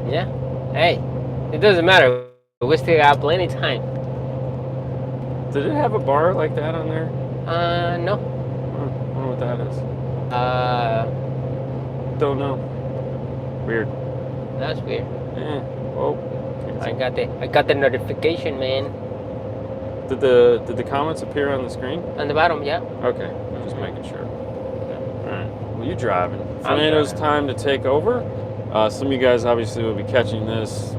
Yeah. Hey, it doesn't matter. We still got plenty of time. Did it have a bar like that on there? No. I wonder what that is. Don't know. Weird. That's weird. Yeah. Oh. I got the notification, man. Did the comments appear on the screen? On the bottom, yeah. Okay. I'm just making sure. All right. Well, you driving. Fernando's time to take over. Some of you guys obviously will be catching this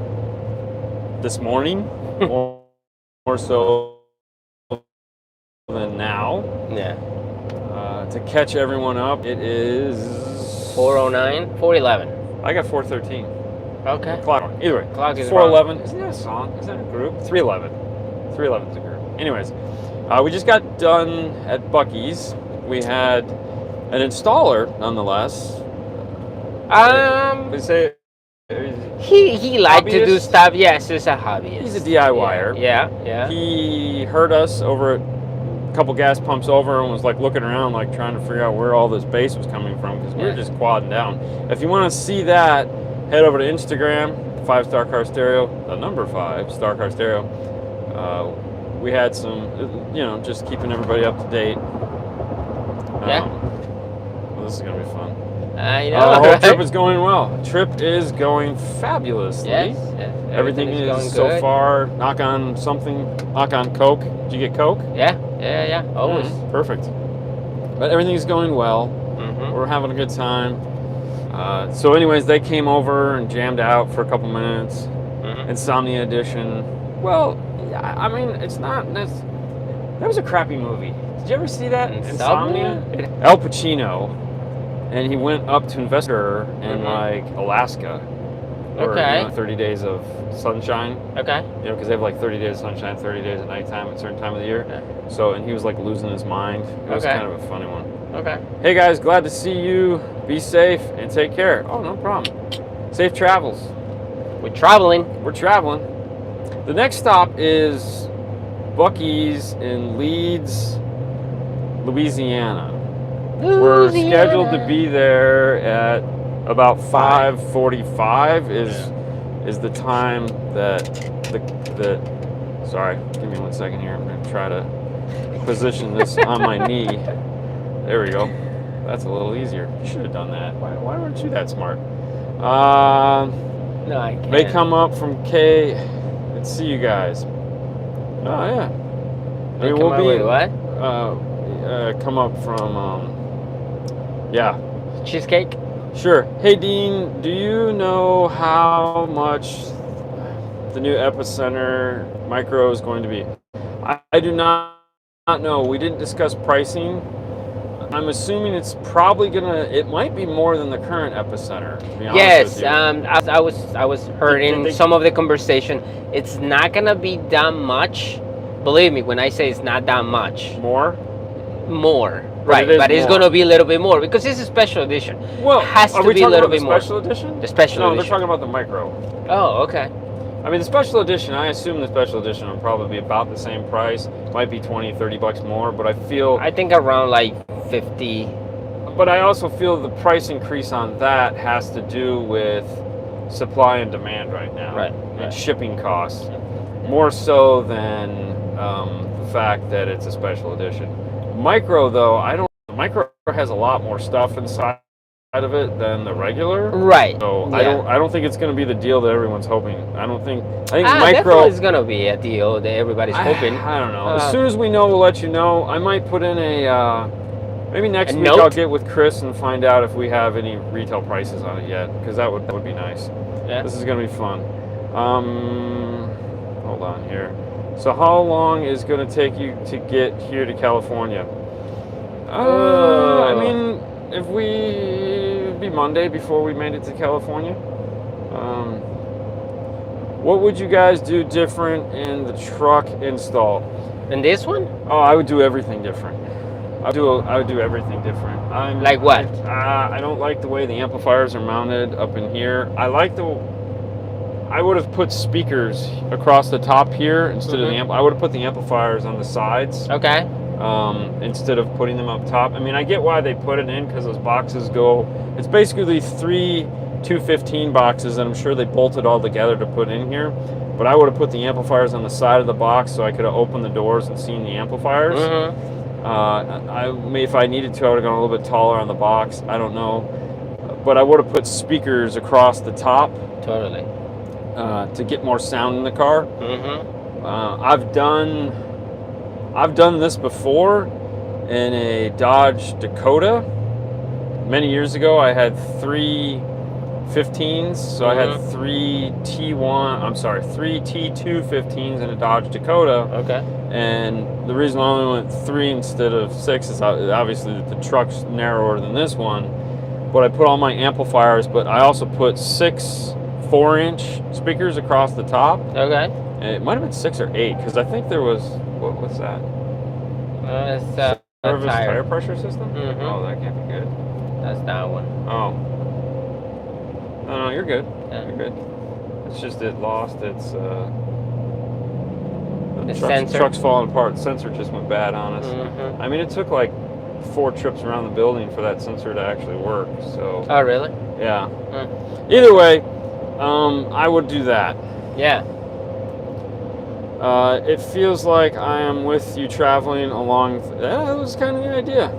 morning, more so than now. Yeah. To catch everyone up, it is 409, 411. I got 413. Okay. Clock. Either way. Clock is 411. Isn't that a song? Is that a group? 311. 311 is a group. Anyways, we just got done at Buc-ee's. We had an installer, nonetheless. They say he liked to do hobbyist? stuff. Yes, he's a hobbyist. He's a DIYer. Yeah. He heard us over at a couple gas pumps over and was like looking around, like trying to figure out where all this bass was coming from because we were just quadding down. If you want to see that, head over to Instagram, 5 Star Car Stereo, the number 5 Star Car Stereo. We had some, just keeping everybody up to date. Well, this is gonna be fun. I know. The whole right? trip is going well. Trip is going fabulously. Yes. Everything is going so good. far. Knock on Coke. Did you get Coke? Yeah. Always. Perfect. But everything's going well. Mm-hmm. We're having a good time. So anyways, they came over and jammed out for a couple minutes. Mm-hmm. Insomnia Edition. Well, I mean, it's not. That was a crappy movie. Did you ever see that? Insomnia? Al Pacino, and he went up to investor in like Alaska. Or, Okay. 30 days of sunshine. Okay. Because they have like 30 days of sunshine, 30 days of nighttime at a certain time of the year. Yeah. So, and he was like losing his mind. It was kind of a funny one. Okay. Hey guys, glad to see you. Be safe and take care. Oh, no problem. Safe travels. We're traveling. We're traveling. The next stop is Buc-ee's in Leeds, Louisiana. We're scheduled to be there at about 5:45 is the time that the sorry, give me 1 second here. I'm going to try to position this on my knee. There we go. That's a little easier. You should have done that. Why weren't you that smart? No, I can't. They come up from K. Let's see you guys. Oh yeah. They come up with what? Come up from yeah. Cheesecake? Sure. Hey Dean, do you know how much the new Epicenter Micro is going to be? I do not know. We didn't discuss pricing. I'm assuming it's probably it might be more than the current Epicenter, to be honest with you. I was hearing some of the conversation. It's not gonna be that much. Believe me when I say it's not that much. More, right? But it's gonna be a little bit more because it's a special edition. Well, it has to be a little bit more. Special edition? The special No, edition. they're talking about the Micro. Oh, okay. I mean, the special edition, I assume the special edition will probably be about the same price. Might be $20-$30 more, but I think around like 50. But I also feel the price increase on that has to do with supply and demand right now. Right. And shipping costs. More so than the fact that it's a special edition. Micro, though, the Micro has a lot more stuff inside of it than the regular. Right. So yeah. I don't think it's going to be the deal that everyone's hoping. I think Micro definitely is going to be a deal that everybody's hoping. I don't know. As soon as we know, we'll let you know. I might put in maybe next week note? I'll get with Chris and find out if we have any retail prices on it yet, because that would be nice. Yeah. This is going to be fun. Hold on here. So how long is it going to take you to get here to California? I mean, if it'd be Monday before we made it to California. What would you guys do different in the truck install? In this one? Oh, I would do everything different. I would do everything different. Like what? I don't like the way the amplifiers are mounted up in here. I would have put speakers across the top here instead of the amp. I would have put the amplifiers on the sides. Okay. Instead of putting them up top. I mean, I get why they put it in because those boxes go. It's basically 3 two 15 boxes, and I'm sure they bolted all together to put in here. But I would have put the amplifiers on the side of the box so I could have opened the doors and seen the amplifiers. If I needed to, I would have gone a little bit taller on the box. I don't know. But I would have put speakers across the top. Totally. To get more sound in the car. I've done this before in a Dodge Dakota. Many years ago, I had three 15s, so I had three T2 15s in a Dodge Dakota. Okay. And the reason I only went 3 instead of 6 is obviously that the truck's narrower than this one. But I put all my amplifiers, but I also put 6 4-inch speakers across the top. Okay. And it might have been 6 or 8, because I think there was, what's that? It's Service tire pressure system? Oh, that can't be good. That's that one. Oh. No, you're good. Yeah. You're good. It's just it lost its the sensor. Truck's falling apart. The sensor just went bad on us. I mean, it took like 4 trips around the building for that sensor to actually work. So. Oh, really? Yeah. Either way, I would do that. Yeah. It feels like I am with you traveling along. That was kind of the idea.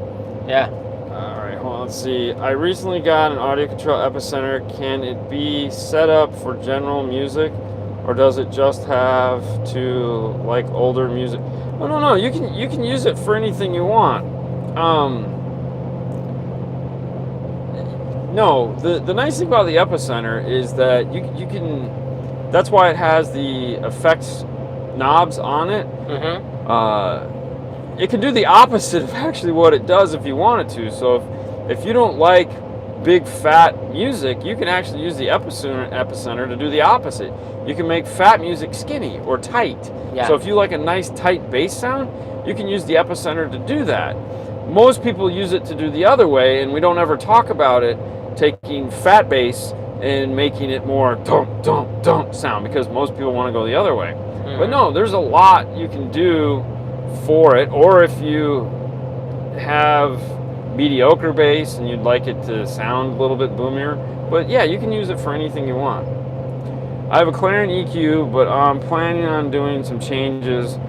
Yeah. All right, hold on, let's see. I recently got an audio control Epicenter. Can it be set up for general music, or does it just have to like older music? Oh, no. You can use it for anything you want. No, the nice thing about the Epicenter is that you can. That's why it has the effects knobs on it. It can do the opposite of actually what it does if you wanted to. So if you don't like big fat music, you can actually use the Epicenter to do the opposite. You can make fat music skinny or tight. Yeah. So if you like a nice tight bass sound, you can use the Epicenter to do that. Most people use it to do the other way, and we don't ever talk about it, taking fat bass and making it more dump, dump, dump sound, because most people want to go the other way. But no, there's a lot you can do for it, or if you have mediocre bass and you'd like it to sound a little bit boomier. But yeah, you can use it for anything you want. I have a Clarion EQ, but I'm planning on doing some changes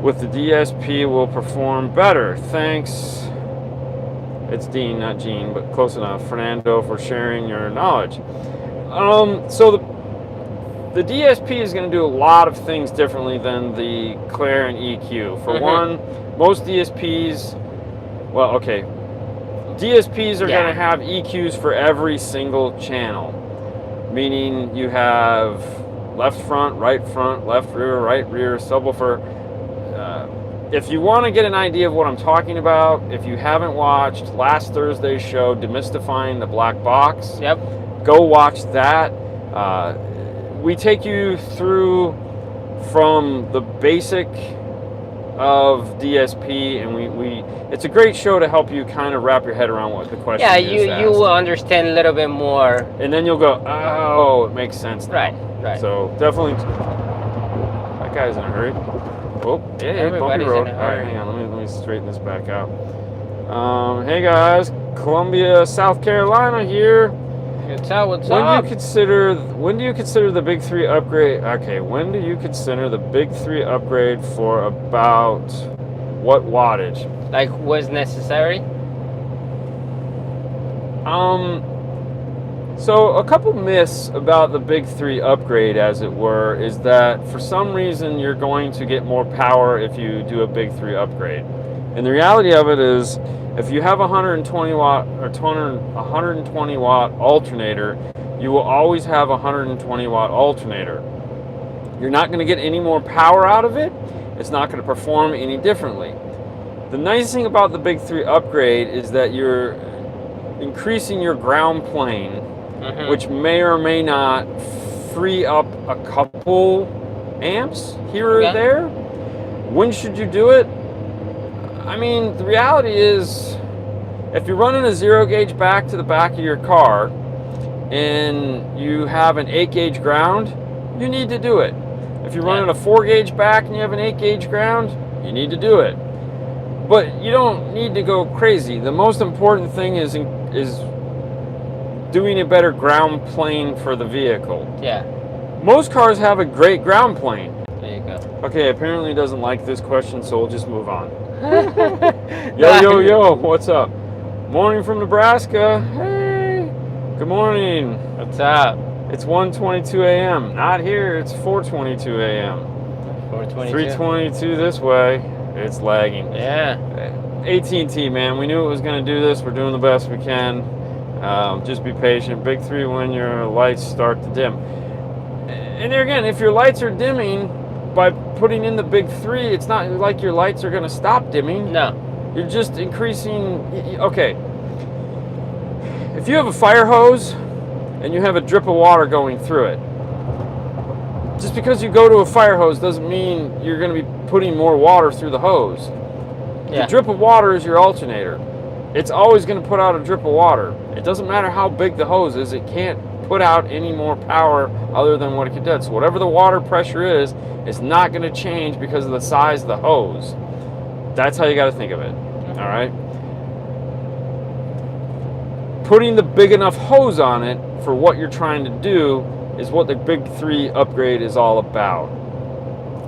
with the DSP will perform better. Thanks. It's Dean, not Gene, but close enough. Fernando, for sharing your knowledge. So the DSP is going to do a lot of things differently than the Clarion EQ. For one, most DSPs, DSPs are going to have EQs for every single channel, meaning you have left front, left rear, right rear, subwoofer. If you want to get an idea of what I'm talking about, if you haven't watched last Thursday's show, Demystifying the Black Box, go watch that. We take you through from the basic of DSP, and we it's a great show to help you kind of wrap your head around what the question is. Yeah, you will understand a little bit more. And then you'll go, oh, it makes sense now. Right. So definitely, that guy's in a hurry. Oh, yeah, bumpy road. All right, hang on, let me straighten this back out. Hey guys, Columbia, South Carolina here. What's up? When do you consider the big 3 upgrade? Okay, when do you consider the big 3 upgrade for about what wattage? Like, was necessary? So a couple myths about the big 3 upgrade, as it were, is that for some reason you're going to get more power if you do a big 3 upgrade. And the reality of it is, if you have a 120 watt or 120 watt alternator, you will always have a 120 watt alternator. You're not going to get any more power out of it. It's not going to perform any differently. The nice thing about the big 3 upgrade is that you're increasing your ground plane, which may or may not free up a couple amps here or there. When should you do it? I mean, the reality is, if you're running a 0 gauge back to the back of your car and you have an 8 gauge ground, you need to do it. If you're running a 4 gauge back and you have an 8 gauge ground, you need to do it. But you don't need to go crazy. The most important thing is doing a better ground plane for the vehicle. Yeah. Most cars have a great ground plane. There you go. Okay, apparently he doesn't like this question, so we'll just move on. Yo, what's up? Morning from Nebraska. Hey, good morning. What's up? It's 1:22 a.m. Not here, it's 4:22 a.m. 422. 3:22 this way. It's lagging. Yeah. AT&T, man, we knew it was going to do this. We're doing the best we can. Just be patient. Big 3 when your lights start to dim. And there again, if your lights are dimming, by putting in the big 3, it's not like your lights are going to stop dimming. No. You're just increasing. Okay. If you have a fire hose and you have a drip of water going through it, just because you go to a fire hose doesn't mean you're going to be putting more water through the hose. Yeah. The drip of water is your alternator. It's always going to put out a drip of water. It doesn't matter how big the hose is, it can't put out any more power other than what it could do. So whatever the water pressure is, it's not going to change because of the size of the hose. That's how you got to think of it. All right? Putting the big enough hose on it for what you're trying to do is what the big 3 upgrade is all about.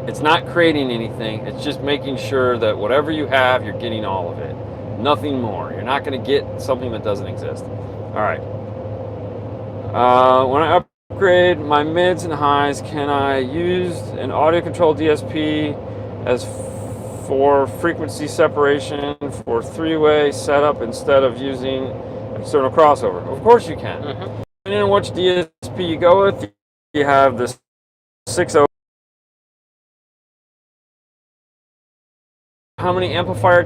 It's not creating anything. It's just making sure that whatever you have, you're getting all of it. Nothing more. You're not going to get something that doesn't exist. All right. When I upgrade my mids and highs, can I use an audio control DSP as for frequency separation for 3-way setup instead of using external crossover? Of course you can. Depending on which DSP you go with, you have the 6.0. How many amplifier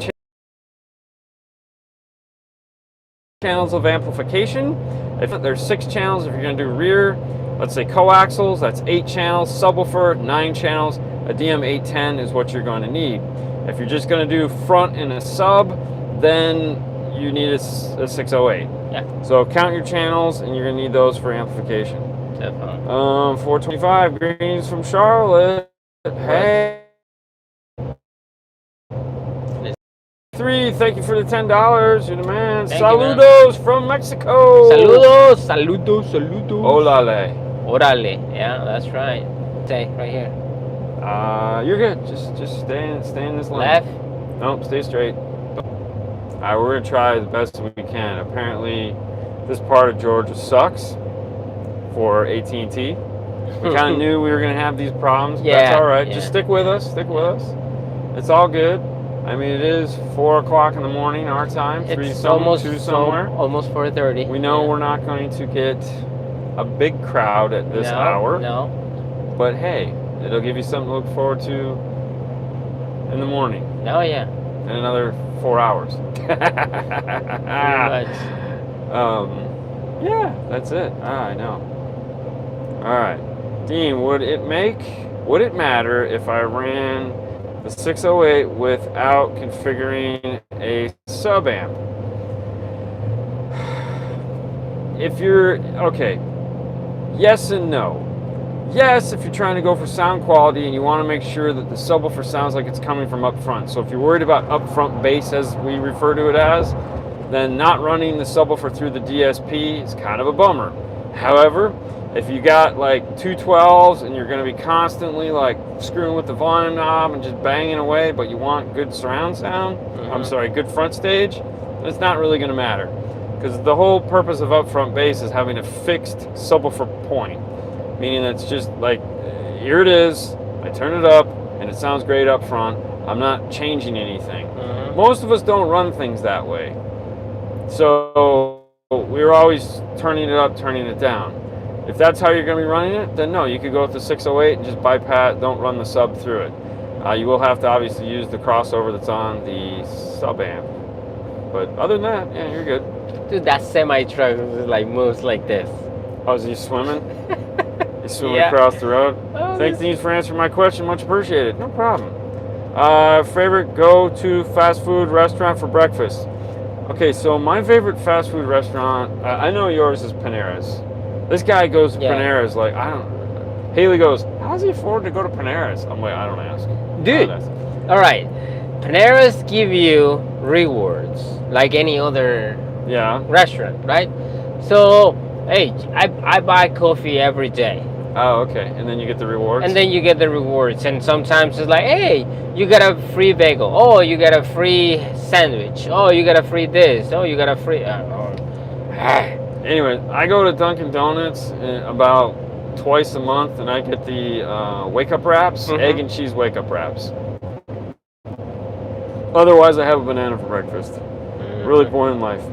channels of amplification? If there's 6 channels, if you're going to do rear, let's say coaxials, that's 8 channels. Subwoofer, 9 channels. A DM810 is what you're going to need. If you're just going to do front and a sub, then you need a 608. Yeah. So count your channels, and you're going to need those for amplification. Definitely. 425 greens from Charlotte. Hey. 3, thank you for the $10. You're the man. Thank Saludos from Mexico. Saludos. Olale. Orale. Yeah, that's right. Say right here. You're good. Just stay in this lane. Left. Nope, stay straight. All right, we're gonna try the best we can. Apparently, this part of Georgia sucks for AT&T. We kind of knew we were gonna have these problems. But that's all right. Yeah. Just stick with us. Stick with us. It's all good. I mean, it is 4 o'clock in the morning our time. It's 2 somewhere. Almost 4:30. We know we're not going to get a big crowd at this hour. No. But hey, it'll give you something to look forward to in the morning. Oh yeah. In another 4 hours. Yeah, that's it. I know. All right. Dean, would it matter if I ran the 608 without configuring a sub amp? If you're okay, yes and no. Yes, if you're trying to go for sound quality and you want to make sure that the subwoofer sounds like it's coming from up front. So if you're worried about upfront bass, as we refer to it as, then not running the subwoofer through the DSP is kind of a bummer. However, if you got like 212s and you're going to be constantly like screwing with the volume knob and just banging away, but you want good surround sound, good front stage, it's not really going to matter. Because the whole purpose of upfront bass is having a fixed subwoofer point. Meaning it's just like, here it is, I turn it up, and it sounds great up front. I'm not changing anything. Most of us don't run things that way. So we're always turning it up, turning it down. If that's how you're going to be running it, then no, you could go with the 608 and just bypass, don't run the sub through it. You will have to obviously use the crossover that's on the sub amp. But other than that, yeah, you're good. Dude, that semi-truck like moves like this. Oh, is he swimming? Swimming across the road. Thanks, Dean, for answering my question. Much appreciated. No problem. Favorite go-to fast food restaurant for breakfast? Okay, so my favorite fast food restaurant, I know yours is Panera's. This guy goes to Panera's like, Haley goes, how does he afford to go to Panera's? I'm like, I don't ask. Dude, all right. Panera's give you rewards like any other restaurant, right? So Hey, I buy coffee every day. Oh, okay. And then you get the rewards? And then you get the rewards. And sometimes it's like, hey, you got a free bagel. Oh, you got a free sandwich. Oh, you got a free this. Oh, you got a free... Anyway, I go to Dunkin' Donuts about twice a month, and I get the wake-up wraps, egg and cheese wake-up wraps. Otherwise, I have a banana for breakfast. Really boring life.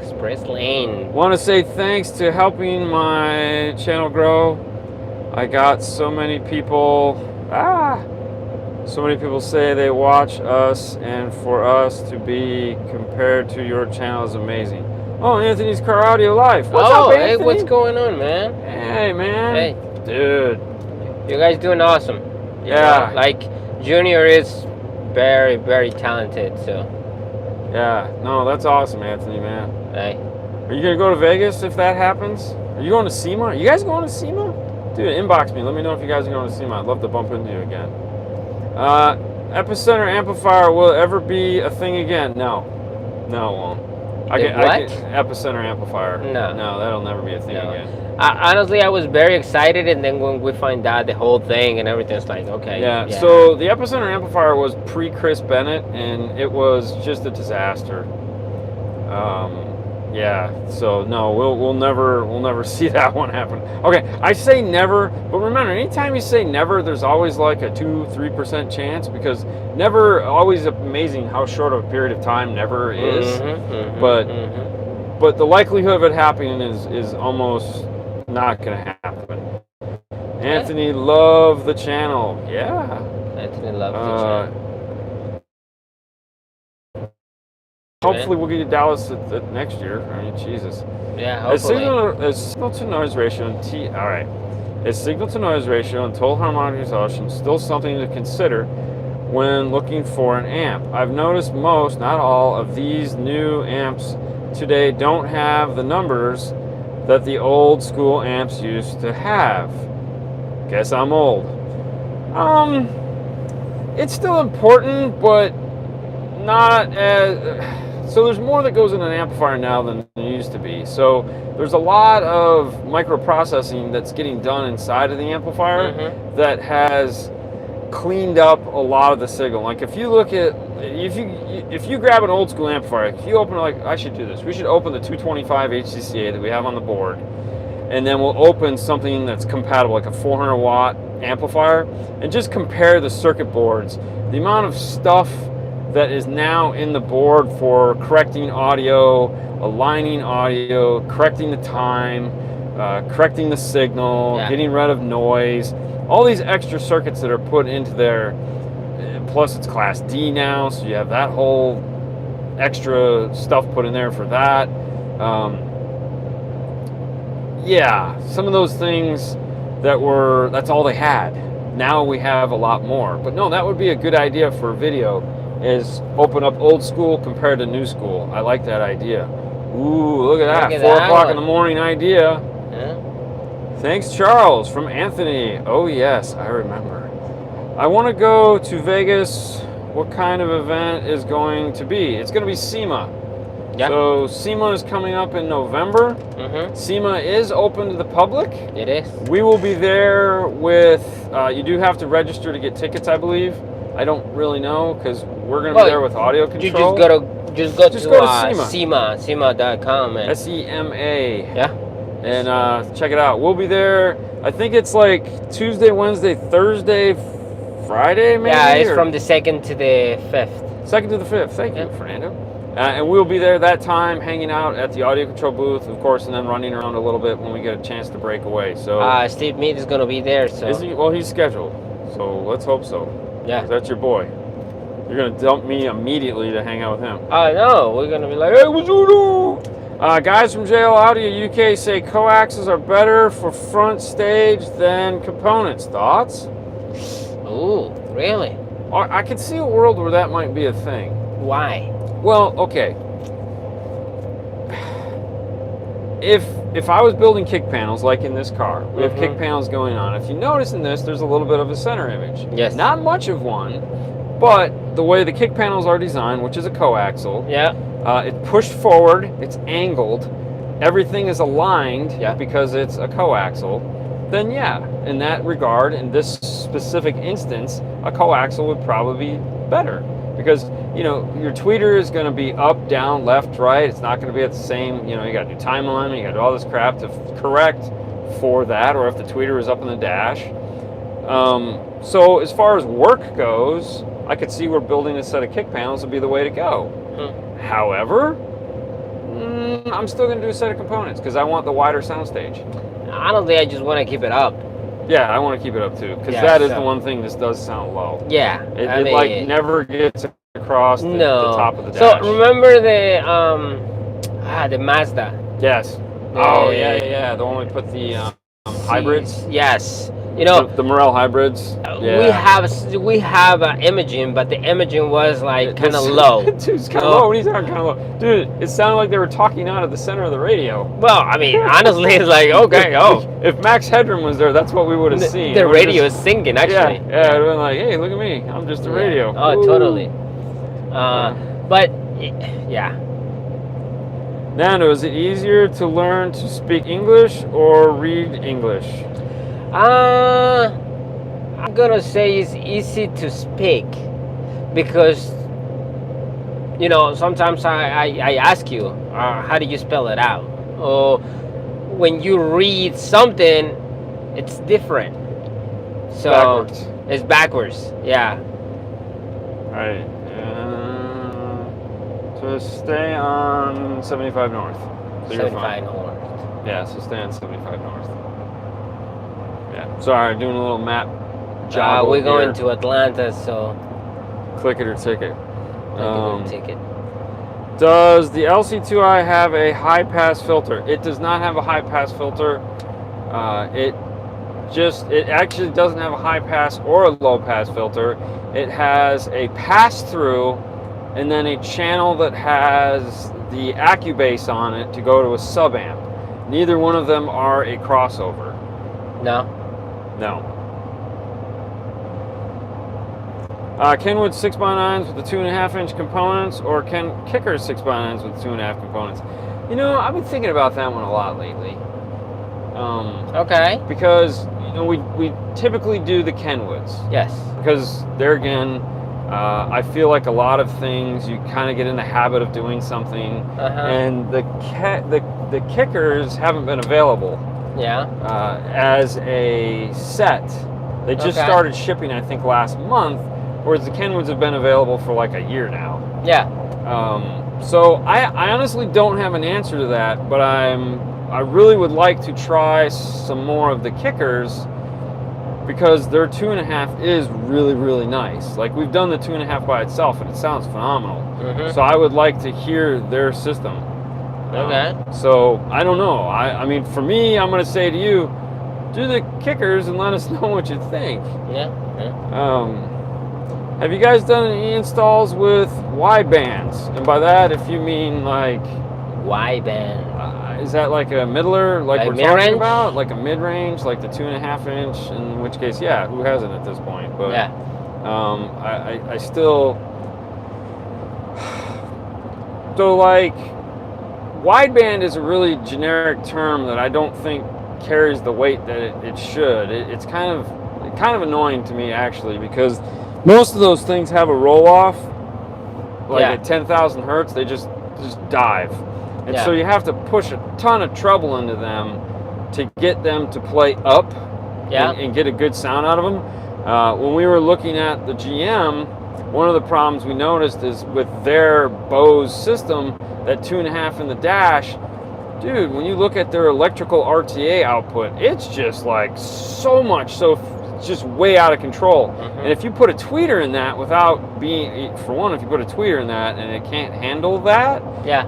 Express Lane. Want to say thanks to helping my channel grow. I got so many people. So many people say they watch us, and for us to be compared to your channel is amazing. Oh, Anthony's Car Audio Life. What's up, Anthony? Hey, what's going on, man? Hey, man. Hey, dude. You guys doing awesome. Yeah. Like Junior is very, very talented. So. Yeah. No, that's awesome, Anthony, man. Hey. Are you gonna go to Vegas if that happens? Are you going to SEMA? Are you guys going to SEMA? Dude, inbox me. Let me know if you guys are going to SEMA. I'd love to bump into you again. Epicenter amplifier will it ever be a thing again? No. No, it won't. Epicenter amplifier. No, that'll never be a thing again. Honestly, I was very excited, and then when we find out the whole thing and everything's like, okay. Yeah. So the Epicenter amplifier was pre-Chris Bennett, and it was just a disaster. Yeah. So no, we'll never see that one happen. Okay, I say never, but remember, anytime you say never, there's always like a 2-3% chance, because never always amazing how short of a period of time never is. But the likelihood of it happening is almost not gonna happen. Anthony, love the channel. Yeah. Anthony loves the channel. Hopefully we'll get to Dallas next year. I mean, Jesus. Yeah, hopefully. A signal to noise ratio and all right. A signal to noise ratio and total harmonic exhaustion still something to consider when looking for an amp. I've noticed most, not all, of these new amps today don't have the numbers that the old school amps used to have. Guess I'm old. It's still important, but not as... So there's more that goes in an amplifier now than there used to be. So there's a lot of microprocessing that's getting done inside of the amplifier that has cleaned up a lot of the signal. Like if you look at, if you grab an old school amplifier, if you open, like I should do this, we should open the 225 HCCA that we have on the board, and then we'll open something that's compatible, like a 400 watt amplifier, and just compare the circuit boards, the amount of stuff that is now in the board for correcting audio, aligning audio, correcting the time, correcting the signal, getting rid of noise, all these extra circuits that are put into there. Plus it's Class D now, so you have that whole extra stuff put in there for that. Yeah, some of those things that's all they had. Now we have a lot more. But no, that would be a good idea for a video, is open up old school compared to new school. I like that idea. Ooh, look at that. 4 o'clock in the morning idea. Yeah. Thanks, Charles, from Anthony. Oh, yes, I remember. I want to go to Vegas. What kind of event is going to be? It's going to be SEMA. Yep. So SEMA is coming up in November. SEMA is open to the public. It is. We will be there with, you do have to register to get tickets, I believe. I don't really know, because we're going to be there with audio control. You just go to SEMA. SEMA.com. SEMA. Yeah. And check it out. We'll be there, I think it's like Tuesday, Wednesday, Thursday, Friday, maybe? Yeah, it's from the 2nd to the 5th. 2nd to the 5th. Thank you, Fernando. And we'll be there that time, hanging out at the audio control booth, of course, and then running around a little bit when we get a chance to break away. So Steve Mead is going to be there. So. Is he? Well, he's scheduled, so let's hope so. Yeah. That's your boy. You're going to dump me immediately to hang out with him. I know. We're going to be like, hey, what's you do? Guys from JL Audio UK say coaxes are better for front stage than components. Thoughts? Ooh, really? I could see a world where that might be a thing. Why? Well, okay. If I was building kick panels, like in this car, we have kick panels going on. If you notice in this, there's a little bit of a center image. Yes. Not much of one, but the way the kick panels are designed, which is a coaxial, it's pushed forward, it's angled, everything is aligned Yeah. because it's a coaxial, then yeah, in that regard, in this specific instance, a coaxial would probably be better. Because, your tweeter is going to be up, down, left, right. It's not going to be at the same, you got to do time alignment, you got to do all this crap to correct for that, or if the tweeter is up in the dash. So as far as work goes, I could see where building a set of kick panels would be the way to go. However, I'm still going to do a set of components because I want the wider soundstage. Honestly, I just want to keep it up. Yeah, I want to keep it up too, because that is the one thing. This does sound low. Yeah, it like never gets across the top of the dash. So remember the Mazda? Yes. Yeah. The one we put the hybrids. Yes. The Morel hybrids. Yeah. We have imaging, but the imaging was like kind of low. Dude's kind of low. What are you talking kind of low? Dude, it sounded like they were talking out of the center of the radio. Well, I mean, honestly, it's like, okay, if Max Headroom was there, that's what we would have seen. The radio is singing, actually. Yeah, it would have been like, hey, look at me. I'm just a radio. Oh, Ooh. totally. But, yeah. Nando, is it easier to learn to speak English or read English? I'm gonna say it's easy to speak because sometimes I ask you how do you spell it out, or when you read something it's different, so backwards. It's backwards. Yeah. Right. So stay on 75 north. So 75 north. Yeah, so stay on 75 north. Yeah. Sorry, doing a little map job. We're going to Atlanta, so click it or ticket. Ticket. Does the LC2i have a high pass filter? It does not have a high pass filter. It actually doesn't have a high pass or a low pass filter. It has a pass through and then a channel that has the Acubase on it to go to a sub amp. Neither one of them are a crossover. No. Kenwood 6x9s with the 2.5-inch components, or Kicker 6x9s with 2.5 components? I've been thinking about that one a lot lately. Okay. Because we typically do the Kenwoods. Yes. Because there again, I feel like a lot of things you kind of get in the habit of doing something, and the Kickers haven't been available. Yeah. As a set. They just started shipping, I think, last month, whereas the Kenwoods have been available for like a year now. Yeah. So I honestly don't have an answer to that, but I really would like to try some more of the Kickers because their 2.5 is really, really nice. Like, we've done the 2.5 by itself, and it sounds phenomenal. So I would like to hear their system. Okay. So I don't know. I mean, for me, I'm going to say to you, do the Kickers and let us know what you think. Yeah. Have you guys done any installs with widebands? And by that, if you mean like wideband, is that like a middler, like we're mid-range? talking about, like a mid-range, like the 2.5-inch? In which case, yeah, who hasn't at this point? But yeah. I still. So like, wideband is a really generic term that I don't think carries the weight that it should. It's kind of annoying to me actually, because most of those things have a roll off, like at 10,000 hertz, they just dive, and so you have to push a ton of treble into them to get them to play up, and get a good sound out of them. When we were looking at the GM, one of the problems we noticed is with their Bose system, that 2.5 in the dash. Dude, when you look at their electrical RTA output, it's just like so it's just way out of control. And if you put a tweeter in that without being, for one, if you put a tweeter in that and it can't handle that,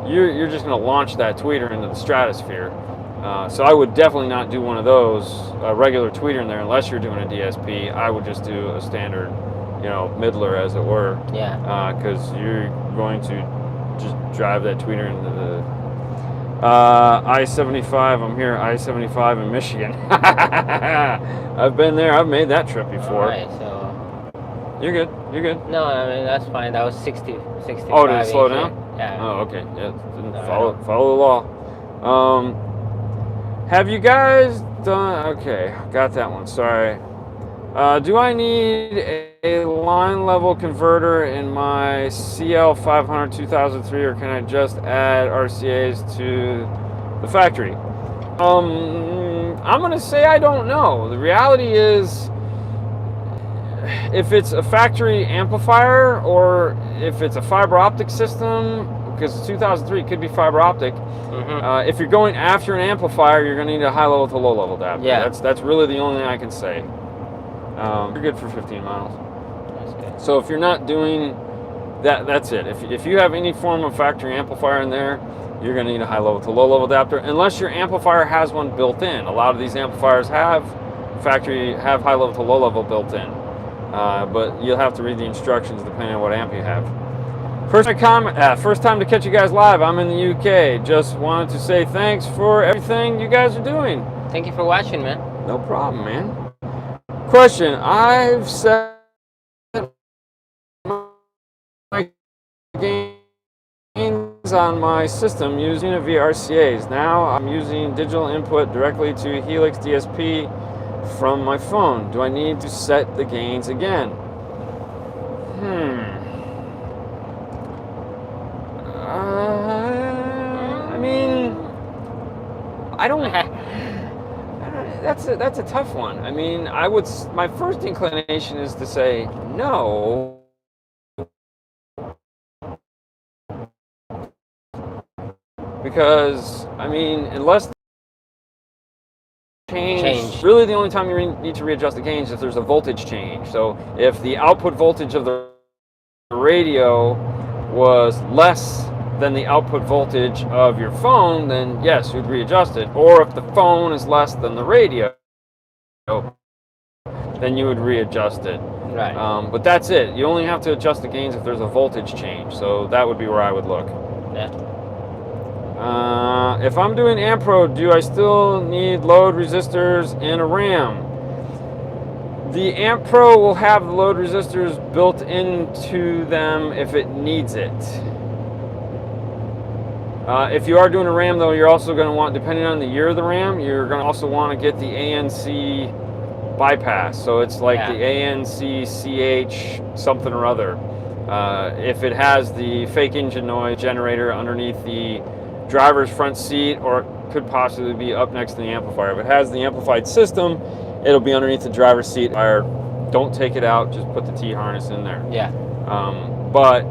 you're just going to launch that tweeter into the stratosphere. So I would definitely not do one of those, a regular tweeter in there, unless you're doing a DSP. I would just do a standard, middler, as it were. Yeah. Because you're going to just drive that tweeter into the I-75. I'm here, I-75 in Michigan. I've been there. I've made that trip before. All right, so You're good. no, I mean that's fine. That was 65. Oh, did it slow down? Yeah. Oh, okay. Yeah, didn't follow the law. Have you guys done? Okay, got that one. Sorry. Do I need a line level converter in my CL500 2003, or can I just add RCA's to the factory? I'm gonna say I don't know. The reality is, if it's a factory amplifier or if it's a fiber optic system, because it's 2003, it could be fiber optic. If you're going after an amplifier, you're going to need a high level to low level adapter. Yeah. That's really the only thing I can say. You're good for 15 miles. That's good. So if you're not doing that, that's it. If you have any form of factory amplifier in there, you're going to need a high level to low level adapter, unless your amplifier has one built in. A lot of these amplifiers have high level to low level built in. But you'll have to read the instructions depending on what amp you have. First time to catch you guys live. I'm in the UK. Just wanted to say thanks for everything you guys are doing. Thank you for watching, man. No problem, man. Question: I've set my gains on my system using a VRCAs. Now I'm using digital input directly to Helix DSP from my phone. Do I need to set the gains again? I mean, I don't. That's a tough one. I mean, my first inclination is to say no, because I mean, unless change. Really, the only time you need to readjust the gains is if there's a voltage change. So if the output voltage of the radio was less than the output voltage of your phone, then yes, you'd readjust it. Or if the phone is less than the radio, then you would readjust it. Right. But that's it. You only have to adjust the gains if there's a voltage change. So that would be where I would look. Yeah. If I'm doing amp pro, do I still need load resistors and a RAM? The amp pro will have the load resistors built into them if it needs it. If you are doing a RAM, though, you're also going to want, depending on the year of the RAM, you're going to also want to get the ANC bypass. So it's like the ANC CH something or other. If it has the fake engine noise generator underneath the driver's front seat, or it could possibly be up next to the amplifier. If it has the amplified system, it'll be underneath the driver's seat. Don't take it out, just put the T-harness in there. Yeah. But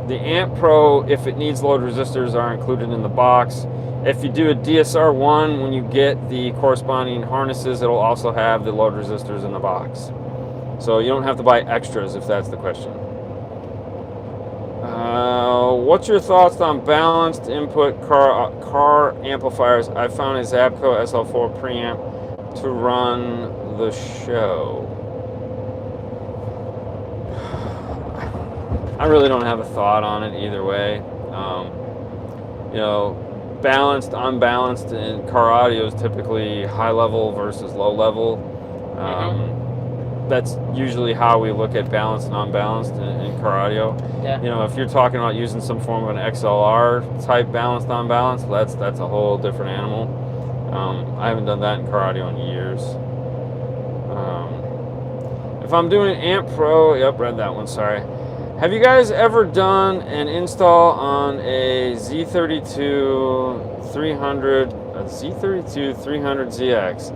the Amp Pro, if it needs load resistors, are included in the box. If you do a DSR1, when you get the corresponding harnesses, it'll also have the load resistors in the box. So you don't have to buy extras if that's the question. What's your thoughts on balanced input car amplifiers? I found a Zabco SL4 preamp to run the show. I really don't have a thought on it either way. Balanced, unbalanced in car audio is typically high level versus low level. That's usually how we look at balanced and unbalanced in car audio. Yeah. If you're talking about using some form of an XLR type balanced, unbalanced, that's a whole different animal. I haven't done that in car audio in years. If I'm doing Amp Pro, read that one, sorry. Have you guys ever done an install on a Z32 300ZX?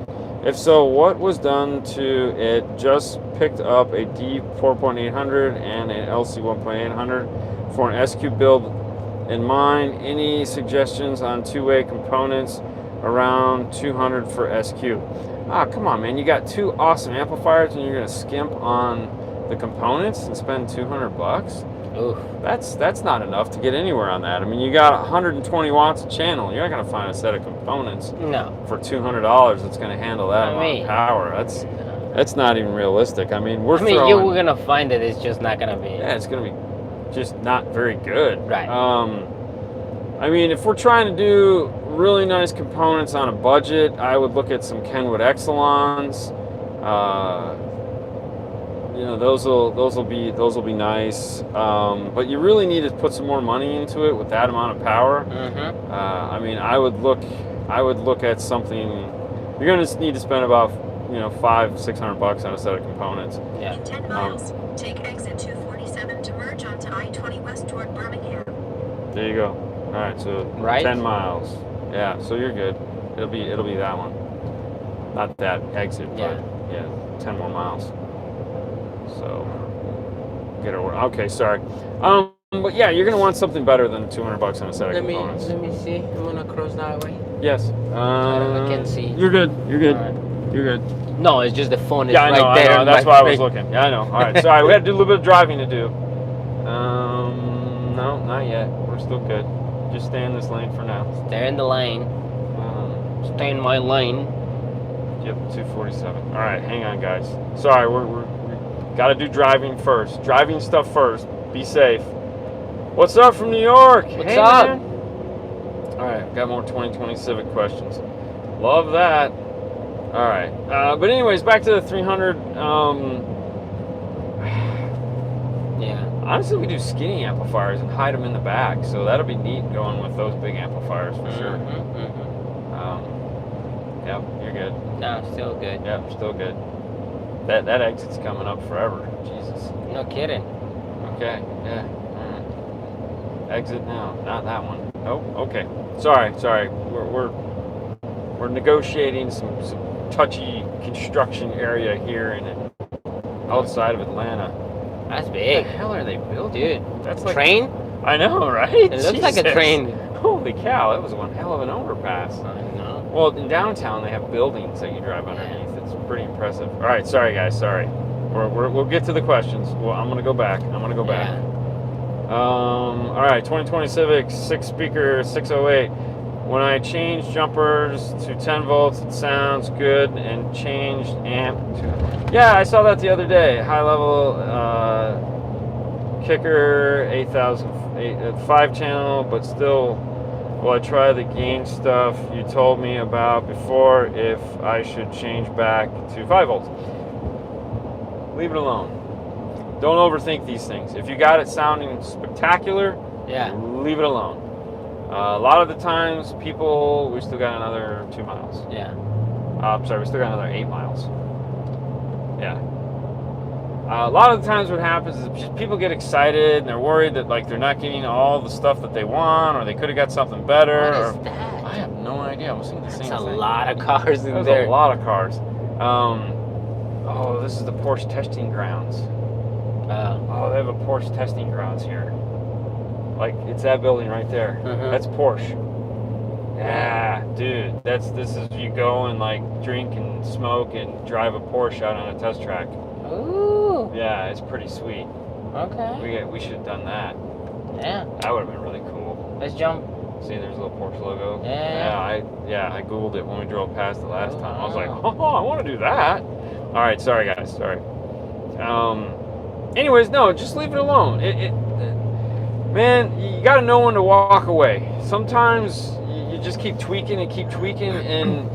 If so, what was done to it? Just picked up a D4.800 and an LC 1.800 for an SQ build in mind. Any suggestions on two-way components around 200 for SQ? Come on, man. You got two awesome amplifiers and you're going to skimp on the components and spend $200? Oof. That's not enough to get anywhere on that. I mean, you got 120 watts a channel. You're not going to find a set of components for $200 that's going to handle that amount of power. That's not even realistic. I mean, we're going to find it. It's just not going to be. Yeah, it's going to be just not very good. Right. I mean, if we're trying to do really nice components on a budget, I would look at some Kenwood Exelons. those will be nice. But you really need to put some more money into it with that amount of power. Mm-hmm. I mean, I would look at something. You're going to need to spend about $500-600 on a set of components. Yeah. In 10 miles, take exit 247 to merge onto I-20 west toward Birmingham. There you go. All right, so Right. 10 miles. Yeah, so you're good. It'll be that one. Not that exit, Yeah. but yeah, 10 more miles. So get over. Okay, sorry. But yeah, you're gonna want something better than $200 on a set of components. Let me see. I'm gonna cross that way. Yes. I can see. You're good. You're good. All right. You're good. No, it's just the phone is Yeah, I know. right there. I know. That's my why I was face. looking. Yeah, I know. All right. Sorry, we had to do a little bit of driving to do. No, not yet. We're still good. Just stay in this lane for now. Stay in the lane. Stay in my lane. Yep, 247. All right, hang on, guys. Sorry, we got to do driving first. Driving stuff first. Be safe. What's up from New York? What's Hey, up? man. All right, got more 2020 Civic questions. Love that. All right, but anyways, back to the 300. Yeah. Honestly, we do skinny amplifiers and hide them in the back, so that'll be neat going with those big amplifiers for sure. Yep, you're good. No, still good. Yep, still good. That exit's coming up forever. Jesus. No kidding. Okay, yeah. Exit now, not that one. Oh, okay. Sorry. We're negotiating some touchy construction area here in outside of Atlanta. That's What big. the hell are they building? Dude, That's like train? I know, right? It looks like a Jesus. train. Holy cow, that was one hell of an overpass. I know. Well, in downtown they have buildings that you drive underneath. It's pretty impressive. All right, sorry guys, sorry. We'll get to the questions. Well, I'm gonna go back. Yeah. All right, 2020 Civic, 6-speaker, 608. When I change jumpers to 10 volts, it sounds good, and changed amp to... Yeah, I saw that the other day. High level kicker, 5-channel, but still, will I try the gain stuff you told me about before if I should change back to 5 volts? Leave it alone. Don't overthink these things. If you got it sounding spectacular, Yeah. leave it alone. A lot of the times, we still got another 2 miles. Yeah. Sorry, we still got another 8 miles. Yeah. A lot of the times what happens is just people get excited and they're worried that like they're not getting all the stuff that they want, or they could have got something better. What is that? I have no idea. I was thinking the same That's a thing. lot of cars in There's there. a lot of cars. Oh, this is the Porsche testing grounds. Oh, they have a Porsche testing grounds here. Like, it's that building right there. Mhm. That's Porsche. Yeah, dude. This is you go and like drink and smoke and drive a Porsche out on a test track. Ooh. Yeah, it's pretty sweet. Okay. We should have done that. Yeah. That would have been really cool. Let's jump. See, there's a little Porsche logo. Yeah. I googled it when we drove past it last time. I was like, Oh. oh, I want to do that. All right, sorry guys, sorry. Anyways, no, just leave it alone. Man, you got to know when to walk away. Sometimes you just keep tweaking and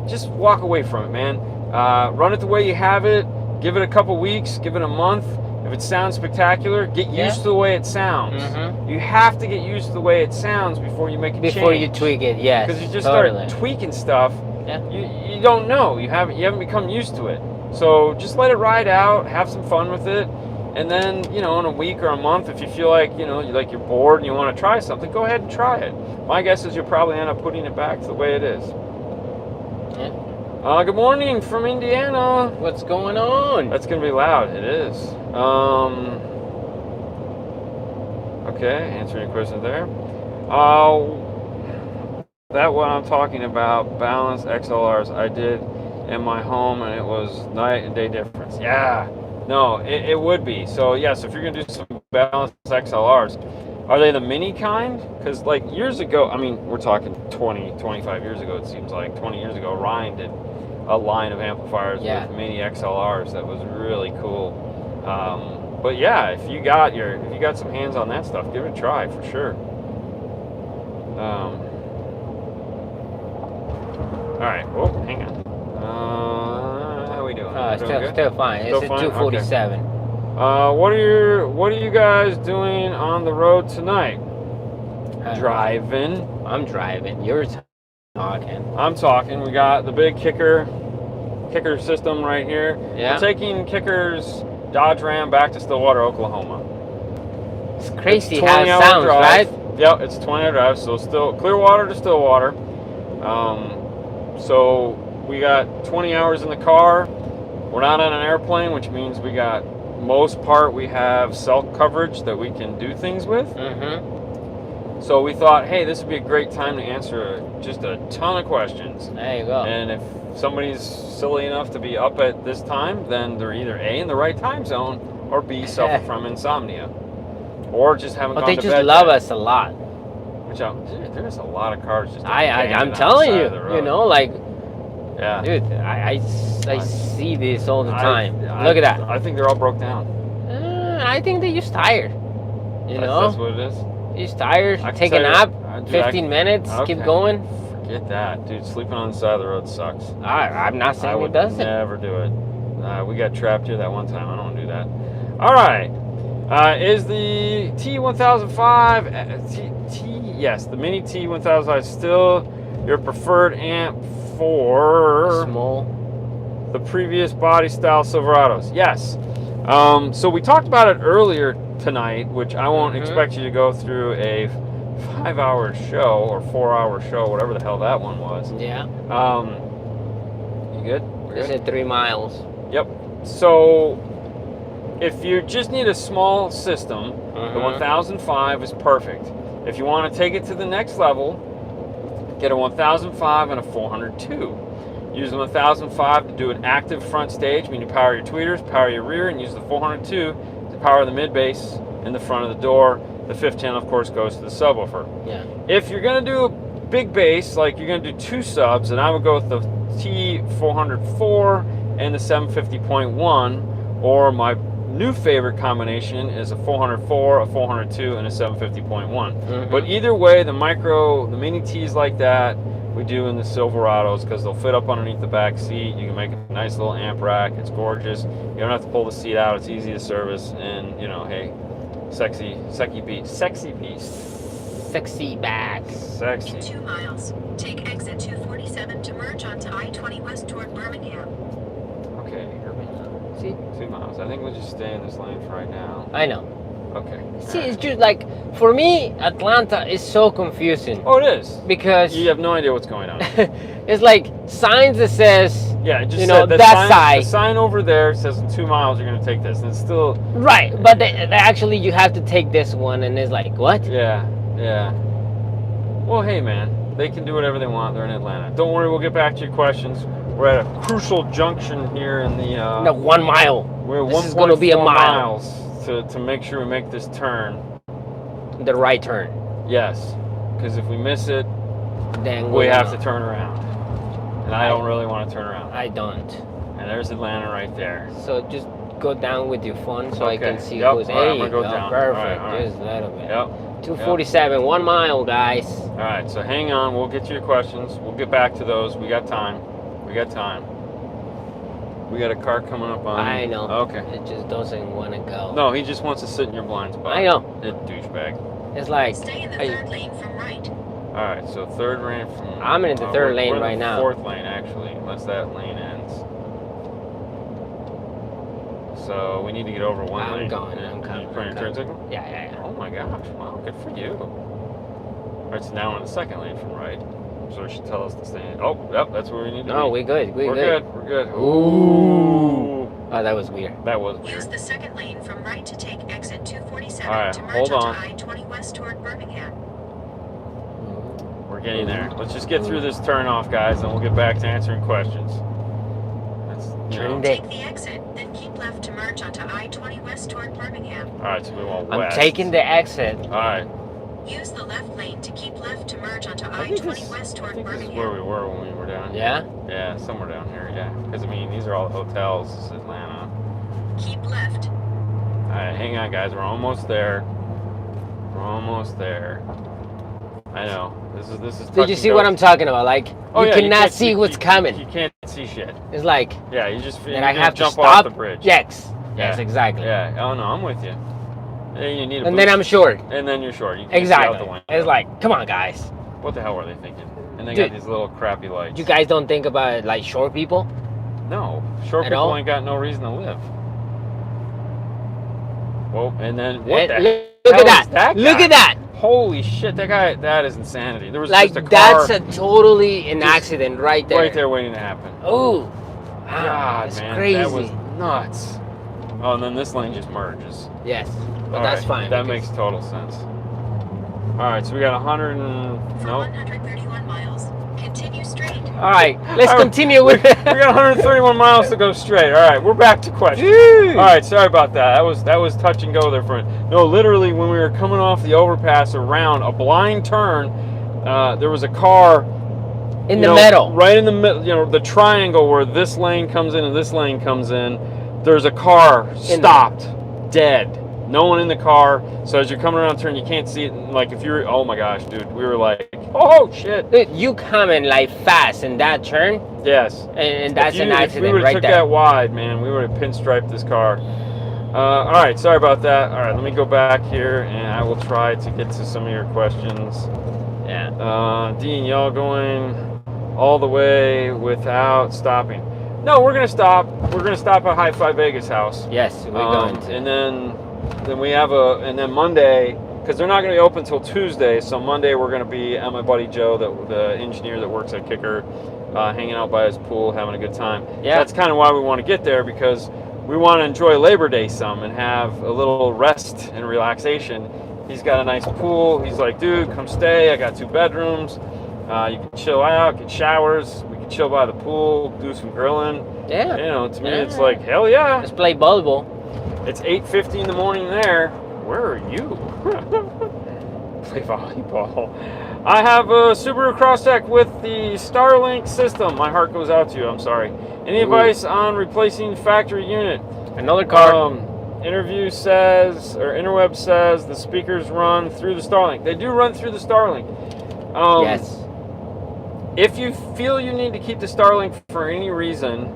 just walk away from it, man. Run it the way you have it. Give it a couple weeks. Give it a month. If it sounds spectacular, get used to the way it sounds. Mhm. You have to get used to the way it sounds before you make a change. Before you tweak it, yes. Because you just totally. start tweaking stuff, Yeah. you don't know. You haven't become used to it. So just let it ride out. Have some fun with it. And then, in a week or a month, if you feel like, you're bored and you want to try something, go ahead and try it. My guess is you'll probably end up putting it back to the way it is. Yeah. Good morning from Indiana. What's going on? That's going to be loud. It is. Okay, answering your question there. That what I'm talking about, balanced XLRs, I did in my home, and it was night and day difference. Yeah. No, it would be. So, yes, if you're going to do some balanced XLRs, are they the mini kind? Because, like, years ago, I mean, we're talking 20, 25 years ago, it seems like. 20 years ago, Ryan did a line of amplifiers with mini XLRs that was really cool. But, yeah, if you got some hands on that stuff, give it a try, for sure. All right, whoa, hang on. How we doing? We're doing good? Still fine. Still It's a fine? 247. What are you guys doing on the road tonight? Driving. I'm driving. You're talking. I'm talking. We got the big kicker system right here. Yeah. We're taking Kicker's Dodge Ram back to Stillwater, Oklahoma. It's crazy It's how it 20-hour sounds, drive. right? Yep, it's a 20-hour drive. So still Clearwater to Stillwater. So we got 20 hours in the car. We're not on an airplane, which means we got most part we have cell coverage that we can do things with. Mm-hmm. So we thought, hey, this would be a great time to answer just a ton of questions. There you go. And if somebody's silly enough to be up at this time, then they're either A, in the right time zone, or B, suffer from insomnia. Or just haven't But gone they to just bed love yet. us a lot. Dude, there's a lot of cars just I'm abandoned telling on the you, side of the road. you know, like, Yeah. dude, I see this all the time. I- Look at that. I think they're all broke down. I think they're just tired. You That's know, what it is. just tired. I can Take a tell you- nap. dude, 15 minutes. okay. Keep going. Forget that, dude. Sleeping on the side of the road sucks. I'm not I saying would it doesn't. never do it. We got trapped here that one time. I don't want to do that. All right. Is the T1005 yes, the Mini T1005 still your preferred amp for Small. the previous body style Silverados? Yes. So we talked about it earlier tonight, which I won't expect you to go through a 5-hour show or 4-hour show, whatever the hell that one was. Yeah. You good? We're It's good? at 3 miles. Yep. So if you just need a small system, the 1005 is perfect. If you want to take it to the next level, get a 1005 and a 402. Use the 1005 to do an active front stage, meaning power your tweeters, power your rear, and use the 402 to power the mid bass in the front of the door. The fifth channel, of course, goes to the subwoofer. Yeah. If you're going to do a big bass, like you're going to do 2 subs, then I would go with the T404 and the 750.1, or my new favorite combination is a 404, a 402, and a 750.1. But either way, the mini T's like that, we do in the Silverados because they'll fit up underneath the back seat. You can make a nice little amp rack. It's gorgeous. You don't have to pull the seat out. It's easy to service, and you know, hey, sexy piece. Sexy back. Sexy. In 2 miles, take exit 247 to merge onto I-20 west toward Birmingham. Okay. See? 2 miles. I think we'll just stay in this lane for right now. I know. Okay. See, it's just like, for me, Atlanta is so confusing. Oh, it is. Because You have no idea what's going on. it's like signs that says, Yeah, it just you said know, the that sign, side. The sign over there says in 2 miles you're going to take this, and it's still. Right, but they actually you have to take this one, and it's like, what? Yeah. Well, hey, man, they can do whatever they want. They're in Atlanta. Don't worry, we'll get back to your questions. We're at a crucial junction here in the. No, 1 mile. We're This is gonna be a 1.4 mile. miles to make sure we make this turn. The right turn. Yes, because if we miss it, Then we have to turn around, and I don't really want to turn around. I don't. And there's Atlanta right there. So just go down with your phone so I can Okay. see Yep. who's. All right, I'm Hey, gonna go down. perfect. All right. Just a little bit. Yep. 247, 1 mile, guys. All right, so hang on. We'll get to your questions. We'll get back to those. We got time. We got a car coming up on. I know. Okay. It just doesn't want to go. No, he just wants to sit in your blind spot. I know. That douchebag. It's like, Stay in the hey, 3rd lane from right. All right, so third lane from. I'm in the third lane we're in right the now. 4th lane actually, unless that lane ends. So we need to get over one I'm lane. going, I'm coming, You put your I'm turn coming. signal? yeah. Oh my gosh! Wow, good for you. All right, so now we're in the 2nd lane from right. So it should tell us to stay in. Oh, yep, that's where we need to No, be. we're good. We're good. We're good. Ooh. Oh, that was weird. That was Use weird. the 2nd lane from right to take exit 247 All right, to merge hold onto on. I-20 west toward Birmingham. We're getting there. Let's just get through this turn off, guys, and we'll get back to answering questions. That's, you know. Turn Take the exit, then keep left to merge onto I-20 west toward Birmingham. All right, so we want I'm west. taking the exit. All right. Use the left lane to keep left to merge onto I think I-20 this, west I toward think this is Birmingham. where we were when we were down here. Yeah? Yeah, somewhere down here, yeah. Because, I mean, these are all the hotels. This is Atlanta. Keep left. All right, hang on, guys. We're almost there. We're almost there. I know. This is Did you see what I'm talking about? Like, you cannot see what's coming. You can't see shit. It's like Yeah, you just that I have to jump stop. off the bridge. Yes. Yeah. Yes, exactly. Yeah. Oh no, I'm with you. And you need a And boost. then I'm short. And then you're short. You can't Exactly. see out the window. It's like, come on, guys. What the hell were they thinking? And they Dude, got these little crappy lights. You guys don't think about like short people? No, short At people all? ain't got no reason to live. Well, and then what the Look hell at that. is that Look guy? at that. Holy shit, that guy, that is insanity. There was Like, just a car that's totally an just accident right there. right there waiting to happen. Oh, wow, God, that's man, crazy. that was nuts. Oh, and then this lane just merges. Yes, but All that's right, fine. That because- makes total sense. All right, so we got 100 and... For No. 131 miles, continue straight. All right, let's All right, continue with. We got 131 miles to go straight. All right, we're back to questions. Jeez. All right, sorry about that. That was touch and go there for no. Literally, when we were coming off the overpass around a blind turn, there was a car in you the know, middle. right in the middle. You know, the triangle where this lane comes in and this lane comes in. There's a car stopped, dead. No one in the car. So as you're coming around the turn, you can't see it. And like if you're, oh my gosh, dude, we were like, oh shit. Dude, you coming like fast in that turn, Yes. and that's an If we accident would have right took there. that wide, man, we would have pinstriped this car. All right, sorry about that. All right, let me go back here, and I will try to get to some of your questions. Yeah. Dean, y'all going all the way without stopping? No, we're gonna stop. We're gonna stop at High Five Vegas house. Yes, we're going to. And then we have and then Monday, because they're not going to be open until Tuesday. So Monday we're going to be at my buddy Joe, the engineer that works at Kicker, hanging out by his pool, having a good time. Yeah. That's kind of why we want to get there, because we want to enjoy Labor Day some and have a little rest and relaxation. He's got a nice pool. He's like, dude, come stay. I got 2 bedrooms. You can chill out, get showers. We can chill by the pool, do some grilling. Yeah. You know, to me, Yeah. it's like, hell yeah. Let's play volleyball. It's 8:50 in the morning there. Where are you? Play volleyball. I have a Subaru Crosstrek with the Starlink system. My heart goes out to you. I'm sorry. Any Ooh. advice on replacing factory unit? Another car. Interweb says the speakers run through the Starlink. They do run through the Starlink. Yes. If you feel you need to keep the Starlink for any reason,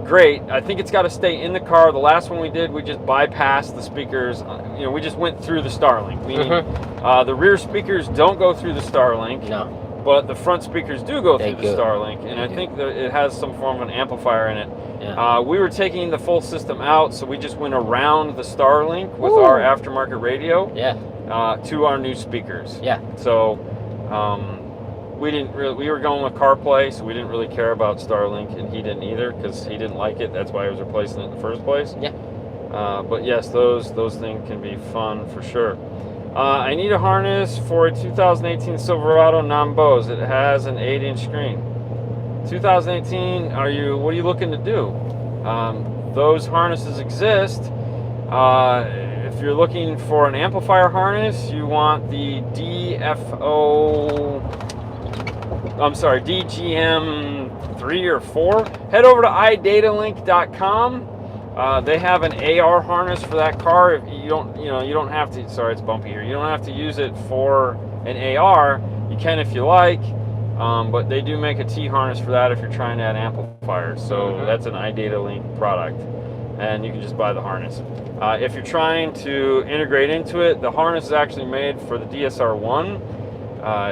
great. I think it's got to stay in the car. The last one we did, we just bypassed the speakers. You know, we just went through the Starlink. Meaning, the rear speakers don't go through the Starlink. No. But the front speakers do go They through the do. Starlink, and I think that it has some form of an amplifier in it. Yeah. We were taking the full system out, so we just went around the Starlink with Ooh. our aftermarket radio Yeah. to our new speakers. Yeah. So we were going with CarPlay, so we didn't really care about Starlink, and he didn't either because he didn't like it. That's why he was replacing it in the first place. Yeah. But yes, those things can be fun for sure. I need a harness for a 2018 Silverado non-Bose. It has an 8-inch screen. 2018, what are you looking to do? Those harnesses exist. If you're looking for an amplifier harness, you want the DGM 3 or 4. Head over to idatalink.com. They have an AR harness for that car. If you don't have to. Sorry, it's bumpy here. You don't have to use it for an AR. You can if you like, but they do make a T harness for that if you're trying to add amplifiers. So that's an iDataLink product, and you can just buy the harness. If you're trying to integrate into it, the harness is actually made for the DSR-1.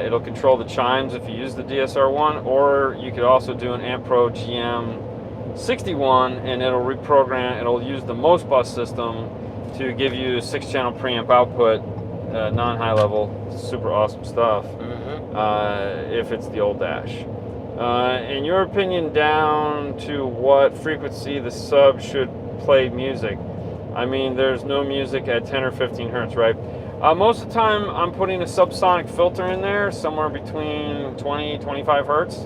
It'll control the chimes if you use the DSR-1, or you could also do an Ampro GM61, and it'll reprogram. It'll use the MOSBus system to give you 6-channel preamp output, non-high level, super awesome stuff. If it's the old dash. In your opinion, down to what frequency the sub should play music? I mean, there's no music at 10 or 15 hertz, right? Most of the time, I'm putting a subsonic filter in there, somewhere between 20, 25 hertz.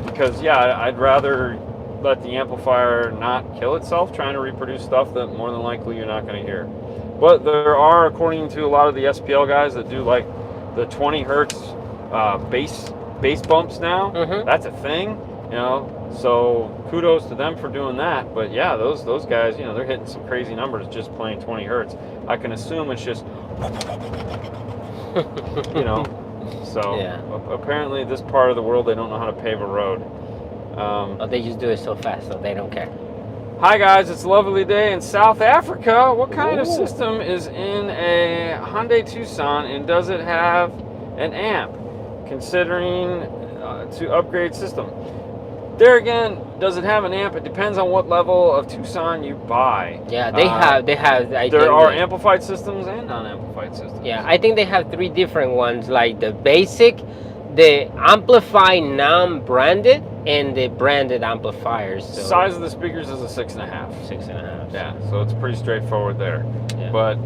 Because, yeah, I'd rather let the amplifier not kill itself trying to reproduce stuff that more than likely you're not going to hear. But there are, according to a lot of the SPL guys, that do like the 20 hertz bass bumps now. That's a thing, you know. So kudos to them for doing that. But yeah, those guys, you know, they're hitting some crazy numbers just playing 20 hertz. I can assume it's just, you know. So Yeah. apparently this part of the world, they don't know how to pave a road. Oh, they just do it so fast, so they don't care. Hi guys, it's a lovely day in South Africa. What kind of Ooh. system is in a Hyundai Tucson, and does it have an amp? Considering to upgrade system. There again, does it have an amp? It depends on what level of Tucson you buy. Yeah, they have. There are amplified systems and non-amplified systems. Yeah, I think they have 3 different ones, like the basic, the amplified non-branded, and the branded amplifiers. So Size of the speakers is a 6.5. 6.5. Yeah, so it's pretty straightforward there. Yeah. But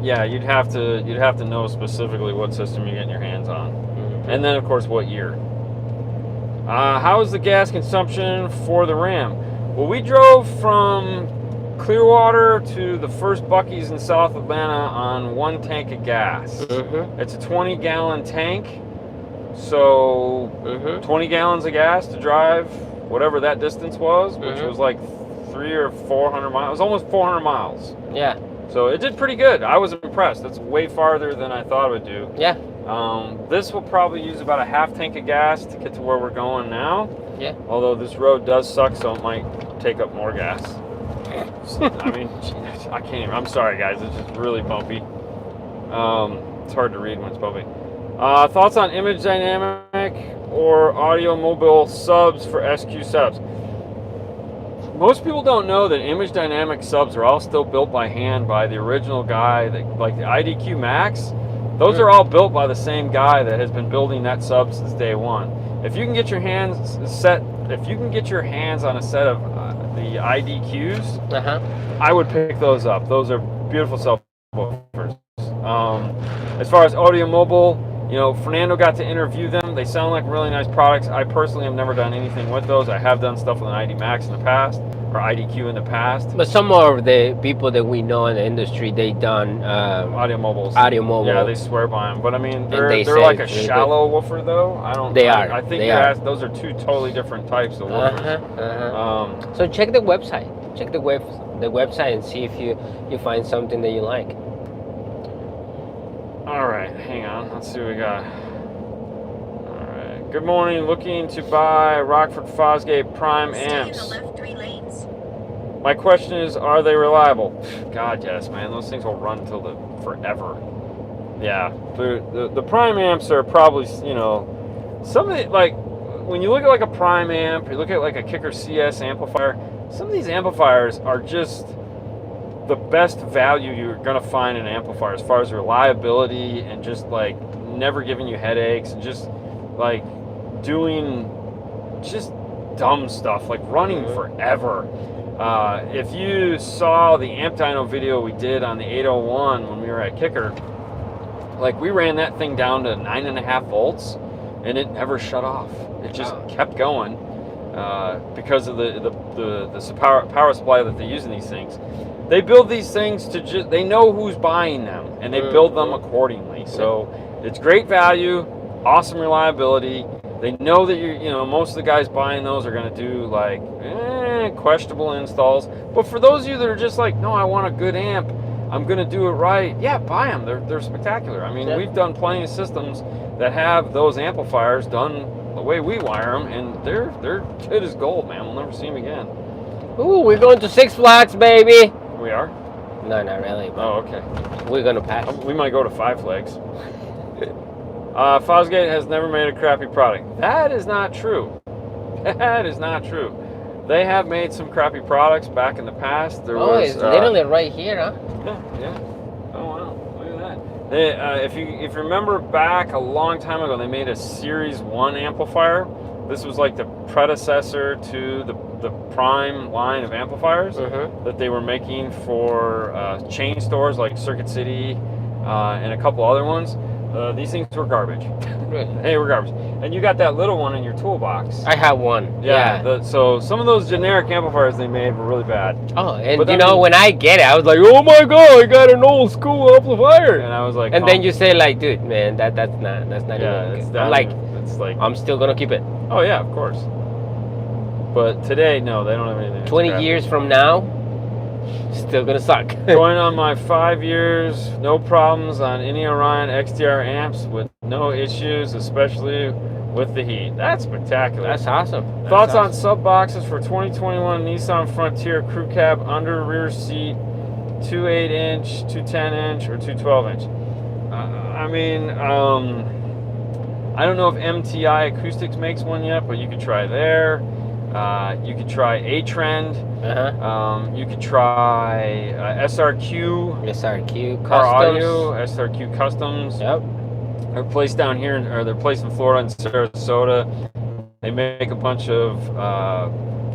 yeah, you'd have to know specifically what system you're getting your hands on, and then of course what year. How is the gas consumption for the Ram? Well, we drove from Clearwater to the first Buc-ee's in South Atlanta on 1 tank of gas. It's a 20-gallon tank, so 20 gallons of gas to drive whatever that distance was, which was like 300 or 400 miles. It was almost 400 miles. Yeah. So it did pretty good. I was impressed. That's way farther than I thought it would do. Yeah. This will probably use about a half tank of gas to get to where we're going now. Yeah. Although this road does suck, so it might take up more gas. I mean, I can't even. I'm sorry, guys. It's just really bumpy. It's hard to read when it's bumpy. Thoughts on image dynamic or audio mobile subs for SQ subs? Most people don't know that image dynamic subs are all still built by hand by the original guy, like the IDQ Max. Those are all built by the same guy that has been building that sub since day one. If you can get your hands on a set of the IDQs, I would pick those up. Those are beautiful subwoofers. As far as audio mobile, you know, Fernando got to interview them. They sound like really nice products. I personally have never done anything with those. I have done stuff with an ID Max in the past, or IDQ in the past. But some of the people that we know in the industry, they done audio mobiles. Audio mobile. Yeah, they swear by them. But I mean, they're they like a really shallow woofer, though. I think those are 2 totally different types of woofers. So check the website. Check the website and see if you find something that you like. All right, hang on. Let's see what we got. All right. Good morning. Looking to buy Rockford Fosgate Prime amps. Stay in the left 3 lanes. My question is, are they reliable? God, yes, man. Those things will run until forever. Yeah, the Prime amps are probably, you know, some of the, like, when you look at like a Prime amp, you look at like a Kicker CS amplifier, some of these amplifiers are just the best value you're going to find in an amplifier as far as reliability and just like never giving you headaches and just like doing just dumb stuff like running forever. If you saw the amp dyno video we did on the 801 when we were at Kicker, like we ran that thing down to 9.5 volts and it never shut off. It just kept going because of the power supply that they use in these things. They build these things to they know who's buying them, and they build them accordingly. So it's great value, awesome reliability. They know that most of the guys buying those are going to do like questionable installs. But for those of you that are just like, no, I want a good amp, I'm going to do it right. Yeah, buy them. They're spectacular. I mean, we've done plenty of systems that have those amplifiers done the way we wire them, and they're good as gold, man. We'll never see them again. Ooh, we're going to Six Flags, baby. We are? No, not really. Oh, okay. We're going to pass. We might go to Five Flags. Fosgate has never made a crappy product. That is not true. That is not true. They have made some crappy products back in the past. It's literally right here, huh? Yeah. Oh, wow. Look at that. If you remember back a long time ago, they made a Series 1 amplifier. This was like the predecessor to the Prime line of amplifiers that they were making for chain stores like Circuit City and a couple other ones. These things were garbage. They were garbage. And you got that little one in your toolbox. I have one. Yeah. So some of those generic amplifiers they made were really bad. Oh, and when I get it, I was like, oh my god, I got an old school amplifier. And I was like, and then you say like, dude, man, that's not even. I'm like, it's like, I'm still gonna keep it. Oh yeah, of course. But today, no, they don't have anything. 20 years from now, still gonna suck. Going on my 5 years, no problems on any Orion XTR amps with No issues, especially with the heat. That's spectacular. That's awesome. That's Thoughts on awesome. sub boxes for 2021 Nissan Frontier crew cab under rear seat, 2 8-inch, 2 10-inch, or 2 12-inch? I mean, I don't know if MTI Acoustics makes one yet, but you could try there. You could try A-Trend. You could try SRQ. SRQ Car Customs. Audio, SRQ Customs. Yep. They're placed down here, or they're placed in Florida and Sarasota. They make a bunch of.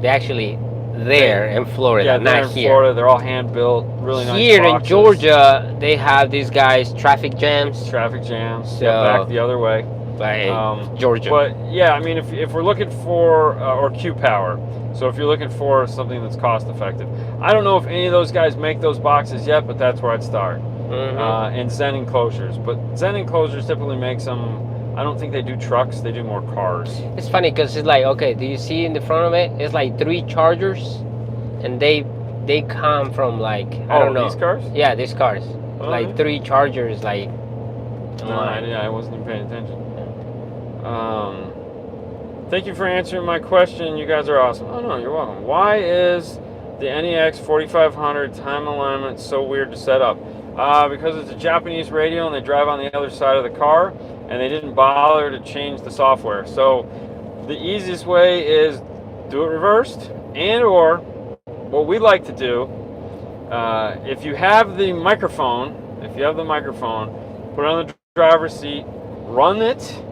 They're actually there in Florida, Yeah, they're not in here. Florida. They're all hand built, really nice. Here in boxes. Georgia, they have these guys traffic jams. Traffic jams. So- Yeah, back the other way. Like Georgia. But yeah, I mean, if we're looking for or Q Power, so if you're looking for something that's cost effective, I don't know if any of those guys make those boxes yet, but that's where I'd start. And Zen Enclosures, but Zen Enclosures typically makes them. I don't think they do trucks; they do more cars. It's funny because it's like, okay, do you see in the front of it? It's like 3 chargers, and they come from like I don't know. These cars? Yeah, these cars. Oh, like yeah. 3 chargers, like. No, I wasn't even paying attention. Thank you for answering my question. You guys are awesome. Oh no, you're welcome. Why is the NEX 4500 time alignment so weird to set up? Because it's a Japanese radio and they drive on the other side of the car, and they didn't bother to change the software. So the easiest way is do it reversed, and or what we like to do, if you have the microphone, put it on the driver's seat, run it,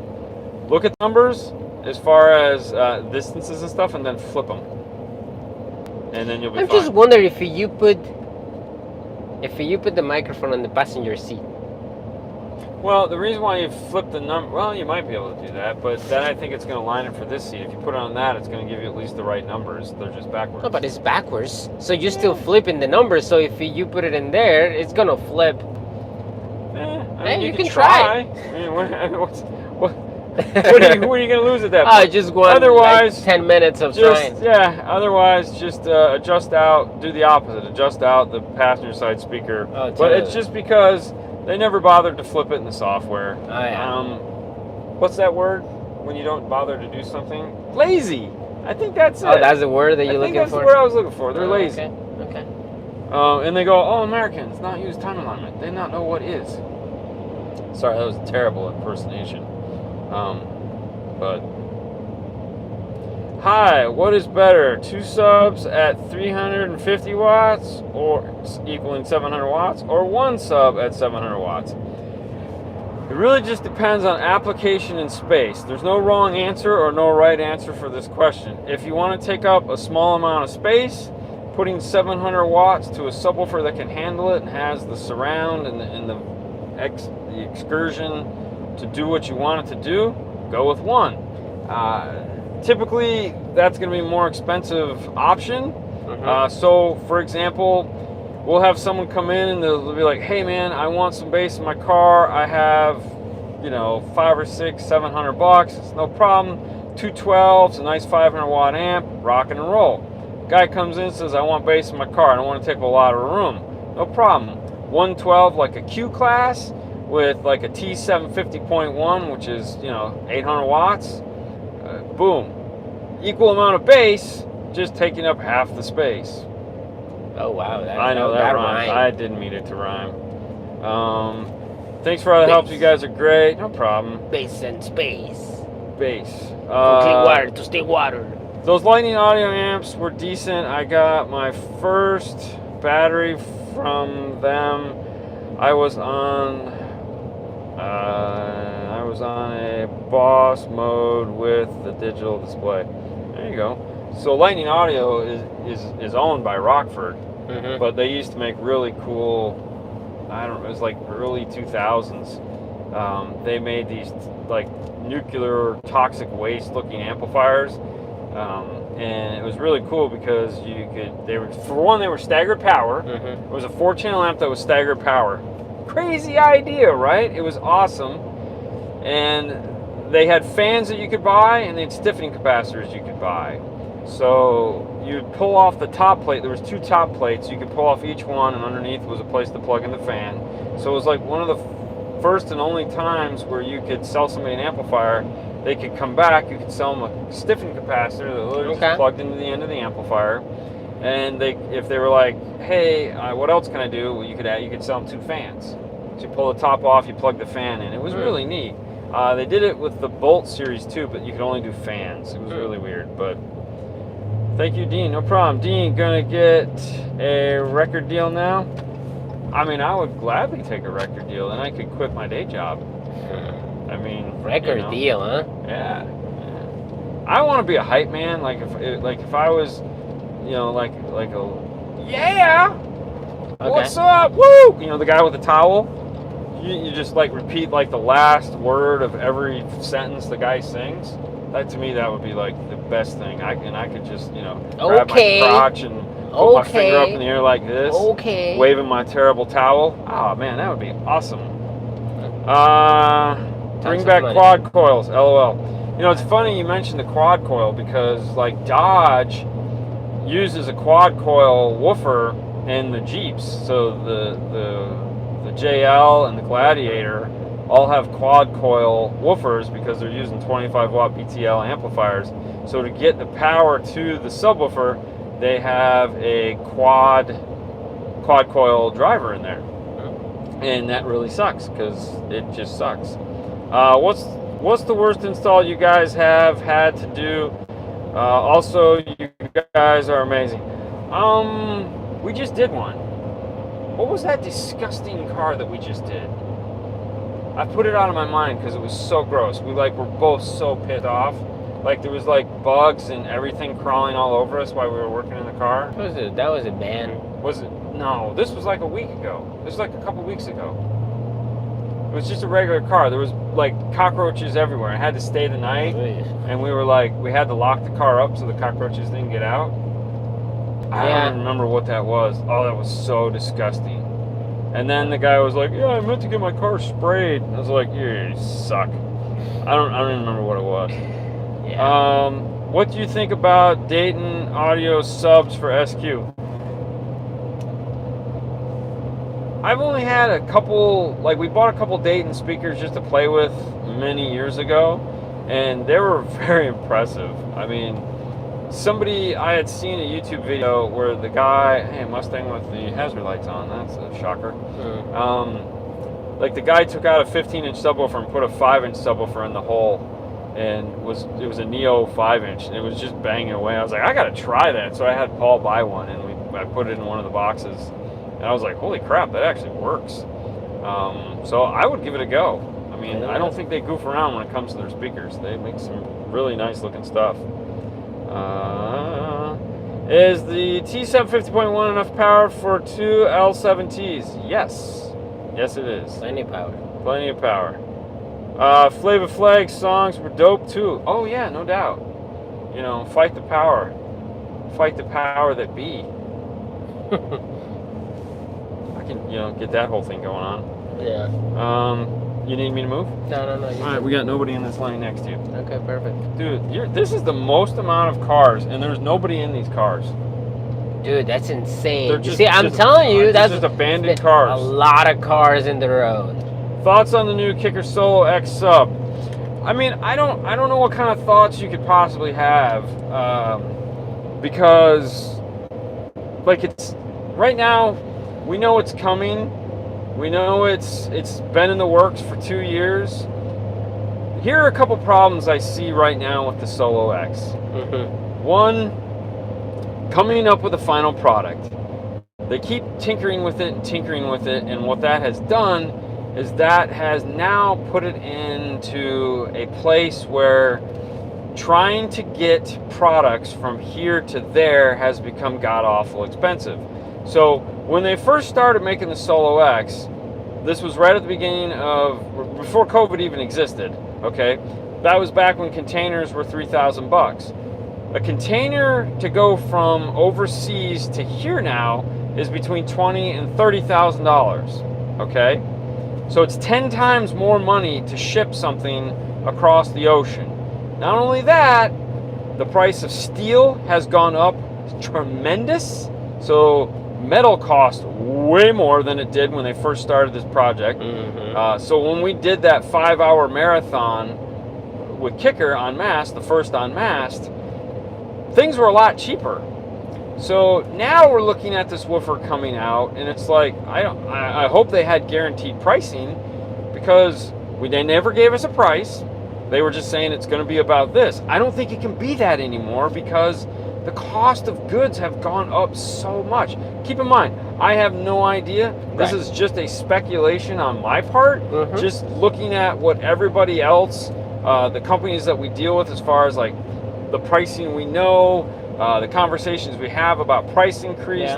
look at numbers as far as distances and stuff, and then flip them, and then you'll be I'm fine. just wondering if you put the microphone on the passenger seat. Well, the reason why you flip the number, well, you might be able to do that, but then I think it's going to line it for this seat. If you put it on that, it's going to give you at least the right numbers. They're just backwards. No, but it's backwards, so you're still flipping the numbers. So if you put it in there, it's gonna flip. I Hey, mean, you can can try. I mean, what are you going to lose at that point? I just want Otherwise, like 10 minutes of trying. Otherwise, just adjust out, do the opposite, adjust out the passenger side speaker. Oh, but it's totally. just because they never bothered to flip it in the software. Oh, yeah. What's that word when you don't bother to do something? Lazy. I think that's it. Oh, that's the word that you're I think looking that's for? the word I was looking for. They're Oh, lazy. Okay. And they go, oh, Americans not use time alignment. They not know what is. Sorry, that was a terrible impersonation. But hi, what is better? 2 subs at 350 watts or equaling 700 watts, or 1 sub at 700 watts? It really just depends on application and space. There's no wrong answer or no right answer for this question. If you want to take up a small amount of space, putting 700 watts to a subwoofer that can handle it and has the surround and the excursion to do what you want it to do, go with 1. Typically, that's going to be a more expensive option. So, for example, we'll have someone come in and they'll be like, hey man, I want some bass in my car. I have, 5 or 6, $700. It's no problem. 212s, a nice 500 watt amp, rock and roll. Guy comes in and says, I want bass in my car. I don't want to take a lot of room. No problem. 112 like a Q class with like a T750.1, which is 800 watts. Boom. Equal amount of bass, just taking up half the space. Oh wow, I know that rhymes. I didn't mean it to rhyme. Thanks for all the help. You guys are great. No problem. Bass and space. Bass. From clean water to stay water. Those Lightning audio amps were decent. I got my first battery from them. I was on a boss mode with the digital display. There you go. So Lightning Audio is owned by Rockford, but they used to make really cool. I don't know. It was like early 2000s. They made these like nuclear toxic waste looking amplifiers, and it was really cool because they were staggered power. It was a 4-channel amp that was staggered power. Crazy idea, right? It was awesome. And they had fans that you could buy, and they had stiffening capacitors you could buy. So you'd pull off the top plate. There was 2 top plates. You could pull off each one, and underneath was a place to plug in the fan. So it was like one of the first and only times where you could sell somebody an amplifier. They could come back, you could sell them a stiffening capacitor that literally just plugged into the end of the amplifier. And if they were like, hey, what else can I do? Well, you could sell them 2 fans. So you pull the top off, you plug the fan in. It was really neat. They did it with the Bolt series too, but you could only do fans. It was really weird, but thank you, Dean. No problem. Dean, gonna get a record deal now? I mean, I would gladly take a record deal, and I could quit my day job. I mean, Record deal, huh? Yeah. I want to be a hype man. Like if I was, like a yeah. Okay. What's up? Woo! The guy with the towel. You just like repeat like the last word of every sentence the guy sings. That to me, that would be like the best thing. I could just grab my crotch and put my finger up in the air like this. Waving my terrible towel. Oh man, that would be awesome. Bring back quad coils. LOL. It's funny you mentioned the quad coil because like Dodge uses a quad coil woofer in the Jeeps. So the JL and the Gladiator all have quad coil woofers because they're using 25 watt BTL amplifiers. So to get the power to the subwoofer, they have a quad coil driver in there, and that really sucks because it just sucks. What's the worst install you guys have had to do? Also, you guys are amazing. We just did one. What was that disgusting car that we just did? I put it out of my mind because it was so gross. We were both so pissed off. Like there was like bugs and everything crawling all over us while we were working in the car. What was it? That was a ban. Was it? No, this was like a week ago. This was like a couple weeks ago. It was just a regular car. There was like cockroaches everywhere. I had to stay the night, and we had to lock the car up so the cockroaches didn't get out. I don't even remember what that was. Oh, that was so disgusting. And then the guy was like, yeah, I meant to get my car sprayed. I was like, you suck. I don't even remember what it was. Yeah. What do you think about Dayton audio subs for SQ? I've only had a couple, we bought a couple Dayton speakers just to play with many years ago, and they were very impressive. I mean, I had seen a YouTube video where the guy, Mustang with the hazard lights on, that's a shocker. The guy took out a 15-inch subwoofer and put a 5-inch subwoofer in the hole, and it was a Neo 5-inch, and it was just banging away. I was like, I gotta try that. So I had Paul buy one, and I put it in one of the boxes, and I was like, holy crap, that actually works. So I would give it a go. I mean, I don't think they goof around when it comes to their speakers. They make some really nice looking stuff. Is the T750.1 enough power for 2 L7Ts? Yes. Yes, it is. Plenty of power. Plenty of power. Flavor Flav songs were dope too. Oh yeah, no doubt. Fight the power. Fight the power that be. I can, get that whole thing going on. Yeah. You need me to move? No. All right, we got nobody in this lane next to you. Okay, perfect. Dude, this is the most amount of cars, and there's nobody in these cars. Dude, that's insane. I'm telling you, that's just abandoned cars. A lot of cars in the road. Thoughts on the new Kicker Solo X sub? I mean, I don't know what kind of thoughts you could possibly have, because it's right now. We know it's coming. We know it's been in the works for 2 years. Here are a couple problems I see right now with the Solo X. One, coming up with a final product. They keep tinkering with it, and what that has done is that has now put it into a place where trying to get products from here to there has become god-awful expensive. So when they first started making the Solo X, this was right at the beginning before COVID even existed, okay? That was back when containers were $3,000. A container to go from overseas to here now is between $20,000 and $30,000, okay? So it's 10 times more money to ship something across the ocean. Not only that, the price of steel has gone up tremendous. So metal cost way more than it did when they first started this project. So when we did that 5-hour marathon with Kicker on mast, the first on mast, things were a lot cheaper. So now we're looking at this woofer coming out, and it's like, I hope they had guaranteed pricing, because they never gave us a price. They were just saying it's going to be about this. I don't think it can be that anymore, because the cost of goods have gone up so much. Keep in mind, I have no idea. This is just a speculation on my part, just looking at what everybody else, the companies that we deal with, as far as like the pricing we know, the conversations we have about price increase,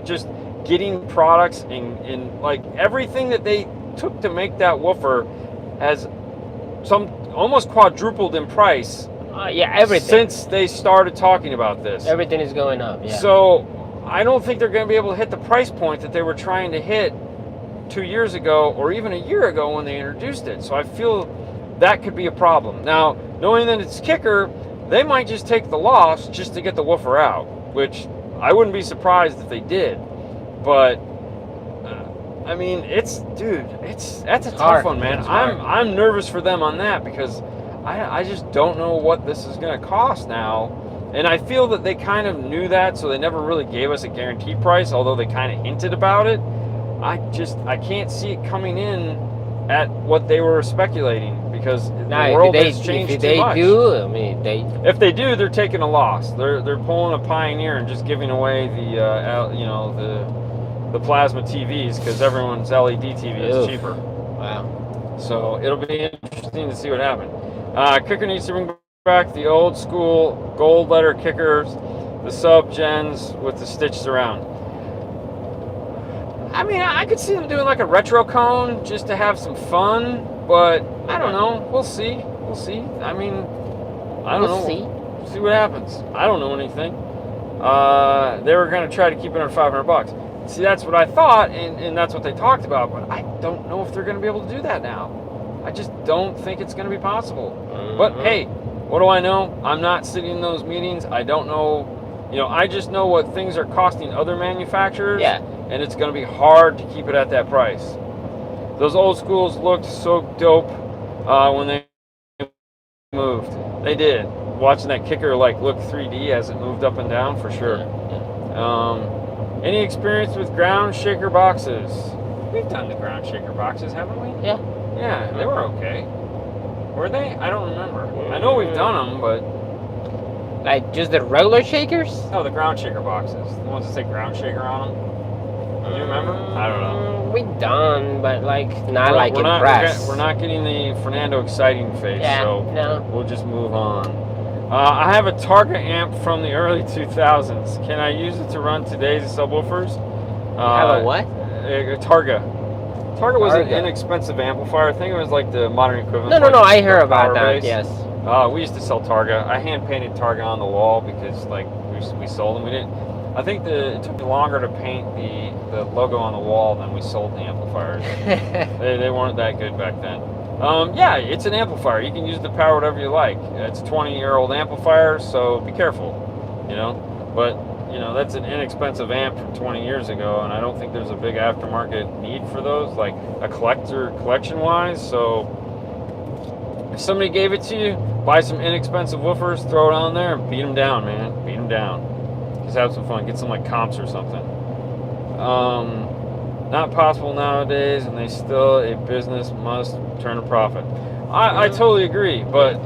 just getting products, and like everything that they took to make that woofer has almost quadrupled in price. Everything. Since they started talking about this. Everything is going up, So I don't think they're going to be able to hit the price point that they were trying to hit 2 years ago, or even a year ago when they introduced it. So I feel that could be a problem. Now, knowing that it's Kicker, they might just take the loss just to get the woofer out, which I wouldn't be surprised if they did. But I mean, that's a tough one, man. I'm nervous for them on that, because I just don't know what this is going to cost now. And I feel that they kind of knew that, so they never really gave us a guaranteed price, although they kind of hinted about it. I can't see it coming in at what they were speculating, because the world has changed too much. If they do, they're taking a loss. They're pulling a Pioneer and just giving away the plasma TVs, because everyone's LED TV is cheaper. Wow. So it'll be interesting to see what happens. Kicker needs to bring back the old school gold letter kickers, the sub gens with the stitched around. I mean, I could see them doing like a retro cone just to have some fun, but I don't know. We'll see. I mean, I don't know. See what happens. I don't know anything. They were going to try to keep it under $500. See, that's what I thought, and that's what they talked about, but I don't know if they're going to be able to do that now. I just don't think it's going to be possible. But hey, what do I know? I'm not sitting in those meetings. I don't know. I just know what things are costing other manufacturers, and it's going to be hard to keep it at that price. Those old schools looked so dope when they moved. They did. Watching that Kicker like look 3D as it moved up and down, for sure. Any experience with ground shaker boxes? We've done the ground shaker boxes, haven't we? Yeah. Yeah, they were okay. Were they? I don't remember. I know we've done them, but... Like just the regular shakers? No, the ground shaker boxes. The ones that say ground shaker on them. Do you remember? I don't know. We done, but like not like in press. We're not getting the Fernando exciting face, so we'll just move on. I have a Targa amp from the early 2000s. Can I use it to run today's subwoofers? Have a what? A Targa. Targa was an inexpensive amplifier. I think it was like the modern equivalent. No, I heard about that. Yes. We used to sell Targa. I hand painted Targa on the wall because like we sold them. We didn't. I think it took longer to paint the logo on the wall than we sold the amplifiers. they weren't that good back then. Yeah, it's an amplifier. You can use the power whatever you like. It's a 20-year-old amplifier, so be careful. But that's an inexpensive amp from 20 years ago, and I don't think there's a big aftermarket need for those, like a collection-wise. So if somebody gave it to you, buy some inexpensive woofers, throw it on there, and beat them down, man. Beat them down. Just have some fun. Get some like comps or something. Not possible nowadays, and they still a business must turn a profit. I totally agree, but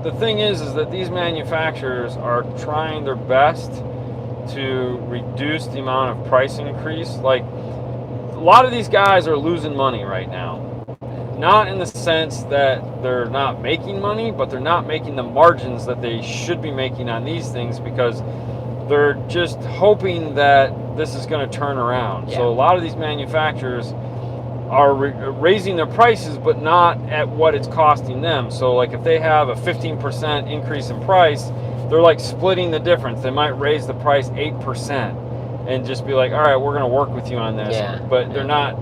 the thing is that these manufacturers are trying their best to reduce the amount of price increase. Like, a lot of these guys are losing money right now. Not in the sense that they're not making money, but they're not making the margins that they should be making on these things, because they're just hoping that this is going to turn around. So a lot of these manufacturers are raising their prices, but not at what it's costing them. So like if they have a 15% increase in price, they're like splitting the difference. They might raise the price 8% and just be like, all right, we're going to work with you on this. But they're not,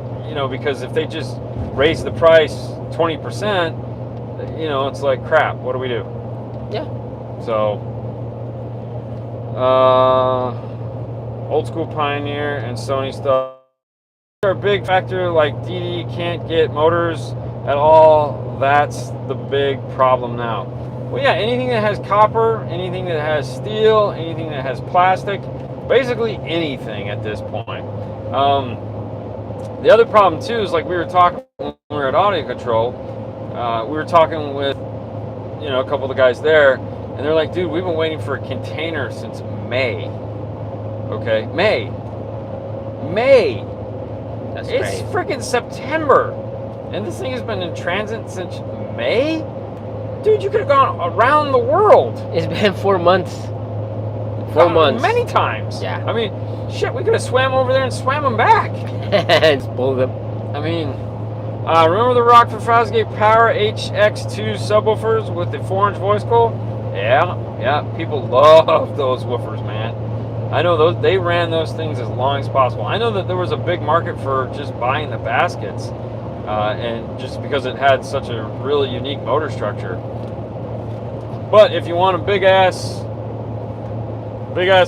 because if they just raise the price 20%, it's like, crap, what do we do? old school Pioneer and Sony stuff are a big factor. Like DD can't get motors at all. That's the big problem now. Well, yeah, anything that has copper, anything that has steel, anything that has plastic, basically anything at this point. The other problem too is, like we were talking when we were at Audio Control, we were talking with a couple of the guys there, and they're like, dude, we've been waiting for a container since May. Okay, May. That's It's crazy. freaking September, and this thing has been in transit since May. Dude, you could have gone around the world. It's been 4 months. 4 months. Many times. Yeah. I mean, shit, we could have swam over there and swam them back. It's pull them. I mean, remember the Rockford Fosgate Power HX2 subwoofers with the 4-inch voice coil? Yeah, people love those woofers, man. I know those. They ran those things as long as possible. I know that there was a big market for just buying the baskets, and just because it had such a really unique motor structure. But if you want a big ass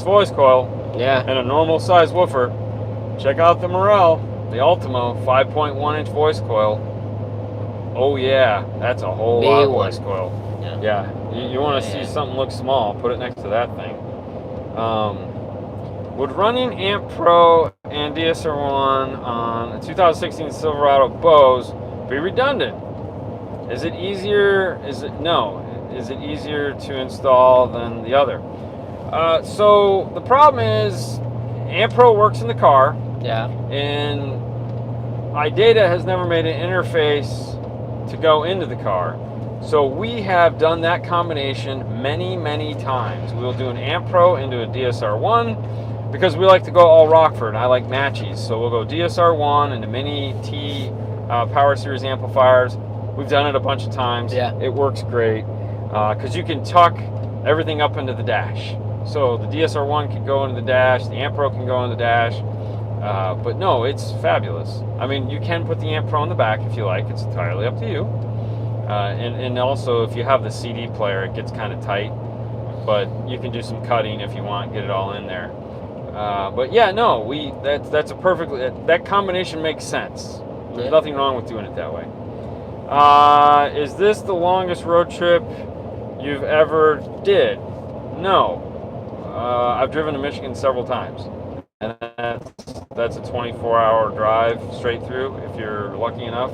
voice coil, Yeah. and a normal size woofer, check out the Morel, the Ultimo 5.1-inch voice coil. Oh yeah, that's a whole lot of voice coil. Yeah, you want to see something look small, put it next to that thing. Would running Amp Pro and DSR1 on a 2016 Silverado Bose be redundant? Is it easier? No. Is it easier to install than the other? So the problem is, Amp Pro works in the car, Yeah. and iData has never made an interface to go into the car. So we have done that combination many, many times. We'll do an Amp Pro into a DSR1 because we like to go all Rockford. I like matchies, so we'll go DSR1 into Mini T Power Series amplifiers. We've done it a bunch of times. Yeah. It works great because you can tuck everything up into the dash. So the DSR1 can go into the dash, the Amp Pro can go in the dash, but no, it's fabulous. I mean, you can put the Amp Pro in the back if you like. It's entirely up to you. And also, if you have the CD player, it gets kind of tight, but you can do some cutting if you want, get it all in there. But yeah, no, that's a perfectly, that combination makes sense. There's nothing wrong with doing it that way. Is this the longest road trip you've ever did? No. I've driven to Michigan several times, and that's a 24-hour drive straight through if you're lucky enough.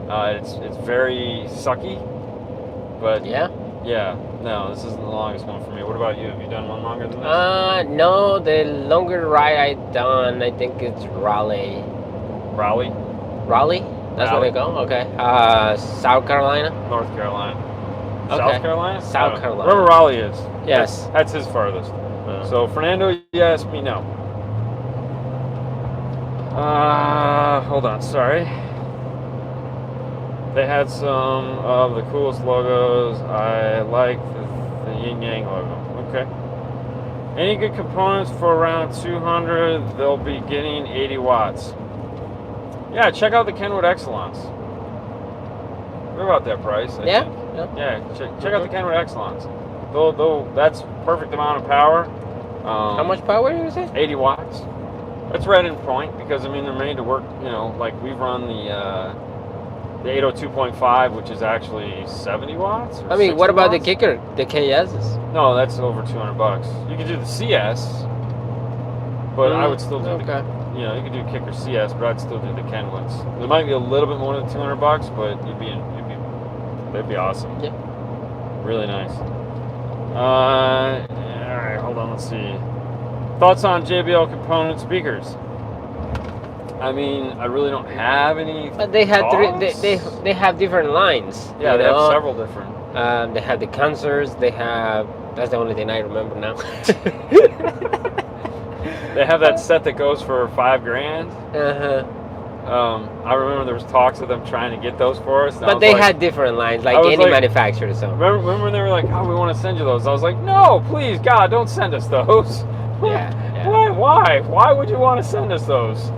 It's very sucky, but Yeah. no, this isn't the longest one for me. What about you? Have you done one longer than this? No, the longer ride I done, I think it's Raleigh. Raleigh, Raleigh? That's where they go? Okay. South Carolina? North Carolina, Okay. South Carolina, South Carolina. Wherever Raleigh is. Yes. That's his farthest. So Fernando, yes, me no. Hold on, sorry. They had some of the coolest logos. I like the yin yang logo. Okay. Any good components for around 200? They'll be getting 80 watts. Yeah, check out the Kenwood Excellence. They're about that price. I Yeah? think. Yeah. Yeah, check out the Kenwood Excellence. Though that's perfect amount of power. How much power is it? 80 watts. That's right in point because I mean they're made to work. Like we've run the 802.5, which is actually 70 watts. I mean, what 60 about the watts? kicker? The KSs? No, that's over $200. You could do the CS, but I would still do okay. you could do kicker CS, but I'd still do the Kenwoods. It might be a little bit more than $200, but they'd be awesome. Yeah. Really nice. All right, hold on. Let's see. Thoughts on JBL component speakers? I mean, I really don't have any. But they had thoughts. they have different lines. Yeah, you they know? have several different. They have the cancers. They have. That's the only thing I remember now. They have that set that goes for $5,000. I remember there was talks of them trying to get those for us. and I But was they like- had different lines, like I was any like- manufacturer. So. Remember when they were like, "Oh, we want to send you those"? I was like, "No, please, God, don't send us those." Yeah. Why? Why would you want to send us those?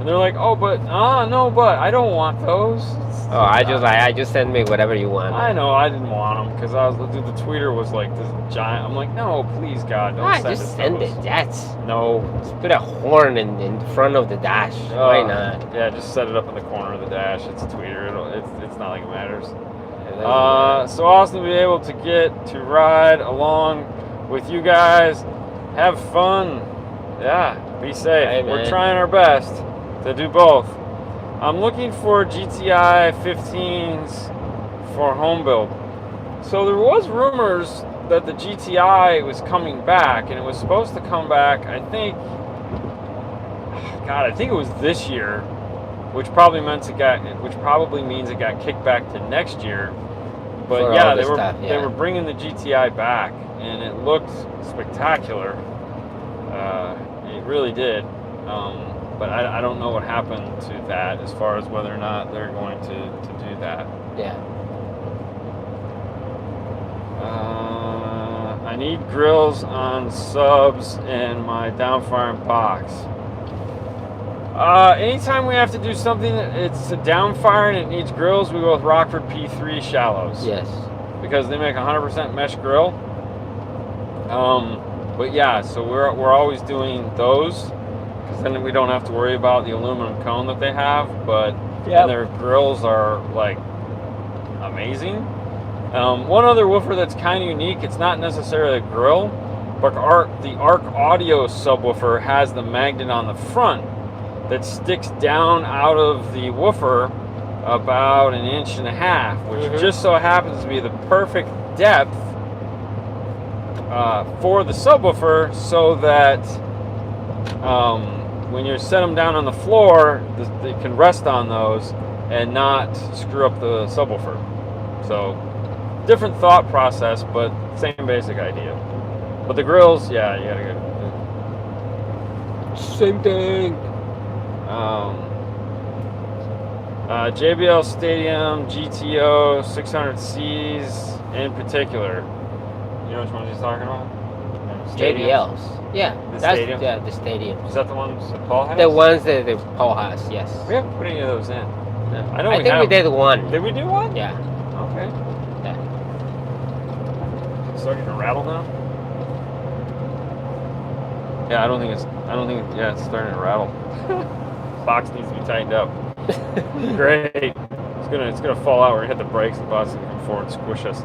And they're like, oh, but no, but I don't want those. Oh, I just send me whatever you want. I know I didn't want them because the tweeter was like this giant. I'm like, no, please God, don't send just send those. it. That's No. Just put a horn in front of the dash. Why not? Yeah, just set it up in the corner of the dash. It's a tweeter. It's not like it matters. So awesome to be able to get to ride along with you guys. Have fun. Yeah, be safe. Hey, We're man. trying our best to do both. I'm looking for GTI 15s for home build. So there was rumors that the GTI was coming back, and it was supposed to come back, I think it was this year, which probably means it got kicked back to next year. But For yeah, all they this were stuff, they yeah. were bringing the GTI back, and it looked spectacular. It really did. But I don't know what happened to that as far as whether or not they're going to do that. Yeah. I need grills on subs in my downfiring box. Anytime we have to do something that it's a downfire and it needs grills, we go with Rockford P3 shallows. Yes. Because they make 100% mesh grill. But yeah, so we're always doing those, because then we don't have to worry about the aluminum cone that they have. But Yep. their grills are like amazing. One other woofer that's kind of unique. It's not necessarily a grill, but the Arc Audio subwoofer has the magnet on the front that sticks down out of the woofer about 1.5 inches, which just so happens to be the perfect depth for the subwoofer, so that when you set them down on the floor, they can rest on those and not screw up the subwoofer. So different thought process, but same basic idea. But the grills, yeah, you gotta go. Same thing. JBL Stadium GTO 600Cs in particular. You know which ones he's talking about? JBLs. Yeah. The That's stadium? yeah, the stadiums. Is that the ones that Paul has? The ones that the Paul has, yes. We haven't put any of those in. Yeah. I know I we think have. we did one. Did we do one? Yeah. Okay. Yeah. It's starting to rattle now. Yeah, I don't think it's starting to rattle. Box needs to be tightened up. Great. It's gonna fall out. We're gonna hit the brakes. The box is gonna come forward and squish us.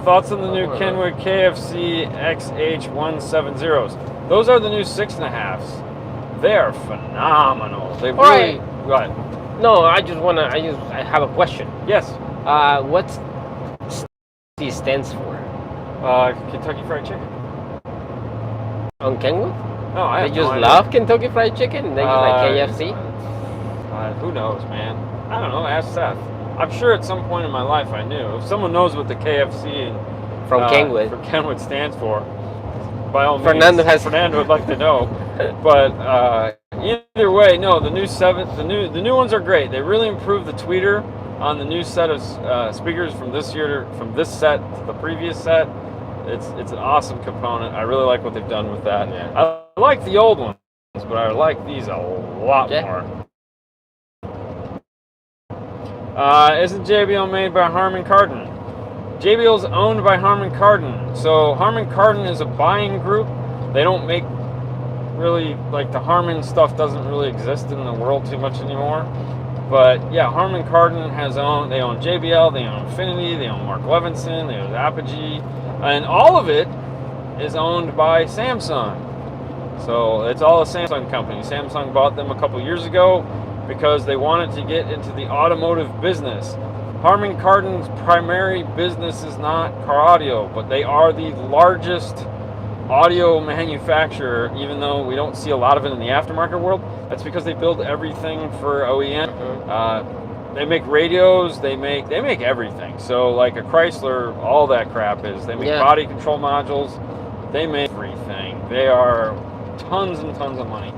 Thoughts on the new Kenwood KFC XH170s? Those are the new 6.5s. They are phenomenal. They really. Go ahead. No, I have a question. Yes. What's C stands for? Kentucky Fried Chicken. On Kenwood? No, I They have just no idea. love Kentucky Fried Chicken and they just like KFC? Who knows, man? I don't know. Ask Seth. I'm sure at some point in my life I knew. If someone knows what the KFC From Kenwood. for Kenwood stands for, by all means, Fernando would like to know. But either way, no. The new ones are great. They really improved the tweeter on the new set of speakers from this year, from this set to the previous set. It's an awesome component. I really like what they've done with that. Yeah. I like the old ones, but I like these a lot more. Isn't JBL made by Harman Kardon? JBL's owned by Harman Kardon. So Harman Kardon is a buying group. They don't make really, like, the Harman stuff doesn't really exist in the world too much anymore. But yeah, Harman Kardon they own JBL, they own Infinity, they own Mark Levinson, they own Apogee, and all of it is owned by Samsung. So it's all a Samsung company. Samsung bought them a couple years ago because they wanted to get into the automotive business. Harman Kardon's primary business is not car audio, but they are the largest audio manufacturer, even though we don't see a lot of it in the aftermarket world. That's because they build everything for OEM. They make radios, they make everything. So like a Chrysler, all that crap is. They make body control modules, they make everything. They are tons and tons of money.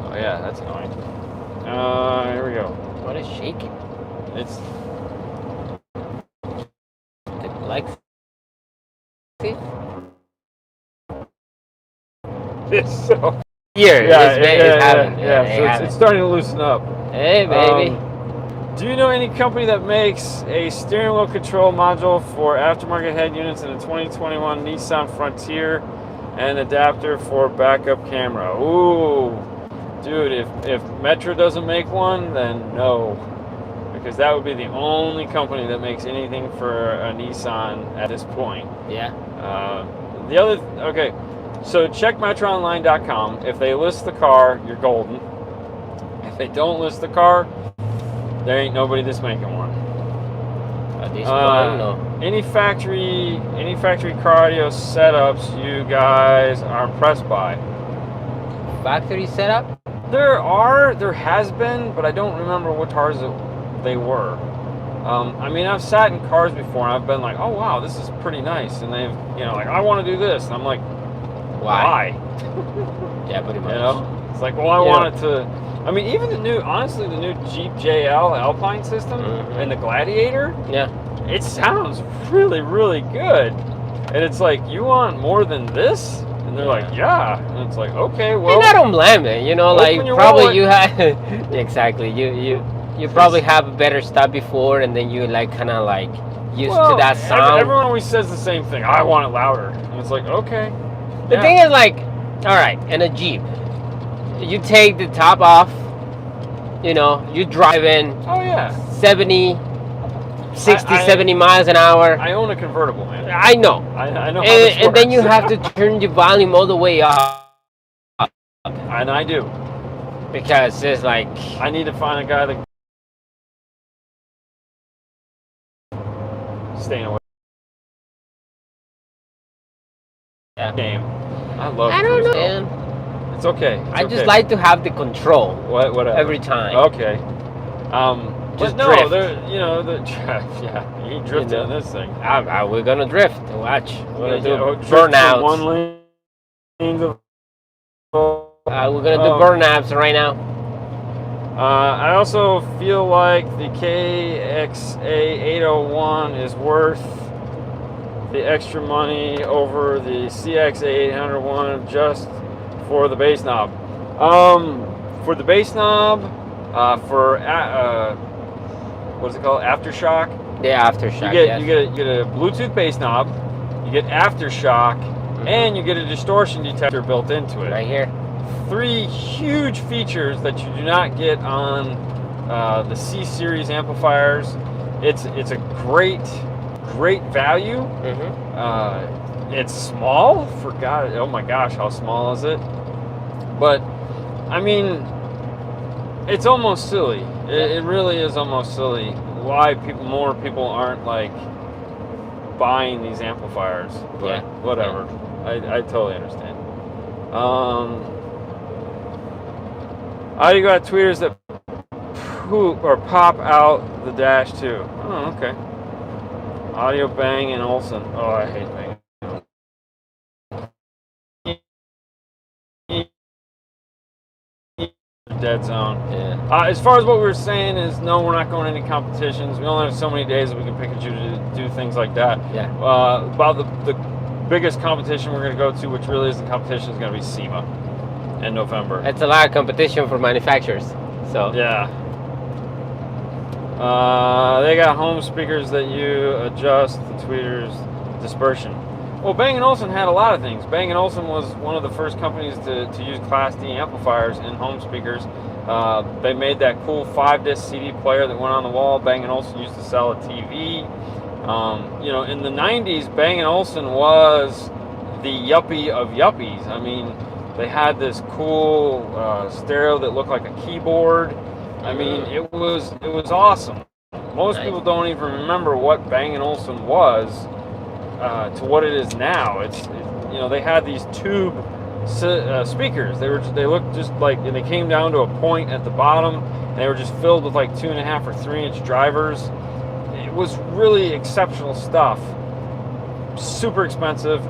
Oh yeah, that's annoying. Here we go. What is shaking? It's like it's so year. It's happened. So it's starting to loosen up. Hey, baby. Do you know any company that makes a steering wheel control module for aftermarket head units in a 2021 Nissan Frontier and adapter for backup camera? Ooh, dude, if Metro doesn't make one, then no. Because that would be the only company that makes anything for a Nissan at this point. Yeah. So check MetroOnline.com. If they list the car, you're golden. If they don't list the car, there ain't nobody that's making one. At this point, no. Any factory car audio setups you guys are impressed by? Factory setup? There has been, but I don't remember what cars they were. I mean, I've sat in cars before and I've been like, oh wow, this is pretty nice, and they've, like, I want to do this, and I'm like, why? Yeah, pretty much. It's like, well, I want it to. I mean, even the new Jeep JL Alpine system and the Gladiator. Yeah. It sounds really, really good, and it's like, you want more than this? And they're like, yeah, and it's like, okay, well. And I don't blame it. Like probably you had exactly you probably have a better stuff before, and then you like kind of like used to that sound. Everyone always says the same thing. I want it louder, and it's like, okay. The thing is, like, all right, in a Jeep, you take the top off, you drive in 70 miles an hour. I own a convertible, man. I know. I know how and, this and then works. you have to turn the volume all the way up. And I do. Because it's like, I need to find a guy that staying away. Game. I love. I don't know, man. It's okay. I just like to have the control. Whatever. Every time. Okay. Just but no, drift. the drift. Yeah, you ain't drifting on this thing. We're gonna drift. Watch. We're gonna do drift burnouts. from one lane to we're gonna do burnouts right now. I also feel like the KXA 801 is worth the extra money over the CXA 801 just for the bass knob. For the bass knob, what's it called? Aftershock. Yeah, aftershock. You get a Bluetooth bass knob. You get aftershock, and you get a distortion detector built into it. Right here. 3 huge features that you do not get on the C series amplifiers. It's a great value. It's small. Oh my gosh, how small is it? But I mean, it's almost silly. It really is almost silly. Why more people aren't like buying these amplifiers? But whatever. I totally understand. You got tweeters that poop or pop out the dash too. Oh, okay. Audio Bang and Olsen. Oh, I hate Bang. Dead zone. Yeah. As far as what we were saying is, no, we're not going to any competitions. We only have so many days that we can pick and choose to do things like that. Yeah. About the biggest competition we're going to go to, which really isn't competition, is going to be SEMA in November. It's a lot of competition for manufacturers. So yeah. They got home speakers that you adjust the tweeter's dispersion. Well, Bang & Olufsen had a lot of things. Bang & Olufsen was one of the first companies to use Class D amplifiers in home speakers. They made that cool 5-disc CD player that went on the wall. Bang & Olufsen used to sell a TV. In the 90s, Bang & Olufsen was the yuppie of yuppies. I mean, they had this cool stereo that looked like a keyboard. I mean, it was awesome. Most people don't even remember what Bang & Olufsen was to what it is now. They had these tube speakers. They looked just like, and they came down to a point at the bottom, and they were just filled with like 2.5 or 3-inch drivers. It was really exceptional stuff. Super expensive,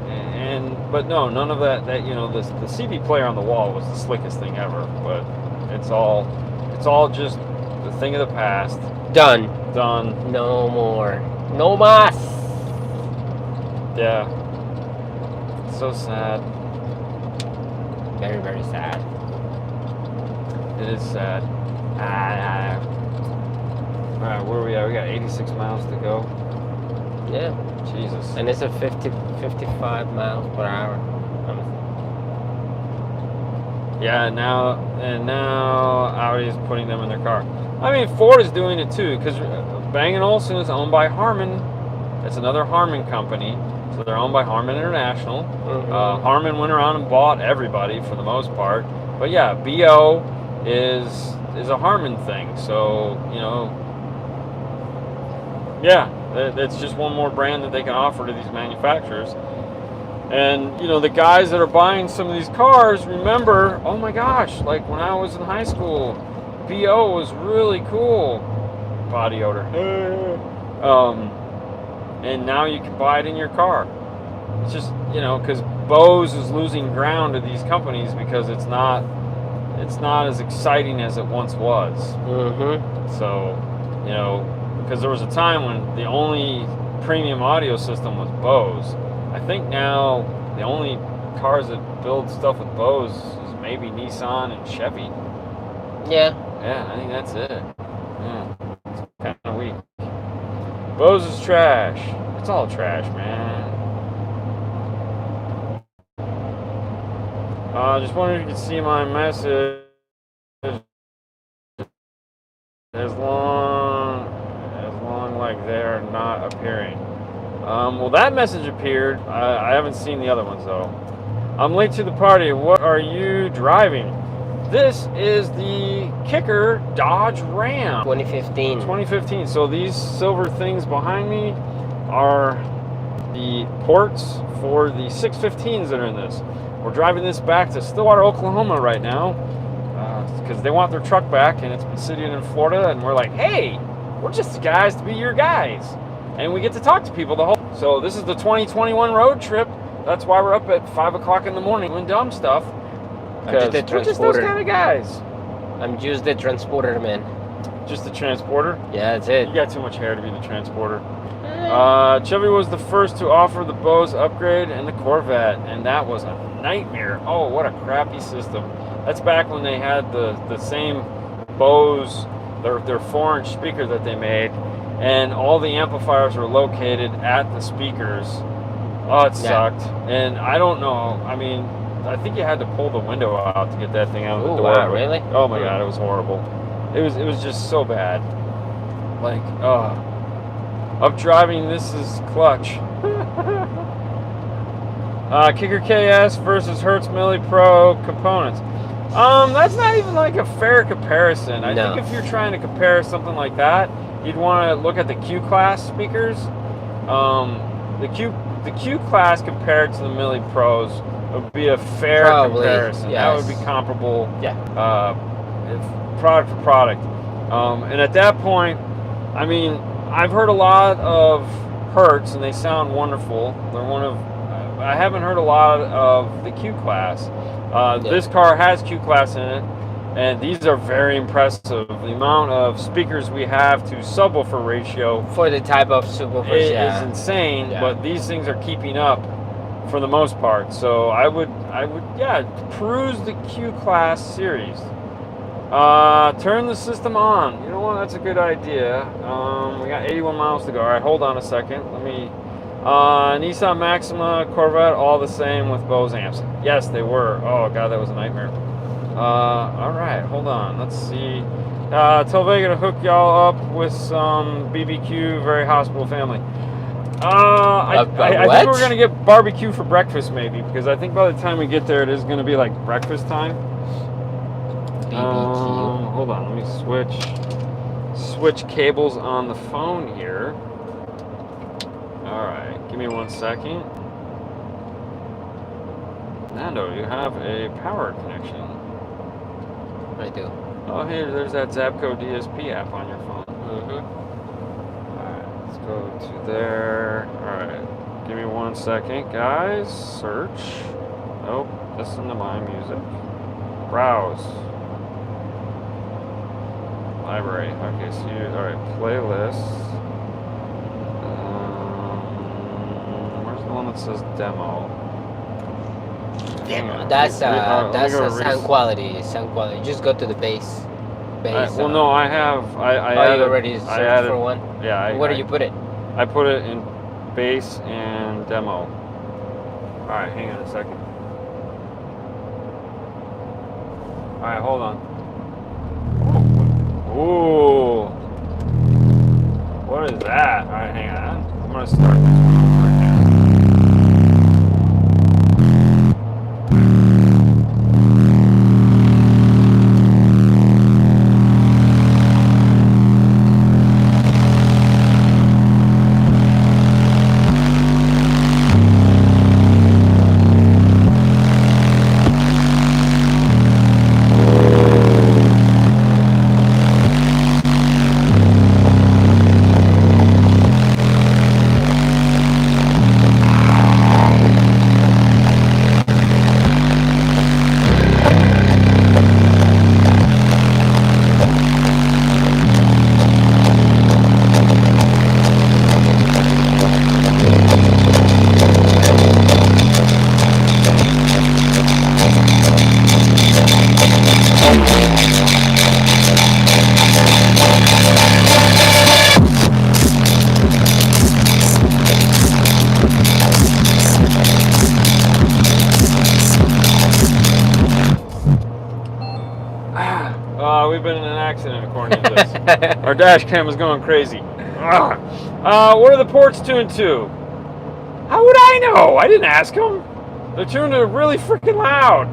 but no, none of that. The CD player on the wall was the slickest thing ever. But it's all just the thing of the past. Done. No more. No más. Yeah. It's so sad. very, very sad. It is sad. Alright, where are we at? We got 86 miles to go. Yeah. Jesus. And it's a 55 miles per hour. Yeah, now Audi's putting them in their car. I mean, Ford is doing it too, because Bang & Olufsen is owned by Harman. It's another Harman company, so they're owned by Harman International. Mm-hmm. Harman went around and bought everybody for the most part, but yeah, BO is a Harman thing. So yeah, it's just one more brand that they can offer to these manufacturers. And the guys that are buying some of these cars, remember, oh my gosh, like when I was in high school, BO was really cool. Body odor. And now you can buy it in your car. It's just, because Bose is losing ground to these companies because it's not as exciting as it once was. Mm-hmm. So, because there was a time when the only premium audio system was Bose. I think now the only cars that build stuff with Bose is maybe Nissan and Chevy. Yeah. Yeah, I think that's it. Yeah, it's kind of weak. Bose is trash. It's all trash, man. Just wondering if you could see my message as long like they're not appearing. Well, that message appeared. I haven't seen the other ones though. I'm late to the party. What are you driving? This is the Kicker Dodge Ram. 2015. 2015. So these silver things behind me are the ports for the 615s that are in this. We're driving this back to Stillwater, Oklahoma right now because they want their truck back, and it's been sitting in Florida, and we're like, hey, we're just the guys to be your guys. And we get to talk to people the whole. So this is the 2021 road trip. That's why we're up at 5 o'clock in the morning doing dumb stuff. I'm just a We're just those transporter. kind of guys. I'm just the transporter, man. Just the transporter? Yeah, that's it. You got too much hair to be the transporter. Chevy was the first to offer the Bose upgrade and the Corvette, and that was a nightmare. Oh, what a crappy system. That's back when they had the same Bose, their 4-inch speaker that they made, and all the amplifiers were located at the speakers. Oh, it sucked. And I don't know. I mean, I think you had to pull the window out to get that thing out of the door. Wow, really? Oh my God, it was horrible. It was just so bad. Like, up driving, this is clutch. Kicker KS versus Hertz Milli Pro components. That's not even like a fair comparison. I think if you're trying to compare something like that, you'd want to look at the Q class speakers. The Q class compared to the Milli Pros would be a fair comparison. Yes. That would be comparable. Yeah. Product for product. And at that point, I mean, I've heard a lot of Hertz, and they sound wonderful. I haven't heard a lot of the Q class. This car has Q class in it, and these are very impressive. The amount of speakers we have to subwoofer ratio for the type of subwoofers is insane. Yeah. But these things are keeping up for the most part. So I would peruse the Q class series. Turn the system on. You know what? That's a good idea. We got 81 miles to go. All right, hold on a second. Let me. Nissan Maxima, Corvette, all the same with Bose amps. Yes, they were. Oh God, that was a nightmare. All right, hold on. Let's see. Tell Vega to hook y'all up with some BBQ. Very hospitable family. I think we're gonna get barbecue for breakfast, maybe, because I think by the time we get there, it is gonna be like breakfast time. BBQ. Hold on, let me switch cables on the phone here. All right, give me 1 second. Nando, you have a power connection. I do. Oh, here, there's that Zapco DSP app on your phone. Mm-hmm. All right, let's go to there. All right, give me 1 second, guys. Search. Nope, listen to my music. Browse. Library. Okay, so all right, playlists. Where's the one that says demo? Damn, that's let me go to sound quality. Sound quality. Just go to the bass. well, no, I have. I you added, already I searched added, for one. Yeah. Where do you put it? I put it in bass and demo. All right, hang on a second. All right, hold on. Ooh. What is that? All right, hang on. I'm gonna start this one over again. We've been in an accident according to this. Our dash cam is going crazy. What are the ports tuned to? How would I know? I didn't ask them. They're tuned to really freaking loud.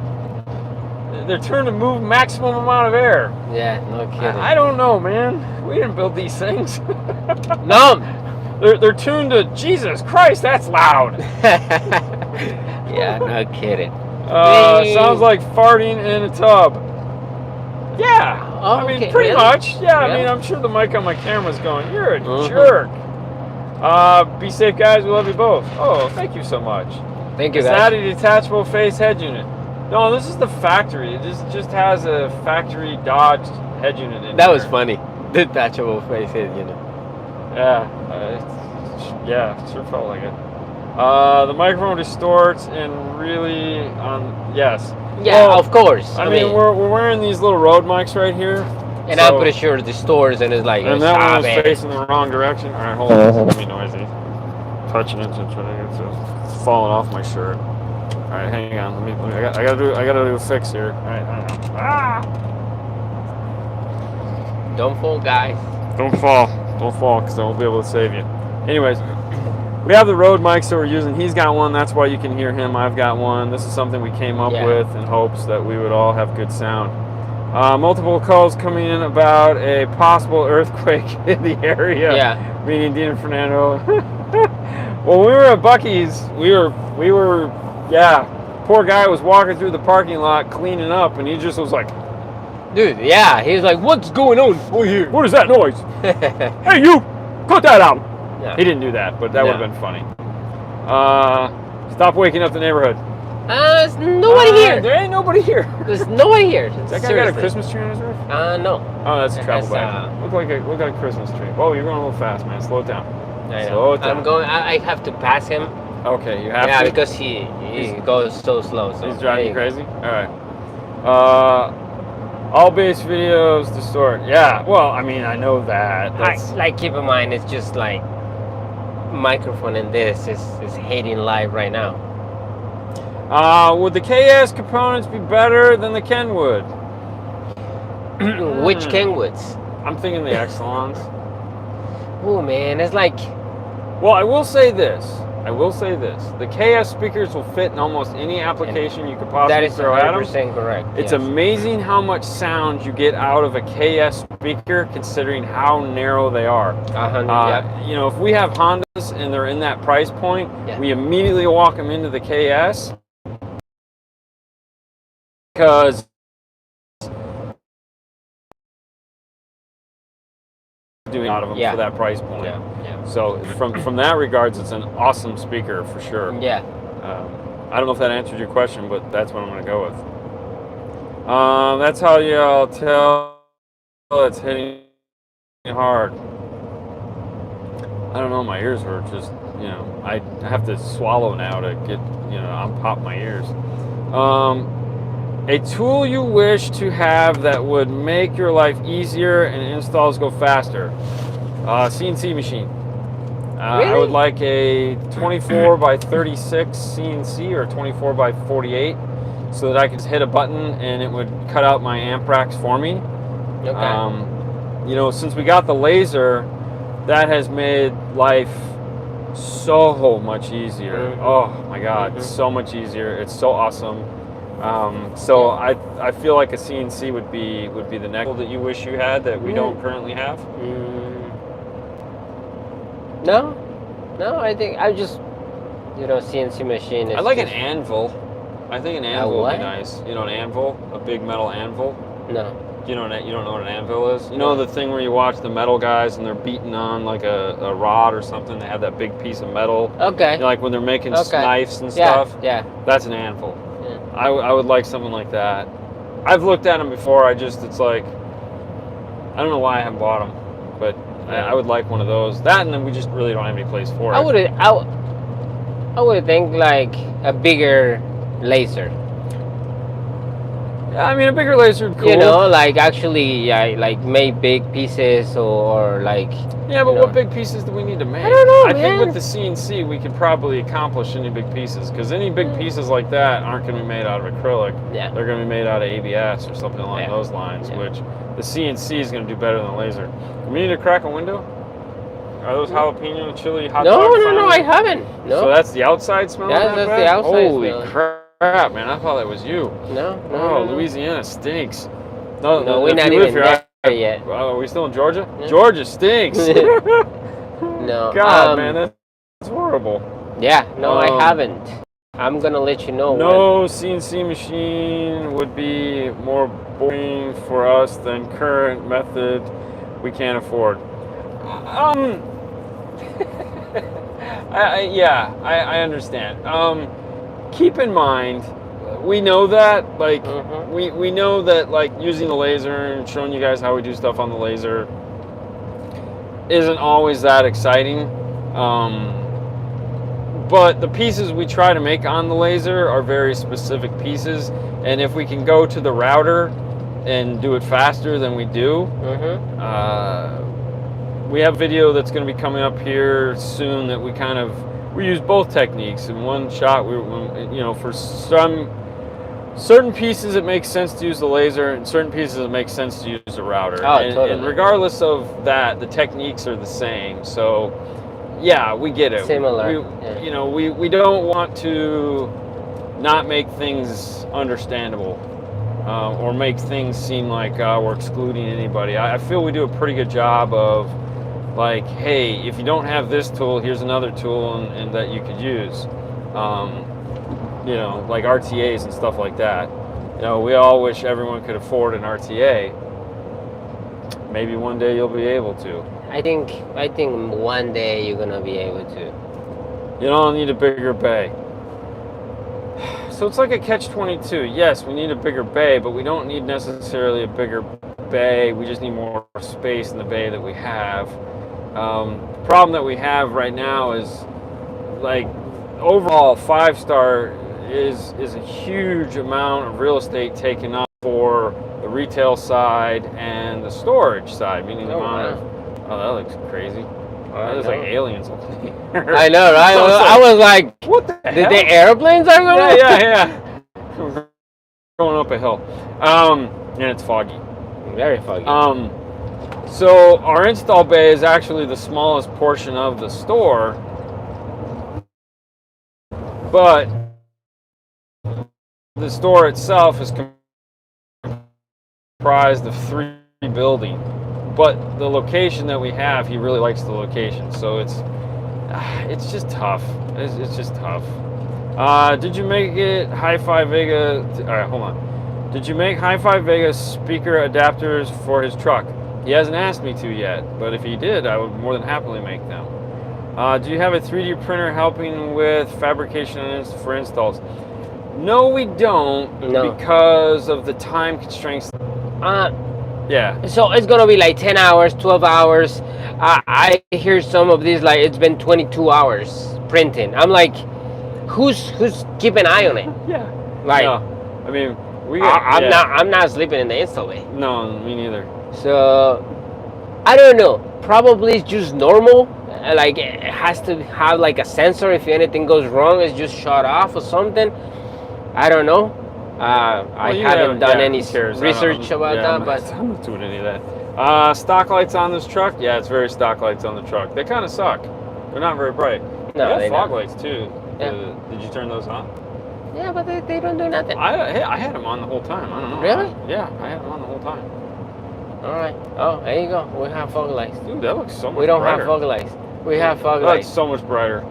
They're tuned to move maximum amount of air. Yeah, no kidding. I don't know, man. We didn't build these things. No. They're tuned to Jesus Christ. That's loud. Yeah, no kidding. Sounds like farting in a tub. Yeah, Oh, I mean, okay, pretty really? much. Yeah, I Yeah. mean, I'm sure the mic on my camera's going, you're a jerk. Be safe, guys. We love you both. Oh, thank you so much. Thank you, It's guys. not a detachable face head unit. No, this is the factory. It just has a factory Dodge head unit in That there. was funny. Detachable face head, you know. Yeah, it sure felt like it. The microphone distorts and really, yes. Yeah, Well, of course. I mean, we're wearing these little Rode mics right here. and so- I'm pretty sure the stores and it's like, And that stop one was it. facing the wrong direction. All right, hold on. This is gonna be noisy. Touching it, so it's falling off my shirt. All right, hang on. I gotta do a fix here. All right, hang on. Don't fall, guys. Don't fall, because I won't be able to save you. Anyways, we have the Rode mics that we're using. He's got one. That's why you can hear him. I've got one. This is something we came up Yeah. with in hopes that we would all have good sound. Multiple calls coming in about a possible earthquake in the area. Yeah. Meaning Dean and Fernando. Well, we were at Buc-ee's. We were, yeah. Poor guy was walking through the parking lot cleaning up, and he just was like, Dude, yeah. He's like, what's going on over here? "What is that noise? Hey, you! Cut that out!" Yeah. He didn't do that, but that would have been funny. Stop waking up the neighborhood. There's nobody here. There ain't nobody here. There's nobody here. That guy got a Christmas tree on his roof? No. Oh, that's a travel That's, bag. Look like a Christmas tree. Whoa, you're going a little fast, man. Slow it down. I Slow know. it down. I'm going. I have to pass him. Okay, you have Yeah, to. because he goes so slow. So He's driving you there crazy? All right. All base videos distort. Yeah, well, I mean, I know that. That's, Like, keep in mind, it's just like microphone and this is hating live right now. would the KS components be better than the Kenwood? Which Kenwoods? I'm thinking the Exelons. Oh man, it's like Well, I will say this. The KS speakers will fit in almost any application you could that possibly is throw at them. 100% correct. It's yes. amazing how much sound you get out of a KS speaker considering how narrow they are. 100. Yeah. You know, if we have Hondas and they're in that price point, Yeah. we immediately walk them into the KS because doing out of them Yeah. for that price point. Yeah. So from that regards, it's an awesome speaker for sure. Yeah. I don't know if that answered your question, but that's what I'm going to go with. That's how you'll tell it's hitting hard. I don't know, my ears hurt. Just, I have to swallow now to get, unpop my ears. A tool you wish to have that would make your life easier and installs go faster. CNC machine. I Really? would like a 24 by 36 CNC or 24 by 48 so that I could just hit a button and it would cut out my amp racks for me. Okay. You know, since we got the laser, that has made life so much easier. Oh my God, so much easier. It's so awesome. So I feel like a CNC would be the next that you wish you had that we don't currently have. No, I think I just, CNC machine is I like an just- anvil. I think an anvil would what? be nice. You know, an anvil, a big metal anvil. No. You don't know what an anvil is? You know the thing where you watch the metal guys and they're beating on like a rod or something. They have that big piece of metal. Okay. You know, like when they're making Okay. knives and Yeah, stuff. yeah. That's an anvil. Yeah. I would like something like that. I've looked at them before. It's like, I don't know why I haven't bought them, but I would like one of those. That, and then we just really don't have any place for it. I would think like a bigger laser. Yeah, I mean, a bigger laser would be cool. You know, like actually, like make big pieces or like. Yeah, but you what know. big pieces do we need to make? I don't know, I man. think with the CNC, we could probably accomplish any big pieces, because any big pieces like that aren't going to be made out of acrylic. Yeah. They're going to be made out of ABS or something along Yeah. those lines, Yeah. which the CNC is going to do better than the laser. We need to crack a window? Are those jalapeno chili hot No, dogs? no, I finally? haven't. No. So that's the outside smell? Yeah, of that that's bad? the outside Holy smell. crap, man! I thought that was you. No. Oh, Louisiana stinks. No, No, we're if not you live even here, there yet. are we still in Georgia? Yeah. Georgia stinks. No. God, man, that's horrible. Yeah. No, I Um, haven't. I'm gonna let you know. No CNC machine would be more boring for us than current method we can't afford. I understand. Keep in mind, we know that, like, we know that, like, using the laser and showing you guys how we do stuff on the laser isn't always that exciting. But the pieces we try to make on the laser are very specific pieces, and if we can go to the router and do it faster than we do, we have a video that's going to be coming up here soon that we use both techniques in one shot. For some certain pieces it makes sense to use the laser, and certain pieces it makes sense to use the router. Oh, and totally. regardless of that, the techniques are the same. So yeah, we get it. Similar. We don't want to not make things understandable or make things seem like we're excluding anybody. I feel we do a pretty good job of, like, hey, if you don't have this tool, here's another tool and that you could use. Like RTAs and stuff like that. We all wish everyone could afford an RTA. Maybe one day you'll be able to. I think one day you're gonna be able to. You don't need a bigger bay. So it's like a catch-22. Yes, we need a bigger bay, but we don't need necessarily a bigger bay. We just need more space in the bay that we have. The problem that we have right now is, like, overall 5-star is a huge amount of real estate taken up for the retail side and the storage side, meaning the amount of. Oh, that looks crazy. There's like aliens up there. I know, right? I was like, what the hell? the airplanes are going? Yeah. Going up a hill. And it's foggy. Very foggy. So our install bay is actually the smallest portion of the store, but the store itself is comprised of 3 buildings. But the location that we have, he really likes the location, so it's just tough. It's just tough. Did you make it Hi-Fi Vega? All right, hold on. Did you make Hi-Fi Vega speaker adapters for his truck? He hasn't asked me to yet, but if he did, I would more than happily make them. Do you have a 3D printer helping with fabrication for installs? No, we don't, because of the time constraints. Yeah. So it's gonna be like 10 hours, 12 hours. I hear some of these like it's been 22 hours printing. I'm like, who's keeping an eye on it? Yeah. Like, no, I mean, I'm not sleeping in the install bay. No, me neither. So I don't know. Probably it's just normal. Like it has to have like a sensor. If anything goes wrong, it's just shut off or something. I don't know. I haven't done any research about that, but I'm not doing any of that. Stock lights on this truck? Yeah, it's very stock lights on the truck. They kind of suck. They're not very bright. no, They they have fog not. lights too. Yeah. Did you turn those on? Yeah, but they don't do nothing. I had them on the whole time. I don't know. Really? Yeah, I had them on the whole time. All right. Oh, there you go. We have fog lights. Dude, that looks so much We don't brighter. have fog lights. We have fog That's lights. so much brighter.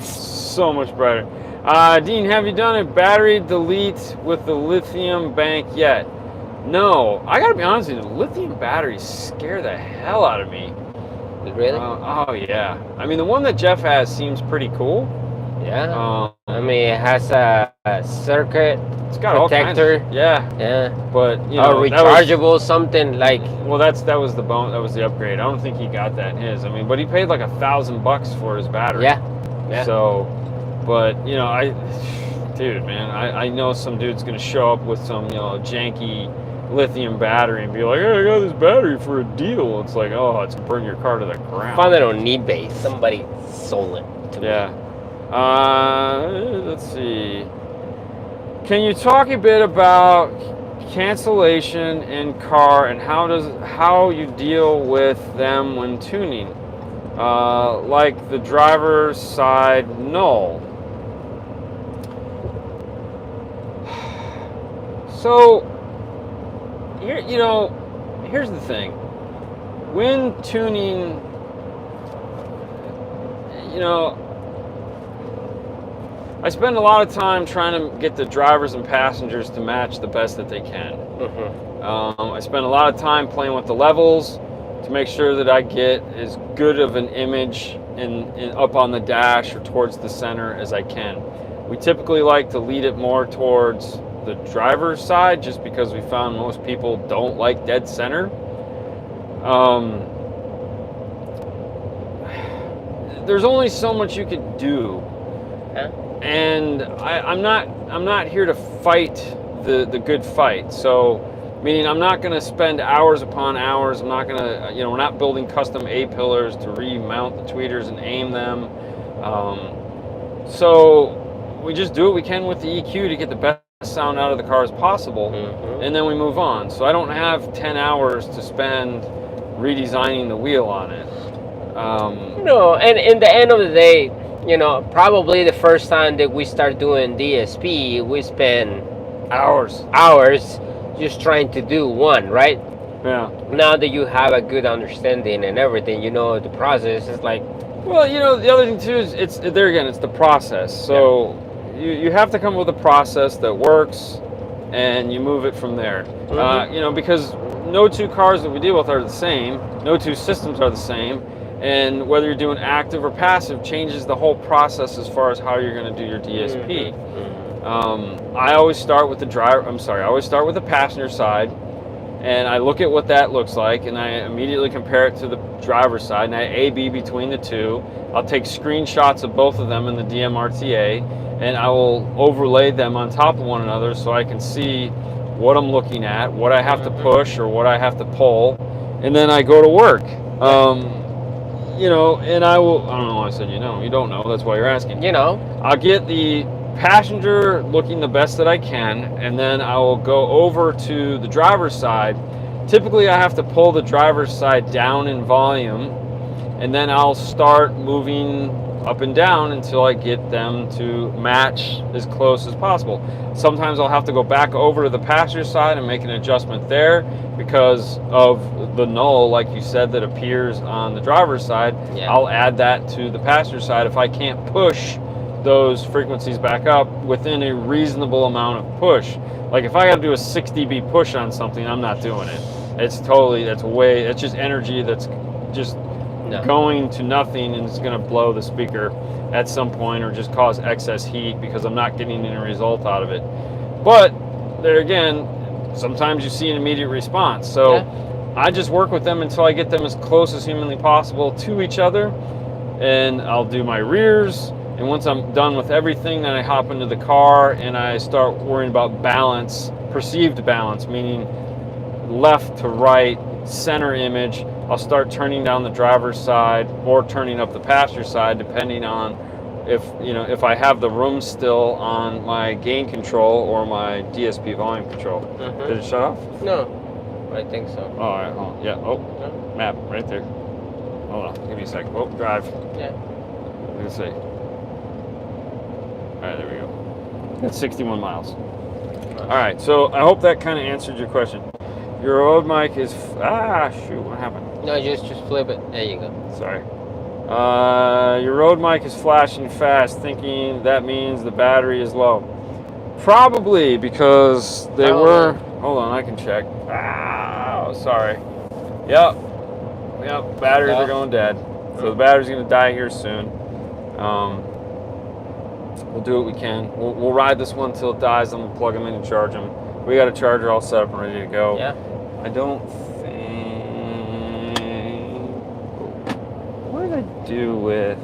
So much brighter. Dean, have you done a battery delete with the lithium bank yet? No. I gotta be honest with you, the lithium batteries scare the hell out of me. Really? Oh yeah. I mean, the one that Jeff has seems pretty cool. Yeah. I mean, it has a circuit It's got all kinds protector. of, yeah, Yeah. but you know, rechargeable something like. well, that was the bone. That was the upgrade. I don't think he got that in his. I mean, but he paid like $1,000 for his battery. Yeah. Yeah. So, but you know, dude, man, I know some dude's gonna show up with some, you know, janky lithium battery and be like, hey, I got this battery for a deal. It's like, oh, it's gonna burn your car to the ground. Found it on eBay. Somebody sold it to me. Yeah. Let's see. Can you talk a bit about cancellation in car and how you deal with them when tuning? Like the driver's side null. So, here, you know, here's the thing. When tuning, you know, I spend a lot of time trying to get the drivers and passengers to match the best that they can. I spend a lot of time playing with the levels to make sure that I get as good of an image in up on the dash or towards the center as I can. We typically like to lead it more towards the driver's side just because we found most people don't like dead center. There's only so much you could do. Yeah. And I'm not here to fight the good fight. So, meaning I'm not going to spend hours upon hours. I'm not going to, you know, we're not building custom A-pillars to remount the tweeters and aim them. So we just do what we can with the EQ to get the best sound out of the car as possible, and then we move on. So I don't have 10 hours to spend redesigning the wheel on it. No, and in the end of the day, you know, probably the first time that we start doing DSP, we spend hours just trying to do one, right? Yeah. Now that you have a good understanding and everything, you know the process is like. Well, you know, the other thing too is it's the process. So you have to come up with a process that works, and you move it from there. You know, because no two cars that we deal with are the same. No two systems are the same. And whether you're doing active or passive changes the whole process as far as how you're going to do your DSP. I always start with I always start with the passenger side, and I look at what that looks like, and I immediately compare it to the driver's side, and I A/B between the two. I'll take screenshots of both of them in the DMRTA, and I will overlay them on top of one another so I can see what I'm looking at, what I have to push or what I have to pull, and then I go to work. You know, and I don't know why I said you don't know, that's why you're asking. You know. I'll get the passenger looking the best that I can, and then I will go over to the driver's side. Typically I have to pull the driver's side down in volume, and then I'll start moving up and down until I get them to match as close as possible. Sometimes I'll have to go back over to the passenger side and make an adjustment there because of the null, like you said, that appears on the driver's side. Yeah. I'll add that to the passenger side if I can't push those frequencies back up within a reasonable amount of push. Like if I got to do a 6 dB push on something, I'm not doing it. It's just energy that's just going to nothing, and it's going to blow the speaker at some point or just cause excess heat because I'm not getting any result out of it. But there again, sometimes you see an immediate response. So I just work with them until I get them as close as humanly possible to each other, and I'll do my rears, And once I'm done with everything, then I hop into the car and I start worrying about balance, perceived balance, meaning left to right, center image. I'll start turning down the driver's side or turning up the passenger side, depending on if I have the room still on my gain control or my DSP volume control. Mm-hmm. Did it shut off? No, I think so. Oh, all right. Oh, yeah. Oh, No? map right there. Hold on. Give me a second. Oh, drive. Yeah. Let's see. All right, there we go. That's 61 miles. All right, so I hope that kind of answered your question. Your road mic is shoot, what happened? No, just flip it. There you go. Sorry. Your road mic is flashing fast, thinking that means the battery is low. Probably because they were. Hold on, I can check. Sorry. Yep. Batteries are going dead. So the battery's gonna die here soon. We'll do what we can. We'll ride this one until it dies. I'm gonna plug them in and charge them. We got a charger all set up and ready to go. Yeah. I don't think. What did I do with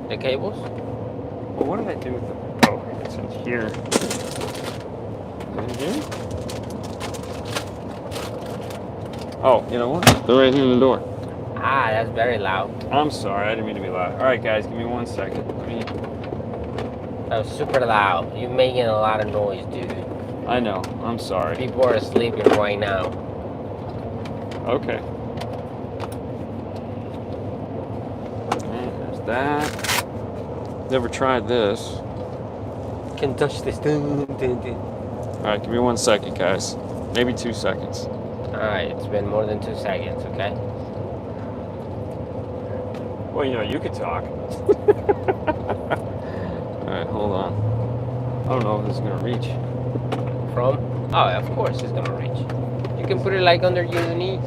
the cables? Well, what did I do with the? Oh, it's in here. Is it in here? Oh, you know what? They're right here in the door. That's very loud. I'm sorry, I didn't mean to be loud. All right, guys, give me 1 second. That was super loud. You're making a lot of noise, dude. I know. I'm sorry. People are sleeping right now. Okay. There's that. Never tried this. Can touch this. All right, give me 1 second, guys. Maybe 2 seconds. Alright, it's been more than 2 seconds, okay? Well, you could talk. All right, hold on. I don't know if this is gonna reach. From? Oh, of course it's gonna reach. You can put it like under your knees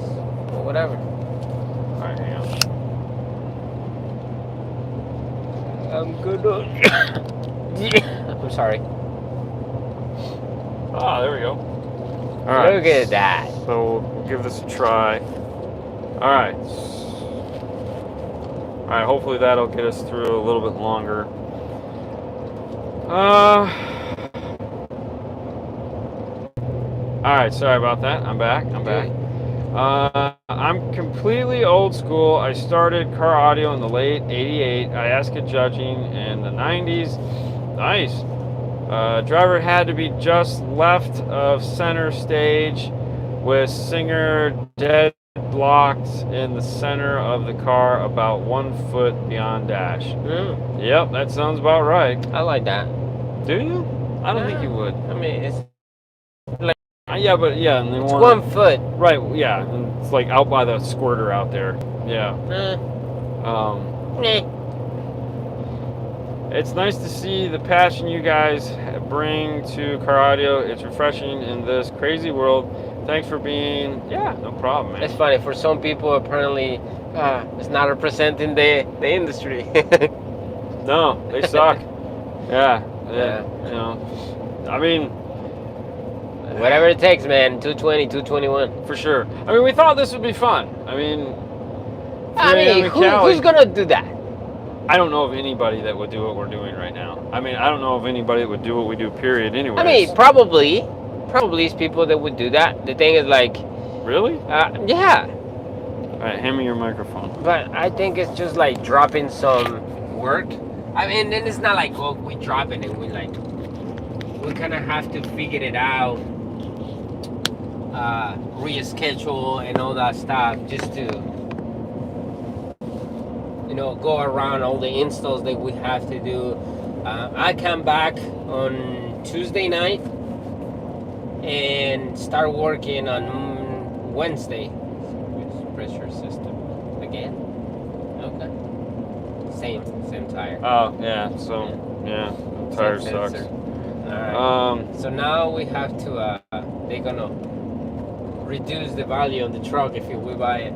or whatever. All right, hang on. I'm gonna. I'm sorry. Ah, there we go. All right. Look at that. So we'll give this a try. All right. All right. Hopefully that'll get us through a little bit longer. All right. Sorry about that. I'm back. I'm completely old school. I started car audio in the late '88. I asked judging in the '90s. Nice. Driver had to be just left of center stage with singer deadlocked in the center of the car about 1 foot beyond dash. Yep, that sounds about right. I like that. Do you? I don't think you would. I mean, it's like Yeah, but yeah, and it's 1 foot. Right, yeah, and it's like out by the squirter out there. Yeah. It's nice to see the passion you guys bring to car audio. It's refreshing in this crazy world. Thanks for being. Yeah, no problem, man. It's funny for some people. Apparently, it's not representing the industry. No, they suck. Yeah. Yeah. You know, I mean, Whatever it takes, man. 220, 221. for sure. I mean, we thought this would be fun. I mean, who's gonna do that? I don't know of anybody that would do what we're doing right now. I mean, I don't know of anybody that would do what we do, period, anyways. I mean, probably it's people that would do that. The thing is, like, Really? yeah. All right, hand me your microphone. But I think it's just like dropping some work. I mean, then it's not like, oh, we drop it and we kind of have to figure it out, reschedule and all that stuff just to, go around all the installs that we have to do. I come back on Tuesday night and start working on Wednesday. Pressure system again. Okay. Same tire. Oh, yeah. So, yeah, the tire Same sucks. sensor. All right. So now we have to. They're gonna reduce the value of the truck if we buy it.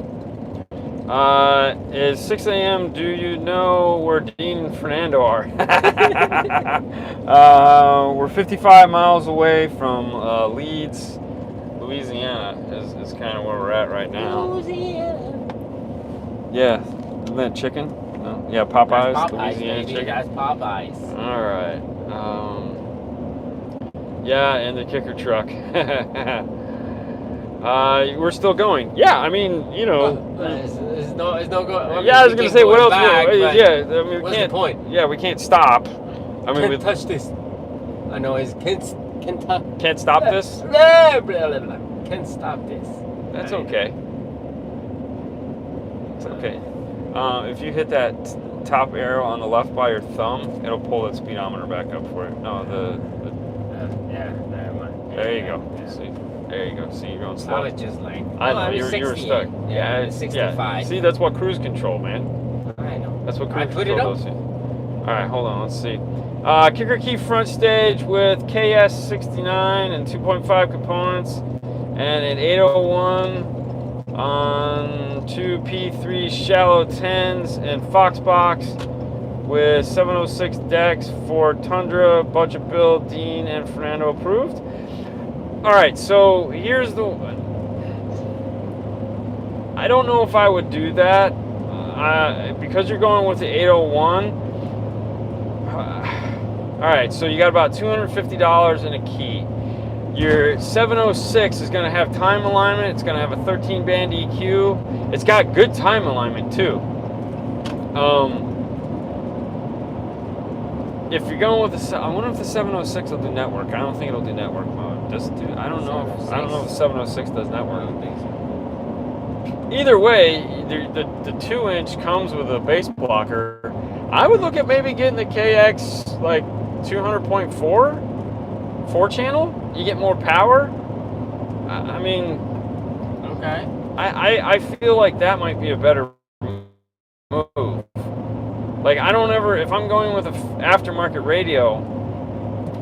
It's 6 a.m. Do you know where Dean and Fernando are? We're 55 miles away from Leeds, Louisiana. Is kind of where we're at right now. Louisiana. Yeah, isn't that chicken? No? Yeah, Popeyes, That's Popeyes, Louisiana baby. chicken. That's Popeyes. All right. Yeah, and the kicker truck. We're still going. Yeah, I mean, you know. It's no go. Yeah, I was gonna say, what else? Back, yeah, I mean, we what's can't. the point? Yeah, we can't stop. I mean, Can't touch this. I know it's can't can't stop this. Blah, blah, blah, blah. Can't stop this. That's okay. It's okay. If you hit that top arrow on the left by your thumb, it'll pull that speedometer back up for you. No, Yeah, never mind. there you go. Yeah. See, there you go. See, you're going I slow. was just like, I know I'm you were 68. stuck. Yeah, it's 65. Yeah. See, that's what cruise control, man. I know. That's what I cruise put it control up. does. All right, hold on. Let's see. Kicker key front stage with KS69 and 2.5 components, and an 801 on 2 P3 shallow 10s and Foxbox with 706 decks for Tundra, budget build, Dean and Fernando approved. All right, so here's the one. I don't know if I would do that because you're going with the 801. All right, so you got about $250 in a key. Your 706 is going to have time alignment. It's going to have a 13-band EQ. It's got good time alignment too. If you're going with the, I wonder if the 706 will do network. I don't think it'll do network mode. Does it do? I don't know. I don't know if the 706 does network. Either way, the 2-inch comes with a bass blocker. I would look at maybe getting the KX like 200.4 4-channel. You get more power. I mean, Okay. I feel like that might be a better move. Like, I don't ever, if I'm going with an aftermarket radio,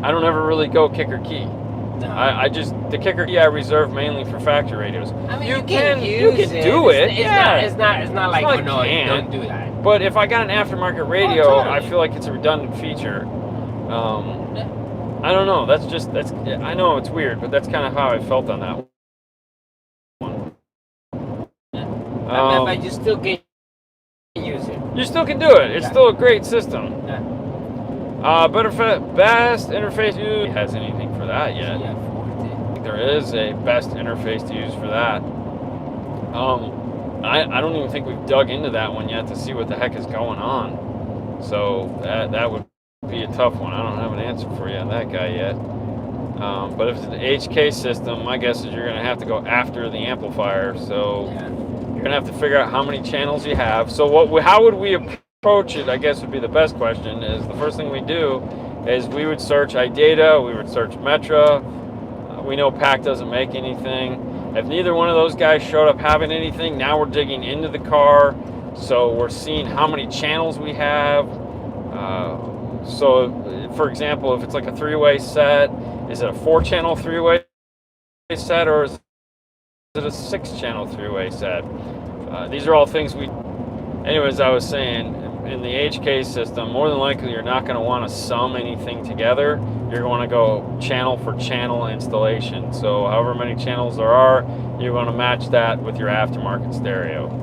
I don't ever really go kicker key. No. I just, the kicker key I reserve mainly for factory radios. I mean, you you can use do it. It's Yeah. It's not like, not oh, no, like can't. don't do that. But if I got an aftermarket radio, totally. I feel like it's a redundant feature. I don't know. I know it's weird, but that's kind of how I felt on that one. But you still can use it. You still can do it. It's Yeah. still a great system. Yeah. Best interface use has anything for that yet. Yeah, I think there is a best interface to use for that. I don't even think we've dug into that one yet to see what the heck is going on. So that would be a tough one. I don't have an answer for you on that guy yet. But if it's an HK system, my guess is you're going to have to go after the amplifier. So Yeah. you're going to have to figure out how many channels you have. So how would we approach it, I guess would be the best question, is the first thing we do is we would search iData, we would search Metra. We know PAC doesn't make anything. If neither one of those guys showed up having anything, now we're digging into the car. So we're seeing how many channels we have. So, for example, if it's like a 3-way set, is it a 4-channel 3-way set, or is it a 6-channel 3-way set? These are all things anyways, I was saying, in the HK system, more than likely you're not going to want to sum anything together. You're going to go channel for channel installation. So however many channels there are, you're going to match that with your aftermarket stereo.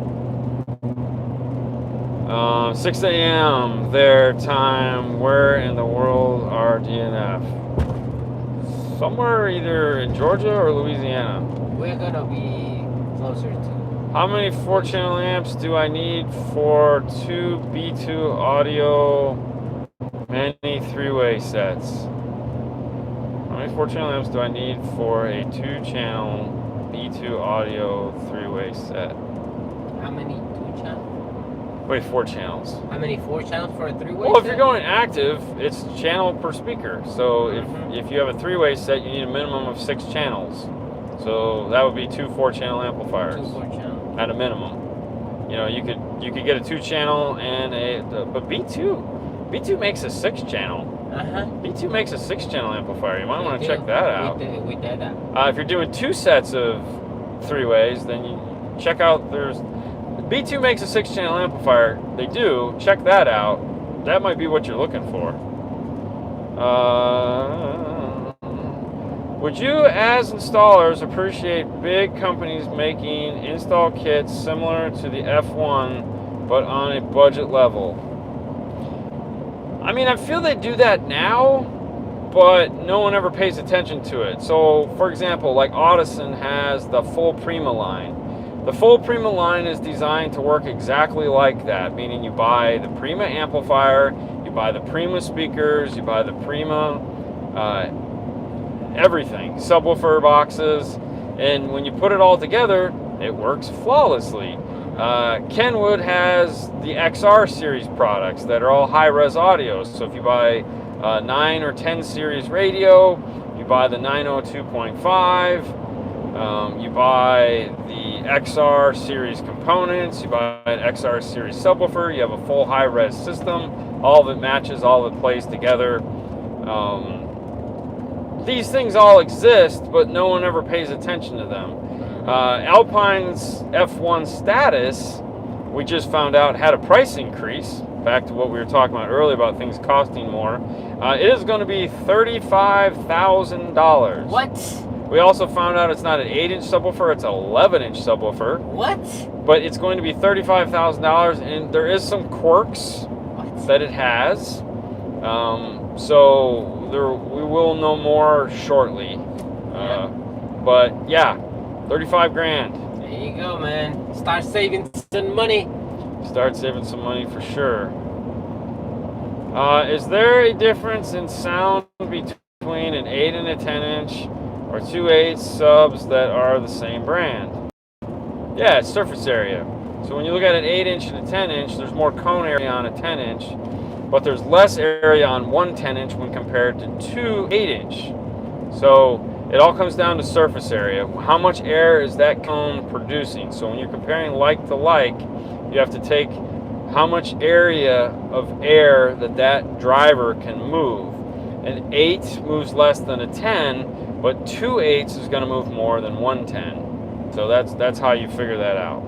6 a.m. their time. Where in the world are DNF? Somewhere either in Georgia or Louisiana. We're gonna be closer to. How many 4-channel amps do I need for 2 B2 audio many 3-way sets? How many 4-channel amps do I need for a 2-channel B2 audio 3-way set? How many 2-channel? Wait, 4 channels. How many 4 channels for a 3-way? Well, if you're going active, it's channel per speaker. So if you have a 3-way set, you need a minimum of 6 channels. So that would be 2 4-channel amplifiers 2 4-channel. at a minimum. You know, you could get a 2-channel and but B2 makes a 6-channel. B2 makes a 6-channel amplifier. You might want to check that out. We did that. If you're doing 2 sets of 3-ways, then you check out B2 makes a 6-channel amplifier. They do. Check that out. That might be what you're looking for. Would you, as installers, appreciate big companies making install kits similar to the F1 but on a budget level. I mean, I feel they do that now, but no one ever pays attention to it. So, for example, like Audison has the full Prima line. The full Prima line is designed to work exactly like that, meaning you buy the Prima amplifier, you buy the Prima speakers, you buy the Prima everything, subwoofer boxes, and when you put it all together, it works flawlessly. Kenwood has the XR series products that are all high-res audio. So if you buy 9 or 10 series radio, you buy the 902.5, you buy the XR series components, you buy an XR series subwoofer, you have a full high-res system, all of it matches, all of it plays together. These things all exist, but no one ever pays attention to them. Alpine's F1 status, we just found out, had a price increase. Back to what we were talking about earlier about things costing more. It is going to be $35,000. What? We also found out it's not an 8-inch subwoofer, it's an 11-inch subwoofer. What? But it's going to be $35,000, and there is some quirks that it has. So we will know more shortly. But yeah, 35 grand. There you go, man. Start saving some money. Start saving some money for sure. Is there a difference in sound between an 8 and a 10-inch or 2 8 subs that are the same brand? Yeah, it's surface area. So when you look at an 8-inch and a 10-inch, there's more cone area on a 10-inch, but there's less area on one 10-inch when compared to 2 8-inch. So it all comes down to surface area. How much air is that cone producing? So when you're comparing like to like, you have to take how much area of air that driver can move. An 8 moves less than a 10, but 2 8s is going to move more than 1 10. So that's how you figure that out.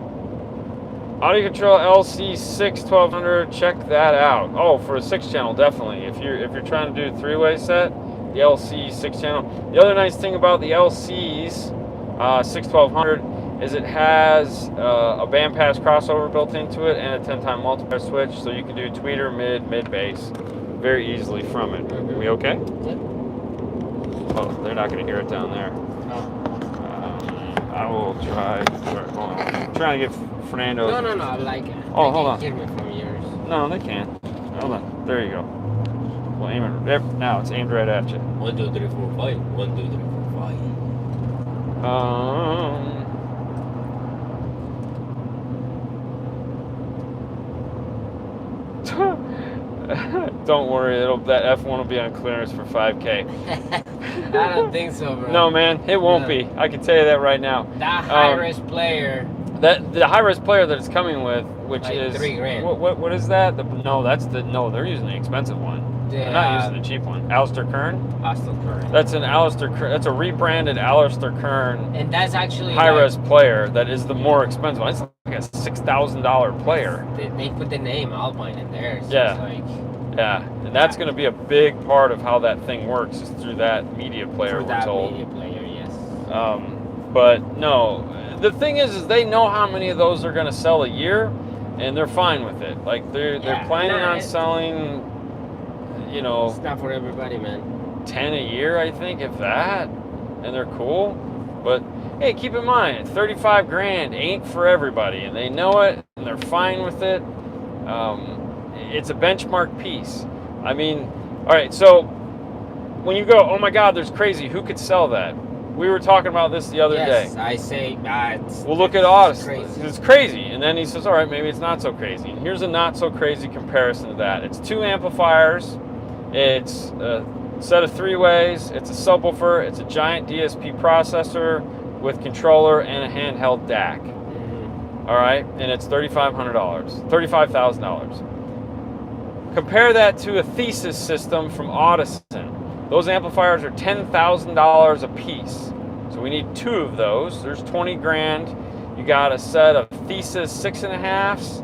Audio Control LC6 1200, check that out. Oh, for a 6-channel, definitely. If you're trying to do a 3-way set, the LC 6-channel. The other nice thing about the LC's 6-1200 is it has a bandpass crossover built into it and a 10-time multiplier switch, so you can do tweeter, mid bass very easily from it. We okay? Yep. Oh, they're not going to hear it down there. I will try. I'm trying to get Fernando. No, like. Oh, hold on. Hear me from yours. No, they can't. Hold on. There you go. Well, aim it. There, now it's aimed right at you. 1, 2, 3, 4, 5. 1, 2, 3, 4, 5. Don't worry, that F1 will be on clearance for 5K. I don't think so, bro. No, man, it won't be. I can tell you that right now. That high-res player. The high-res player that it's coming with, which like is $3,000. What is that? They're using the expensive one. They're not using the cheap one. Alistair Kern. Alistair Kern. That's an Alistair Kern. That's a rebranded Alistair Kern. And that's actually high-res player that is the more expensive one. It's like a $6,000 player. They put the name Alpine in there. So Yeah. It's like, yeah, and that's going to be a big part of how that thing works is through that media player. through We're that told. media player, yes. But no, the thing is they know how many of those they're going to sell a year, and they're fine with it. Like they're planning on selling, It's not for everybody, man. 10 a year, I think, if that, and they're cool. But hey, keep in mind, 35 grand ain't for everybody, and they know it, and they're fine with it. It's a benchmark piece. I mean, all right, so when you go, oh my God, there's crazy, who could sell that? We were talking about this the other day. I say, We'll look at Audison. crazy. It's crazy. And then he says, all right, maybe it's not so crazy. And here's a not so crazy comparison to that. It's 2 amplifiers. It's a set of 3-ways. It's a subwoofer. It's a giant DSP processor with controller and a handheld DAC. Mm-hmm. All right, and it's $35,000. Compare that to a Thesis system from Audison. Those amplifiers are $10,000 a piece. So we need 2 of those. There's 20 grand. You got a set of Thesis 6.5s.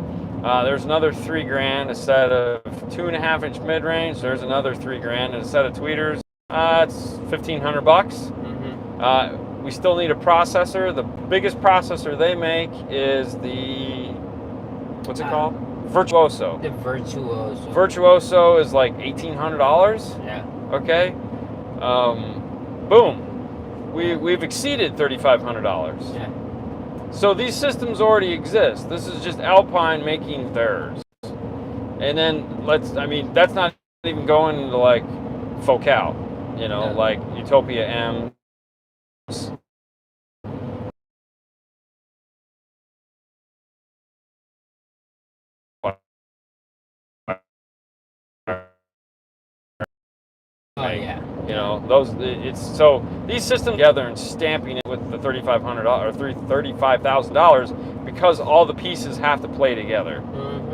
There's another 3 grand. A set of 2.5-inch mid-range. There's another 3 grand. And a set of tweeters. It's $1,500 bucks. Mm-hmm. We still need a processor. The biggest processor they make is the What's it called? Virtuoso. The Virtuoso. Virtuoso is like $1,800. Yeah. Okay. Boom. We've exceeded $3,500. Yeah. So these systems already exist. This is just Alpine making theirs. And then that's not even going into like Focal, like Utopia M's. Oh yeah. So these systems together and stamping it with the $3,500 or $35,000 because all the pieces have to play together. Mm-hmm.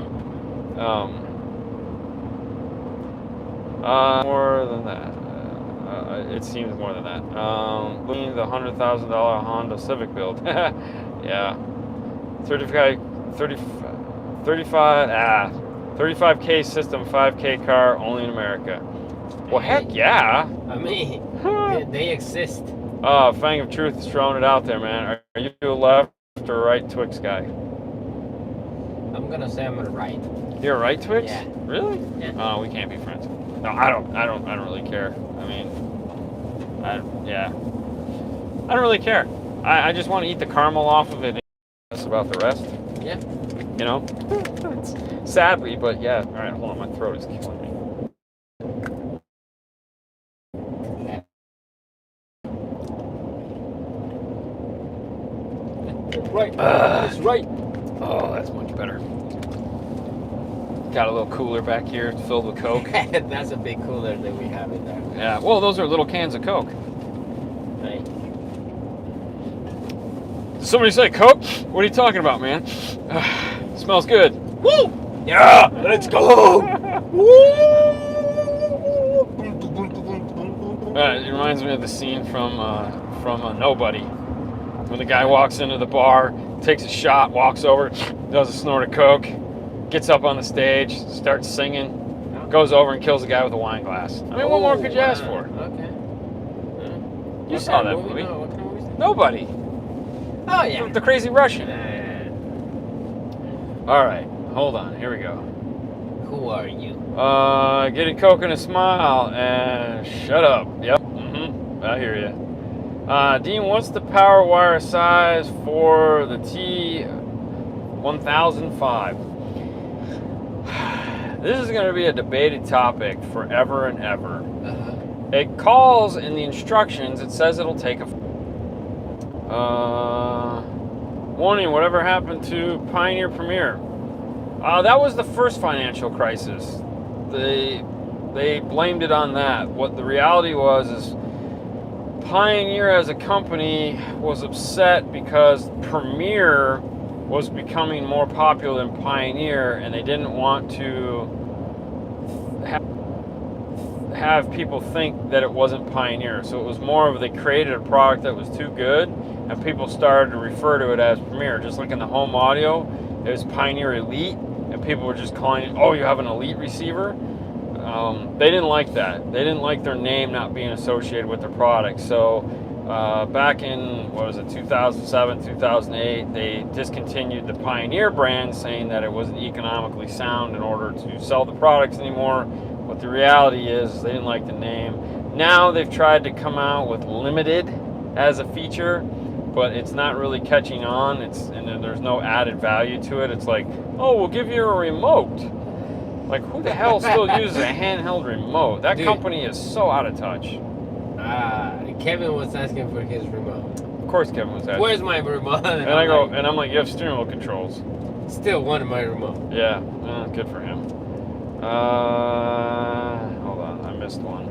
More than that. It seems more than that. Looking at the $100,000 Honda Civic build. Yeah. 35K system, 5K car, only in America. Well, heck yeah. I mean, they exist. Fang of Truth is throwing it out there, man. Are you a left or right Twix guy? I'm gonna say I'm a right. You're a right Twix? Yeah. Really? Yeah. Oh, we can't be friends. No, I don't really care. I mean, I don't really care. I just want to eat the caramel off of it. That's about the rest. Yeah. Sadly, but yeah. All right, hold on. My throat is killing me. Right. That's right. Oh, that's much better. Got a little cooler back here filled with Coke. That's a big cooler that we have in there. Yeah. Well, those are little cans of Coke. Right. Did somebody say Coke? What are you talking about, man? Smells good. Woo! Yeah. Let's go! It reminds me of the scene from Nobody, when the guy walks into the bar, takes a shot, walks over, does a snort of Coke, gets up on the stage, starts singing, goes over and kills the guy with a wine glass. I mean, what more could you ask for? Okay. You saw that movie. No, what kind of movie? Nobody. Oh yeah. The Crazy Russian. All right, hold on. Here we go. Who are you? Get a Coke and a smile and shut up. Yep. I hear you. Dean, what's the power wire size for the T1005? This is going to be a debated topic forever and ever. It calls in the instructions, it says it'll take a... warning, whatever happened to Pioneer Premier? That was the first financial crisis. They blamed it on that. What the reality was is Pioneer as a company was upset because Premier was becoming more popular than Pioneer, and they didn't want to have people think that it wasn't Pioneer. So it was more of they created a product that was too good, and people started to refer to it as Premier. Just like in the home audio, it was Pioneer Elite, and people were just calling it, oh, you have an Elite receiver? They didn't like that. They didn't like their name not being associated with their product. So back in, 2007, 2008, they discontinued the Pioneer brand, saying that it wasn't economically sound in order to sell the products anymore. But the reality is they didn't like the name. Now they've tried to come out with Limited as a feature, but it's not really catching on. And there's no added value to it. It's like, oh, we'll give you a remote. Like, who the hell still uses a handheld remote? That company is so out of touch. Kevin was asking for his remote. Of course Kevin was asking. Where's my remote? And I'm like, you have steering wheel controls. Still one of my remote. Yeah, good for him. Hold on, I missed one.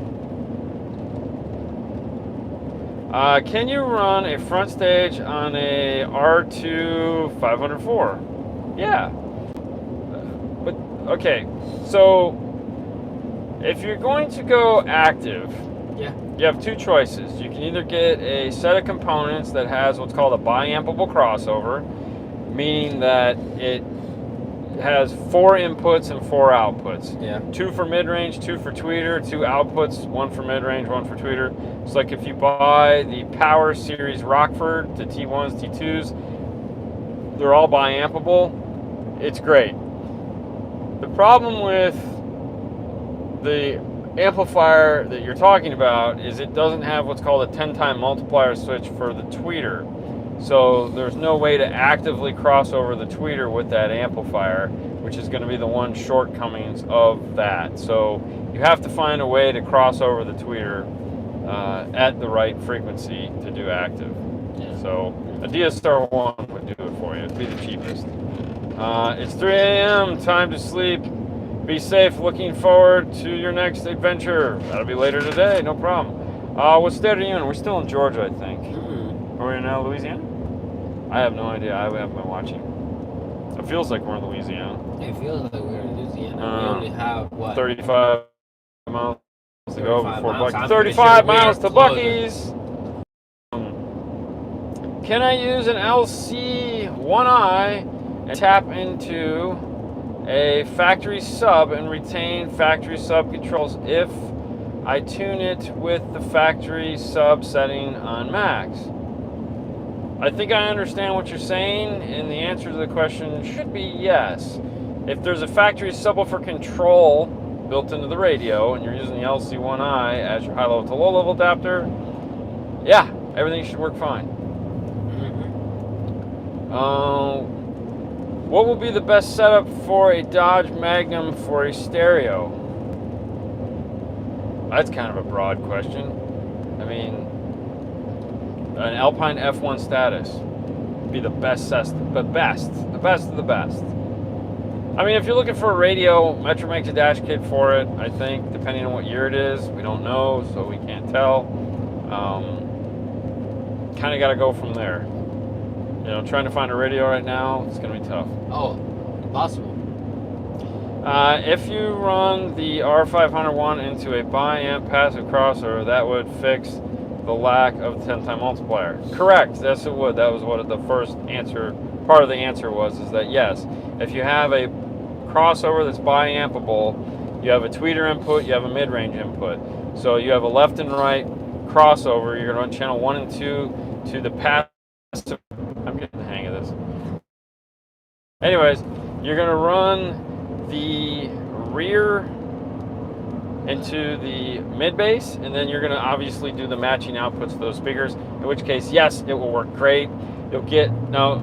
Can you run a front stage on a R2 504? Yeah. But, okay, so if you're going to go active, you have two choices. You can either get a set of components that has what's called a biampable crossover, meaning that it has 4 inputs and 4 outputs. Yeah. 2 for mid-range, 2 for tweeter, 2 outputs, 1 for mid-range, 1 for tweeter. It's like if you buy the Power Series Rockford, the T1s, T2s, they're all biampable. it's great. The problem with the amplifier that you're talking about is it doesn't have what's called a 10-time multiplier switch for the tweeter. So there's no way to actively cross over the tweeter with that amplifier, which is going to be the one shortcomings of that. So you have to find a way to cross over the tweeter at the right frequency to do active. So a DSR-1 would do it for you. It'd be the cheapest. It's 3 a.m. Time to sleep. Be safe. Looking forward to your next adventure. That'll be later today. No problem. What state are you in? We're still in Georgia, I think. Are we in Louisiana? I have no idea. I haven't been watching. It feels like we're in Louisiana. It feels like we're in Louisiana. We only have, what? 35 miles to go before miles. Buc-ee's. I'm 35 pretty sure miles to we're Buc-ee's. Can I use an LC1i and tap into a factory sub and retain factory sub controls if I tune it with the factory sub setting on max? I think I understand what you're saying, and the answer to the question should be yes. If there's a factory subwoofer control built into the radio and you're using the LC1i as your high level to low level adapter, yeah, everything should work fine. What will be the best setup for a Dodge Magnum for a stereo? That's kind of a broad question. I mean, an Alpine F1 status would be the best of the best. I mean, if you're looking for a radio, Metro makes a dash kit for it, I think, depending on what year it is. We don't know, so we can't tell. Kind of got to go from there. You know, trying to find a radio right now, it's going to be tough. Oh, impossible. If you run the R501 into a bi-amp passive crossover, that would fix the lack of 10-time multiplier. Correct. Yes, it would. That was what the first answer, part of the answer was, is that yes, if you have a crossover that's bi-ampable, you have a tweeter input, you have a mid-range input. So you have a left and right crossover. You're going to run channel 1 and 2 to the passive. I'm getting the hang of this. Anyways, you're going to run the rear into the mid bass, and then you're going to obviously do the matching outputs of those speakers, in which case, yes, it will work great. You'll get, now,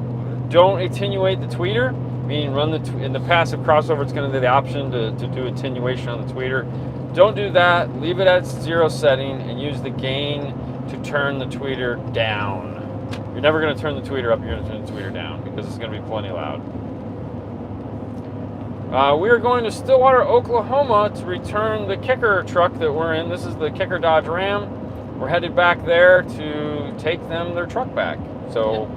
don't attenuate the tweeter, meaning run in the passive crossover, it's going to be the option to do attenuation on the tweeter. Don't do that. Leave it at 0 setting and use the gain to turn the tweeter down. You're never going to turn the tweeter up, you're going to turn the tweeter down because it's going to be plenty loud. We are going to Stillwater, Oklahoma to return the Kicker truck that we're in. This is the Kicker Dodge Ram. We're headed back there to take them their truck back. So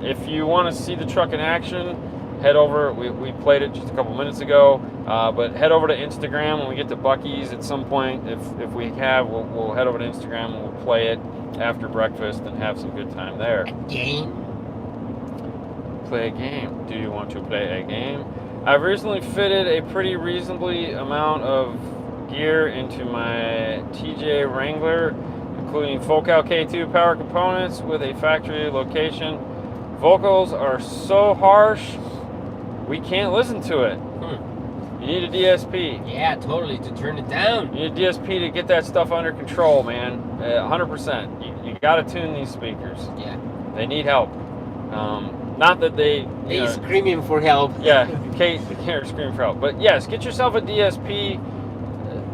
if you want to see the truck in action, head over. We played it just a couple minutes ago, but head over to Instagram when we get to Buc-ee's at some point. If we have, we'll head over to Instagram and we'll play it after breakfast and have some good time there. A game? Play a game. Do you want to play a game? I've recently fitted a pretty reasonably amount of gear into my TJ Wrangler, including Focal K2 power components with a factory location. Vocals are so harsh, we can't listen to it. You need a DSP. Yeah, totally, to turn it down. You need a DSP to get that stuff under control, man. 100%. You got to tune these speakers. Yeah. They need help. Not that they screaming for help. Yeah, they can't scream for help. But yes, get yourself a DSP.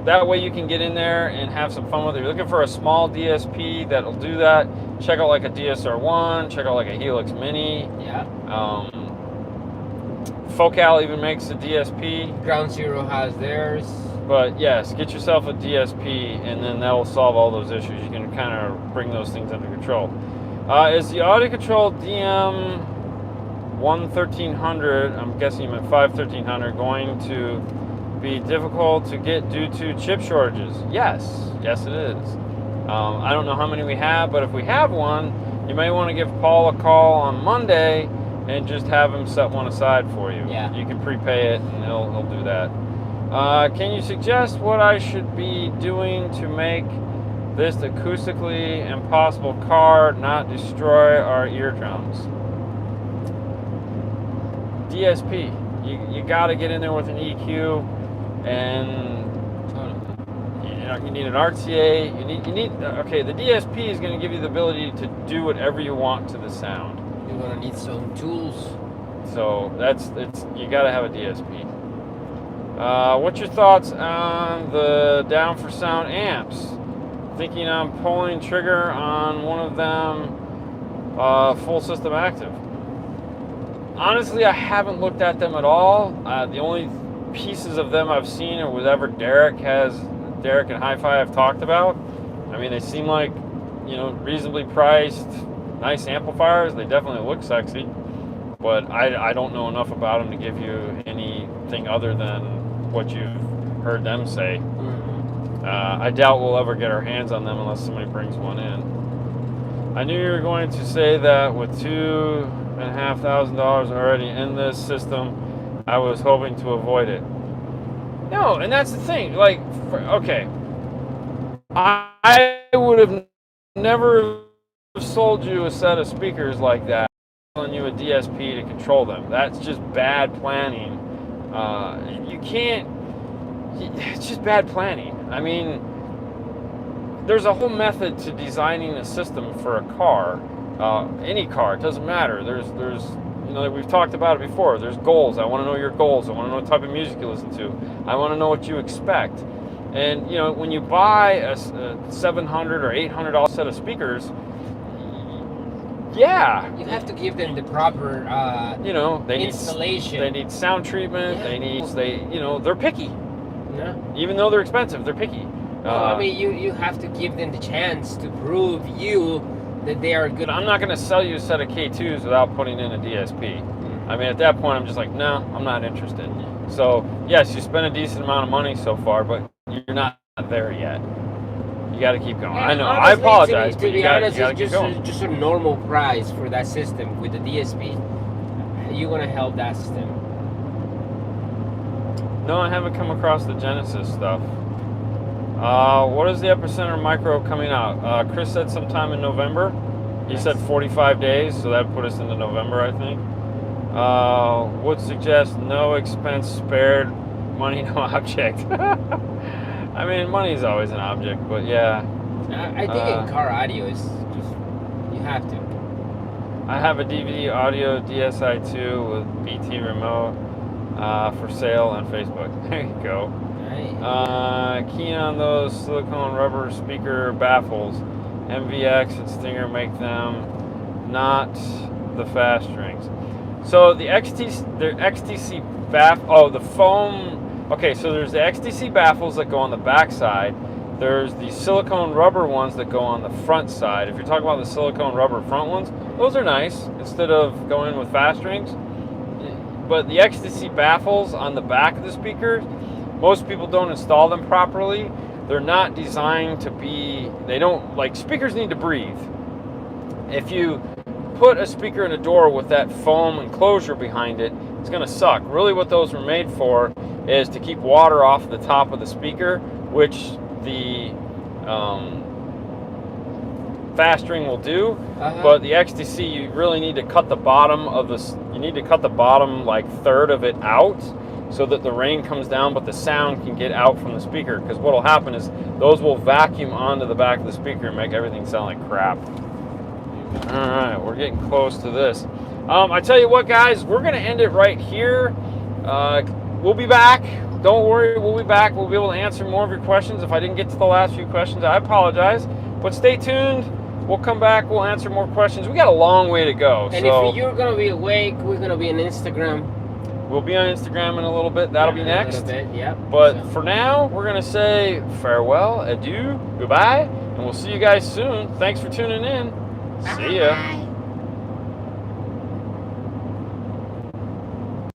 That way you can get in there and have some fun with it. If you're looking for a small DSP that'll do that, check out like a DSR-1, check out like a Helix Mini. Yeah. Focal even makes a DSP. Ground Zero has theirs. But yes, get yourself a DSP and then that'll solve all those issues. You can kind of bring those things under control. Is the audio control DM 1300, I'm guessing you meant 1300, going to be difficult to get due to chip shortages? Yes it is. I don't know how many we have, but if we have one, you may want to give Paul a call on Monday and just have him set one aside for you. Yeah. You can prepay it and he'll do that. Can you suggest what I should be doing to make this acoustically impossible car not destroy our eardrums? DSP. You got to get in there with an EQ, and you need an RTA. You need. Okay, the DSP is going to give you the ability to do whatever you want to the sound. You're gonna need some tools. So you got to have a DSP. What's your thoughts on the Down for Sound amps? Thinking on pulling trigger on one of them, full system active. Honestly, I haven't looked at them at all. The only pieces of them I've seen are whatever Derek and Hi-Fi have talked about. I mean, they seem like, reasonably priced, nice amplifiers. They definitely look sexy, but I don't know enough about them to give you anything other than what you've heard them say. I doubt we'll ever get our hands on them unless somebody brings one in. I knew you were going to say that with $2,500 already in this system, I was hoping to avoid it. No, and that's the thing. Like, okay, I would have never sold you a set of speakers like that, selling you a DSP to control them. That's just bad planning. You can't. It's just bad planning. I mean, there's a whole method to designing a system for a car, any car. It doesn't matter. There's we've talked about it before. There's goals. I want to know your goals. I want to know what type of music you listen to. I want to know what you expect. And when you buy a $700 or $800 set of speakers, yeah, you have to give them the proper they installation. They need sound treatment. Yeah. They're picky. Yeah. Even though they're expensive, they're picky. I mean, you have to give them the chance to prove you that they are good. I'm not going to sell you a set of K2s without putting in a DSP. I mean, at that point, I'm just like, no, I'm not interested. So, yes, you spent a decent amount of money so far, but you're not there yet. You got to keep going. I know. Honestly, I apologize, to but be you got to honest, keep going. Just a normal price for that system with the DSP. You're gonna help that system. No, I haven't come across the Genesis stuff. What is the Epicenter Micro coming out? Chris said sometime in November. He said 45 days, so that put us into November, I think. Would suggest no expense spared, money no object. I mean, money is always an object, but yeah. I think in car audio is just, you have to. I have a DVD audio DSi2 with BT remote for sale on Facebook. There you go. Keen on those silicone rubber speaker baffles. MVX and Stinger make them, not the fast strings. So the XTC the foam. Okay, so there's the XTC baffles that go on the back side. There's the silicone rubber ones that go on the front side. If you're talking about the silicone rubber front ones, those are nice instead of going with fast strings. But the XTC baffles on the back of the speakers, most people don't install them properly. They're not designed to be, speakers need to breathe. If you put a speaker in a door with that foam enclosure behind it, it's gonna suck. Really what those were made for is to keep water off the top of the speaker, which the fast string will do. But the XTC, you really need to cut the bottom of third of it out so that the rain comes down, but the sound can get out from the speaker. Because what will happen is those will vacuum onto the back of the speaker and make everything sound like crap. All right, we're getting close to this. I tell you what, guys, we're going to end it right here. We'll be back. Don't worry, we'll be back. We'll be able to answer more of your questions. If I didn't get to the last few questions, I apologize. But stay tuned. We'll come back. We'll answer more questions. We got a long way to go. And if you're going to be awake, we're going to be on Instagram. We'll be on Instagram in a little bit. That'll be next. A little bit, yep. But for now, we're going to say farewell, adieu, goodbye, and we'll see you guys soon. Thanks for tuning in. See ya.